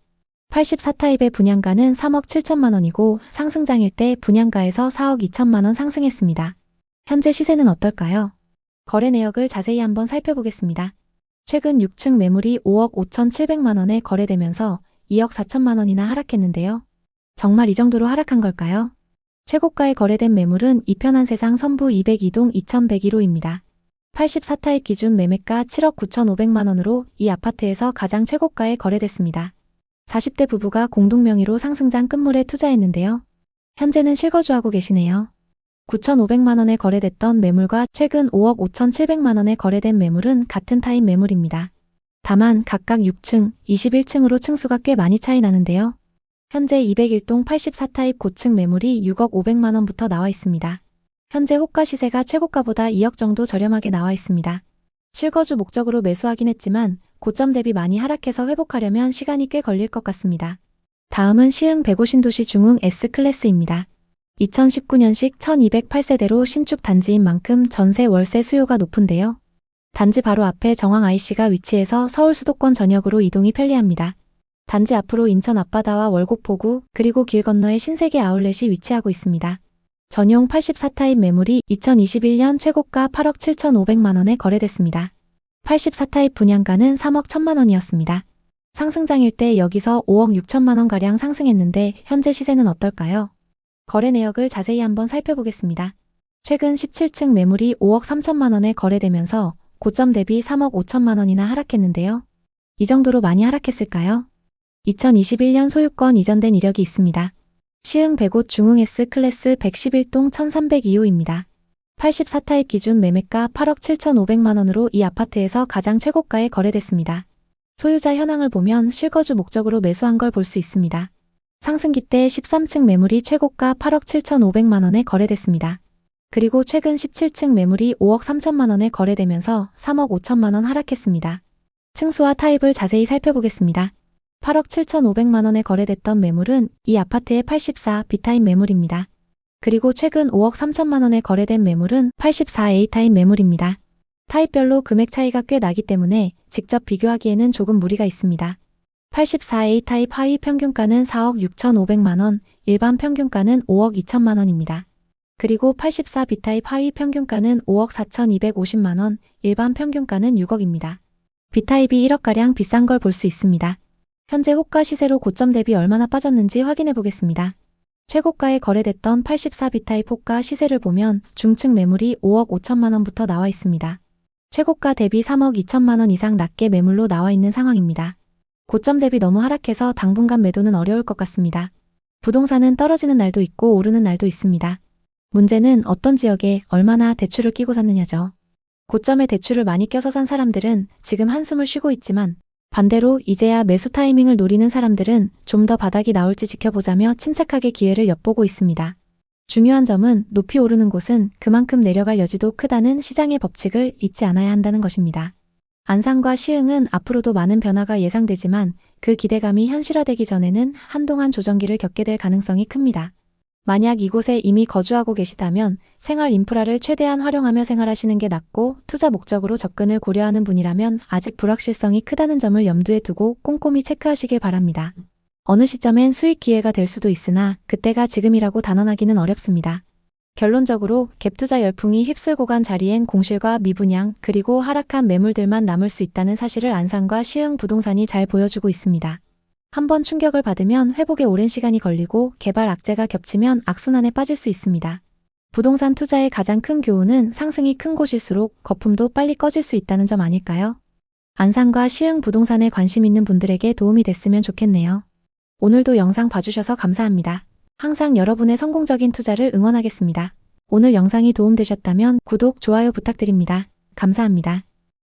Speaker 1: 84타입의 분양가는 3억 7천만 원이고 상승장일 때 분양가에서 4억 2천만 원 상승했습니다. 현재 시세는 어떨까요? 거래 내역을 자세히 한번 살펴보겠습니다. 최근 6층 매물이 5억 5,700만 원에 거래되면서 2억 4천만 원이나 하락했는데요. 정말 이 정도로 하락한 걸까요? 최고가에 거래된 매물은 이편한 세상 선부 202동 2101호입니다. 84타입 기준 매매가 7억 9,500만 원으로 이 아파트에서 가장 최고가에 거래됐습니다. 40대 부부가 공동명의로 상승장 끝물에 투자했는데요. 현재는 실거주하고 계시네요. 9,500만 원에 거래됐던 매물과 최근 5억 5,700만 원에 거래된 매물은 같은 타입 매물입니다. 다만 각각 6층, 21층으로 층수가 꽤 많이 차이 나는데요. 현재 201동 84타입 고층 매물이 6억 500만 원부터 나와 있습니다. 현재 호가 시세가 최고가보다 2억 정도 저렴하게 나와 있습니다. 실거주 목적으로 매수하긴 했지만 고점 대비 많이 하락해서 회복하려면 시간이 꽤 걸릴 것 같습니다. 다음은 시흥 105신도시 중흥 S클래스입니다. 2019년식 1208세대로 신축 단지인 만큼 전세 월세 수요가 높은데요. 단지 바로 앞에 정황 IC가 위치해서 서울 수도권 전역으로 이동이 편리합니다. 단지 앞으로 인천 앞바다와 월곡포구 그리고 길 건너에 신세계 아울렛이 위치하고 있습니다. 전용 84타입 매물이 2021년 최고가 8억 7,500만 원에 거래됐습니다. 84타입 분양가는 3억 1천만 원이었습니다. 상승장일 때 여기서 5억 6천만 원가량 상승했는데 현재 시세는 어떨까요? 거래 내역을 자세히 한번 살펴보겠습니다. 최근 17층 매물이 5억 3천만 원에 거래되면서 고점 대비 3억 5천만 원이나 하락했는데요. 이 정도로 많이 하락했을까요? 2021년 소유권 이전된 이력이 있습니다. 시흥 105 중흥 S클래스 111동 1302호입니다. 84타입 기준 매매가 8억 7,500만 원으로 이 아파트에서 가장 최고가에 거래됐습니다. 소유자 현황을 보면 실거주 목적으로 매수한 걸 볼 수 있습니다. 상승기 때 13층 매물이 최고가 8억 7,500만 원에 거래됐습니다. 그리고 최근 17층 매물이 5억 3천만 원에 거래되면서 3억 5천만 원 하락했습니다. 층수와 타입을 자세히 살펴보겠습니다. 8억 7,500만 원에 거래됐던 매물은 이 아파트의 84 B타입 매물입니다. 그리고 최근 5억 3천만 원에 거래된 매물은 84 A타입 매물입니다. 타입별로 금액 차이가 꽤 나기 때문에 직접 비교하기에는 조금 무리가 있습니다. 84 A타입 하위 평균가는 4억 6,500만 원, 일반 평균가는 5억 2천만 원입니다. 그리고 84 B타입 하위 평균가는 5억 4,250만 원, 일반 평균가는 6억입니다. B타입이 1억가량 비싼 걸 볼 수 있습니다. 현재 호가 시세로 고점 대비 얼마나 빠졌는지 확인해 보겠습니다. 최고가에 거래됐던 84 B타입 호가 시세를 보면 중층 매물이 5억 5천만 원부터 나와 있습니다. 최고가 대비 3억 2천만 원 이상 낮게 매물로 나와 있는 상황입니다. 고점 대비 너무 하락해서 당분간 매도는 어려울 것 같습니다. 부동산은 떨어지는 날도 있고 오르는 날도 있습니다. 문제는 어떤 지역에 얼마나 대출을 끼고 샀느냐죠. 고점에 대출을 많이 껴서 산 사람들은 지금 한숨을 쉬고 있지만 반대로 이제야 매수 타이밍을 노리는 사람들은 좀 더 바닥이 나올지 지켜보자며 침착하게 기회를 엿보고 있습니다. 중요한 점은 높이 오르는 곳은 그만큼 내려갈 여지도 크다는 시장의 법칙을 잊지 않아야 한다는 것입니다. 안산과 시흥은 앞으로도 많은 변화가 예상되지만 그 기대감이 현실화되기 전에는 한동안 조정기를 겪게 될 가능성이 큽니다. 만약 이곳에 이미 거주하고 계시다면 생활 인프라를 최대한 활용하며 생활하시는 게 낫고 투자 목적으로 접근을 고려하는 분이라면 아직 불확실성이 크다는 점을 염두에 두고 꼼꼼히 체크하시길 바랍니다. 어느 시점엔 수익 기회가 될 수도 있으나 그때가 지금이라고 단언하기는 어렵습니다. 결론적으로 갭투자 열풍이 휩쓸고 간 자리엔 공실과 미분양 그리고 하락한 매물들만 남을 수 있다는 사실을 안산과 시흥 부동산이 잘 보여주고 있습니다. 한번 충격을 받으면 회복에 오랜 시간이 걸리고 개발 악재가 겹치면 악순환에 빠질 수 있습니다. 부동산 투자의 가장 큰 교훈은 상승이 큰 곳일수록 거품도 빨리 꺼질 수 있다는 점 아닐까요? 안산과 시흥 부동산에 관심 있는 분들에게 도움이 됐으면 좋겠네요. 오늘도 영상 봐주셔서 감사합니다. 항상 여러분의 성공적인 투자를 응원하겠습니다. 오늘 영상이 도움되셨다면 구독, 좋아요 부탁드립니다. 감사합니다.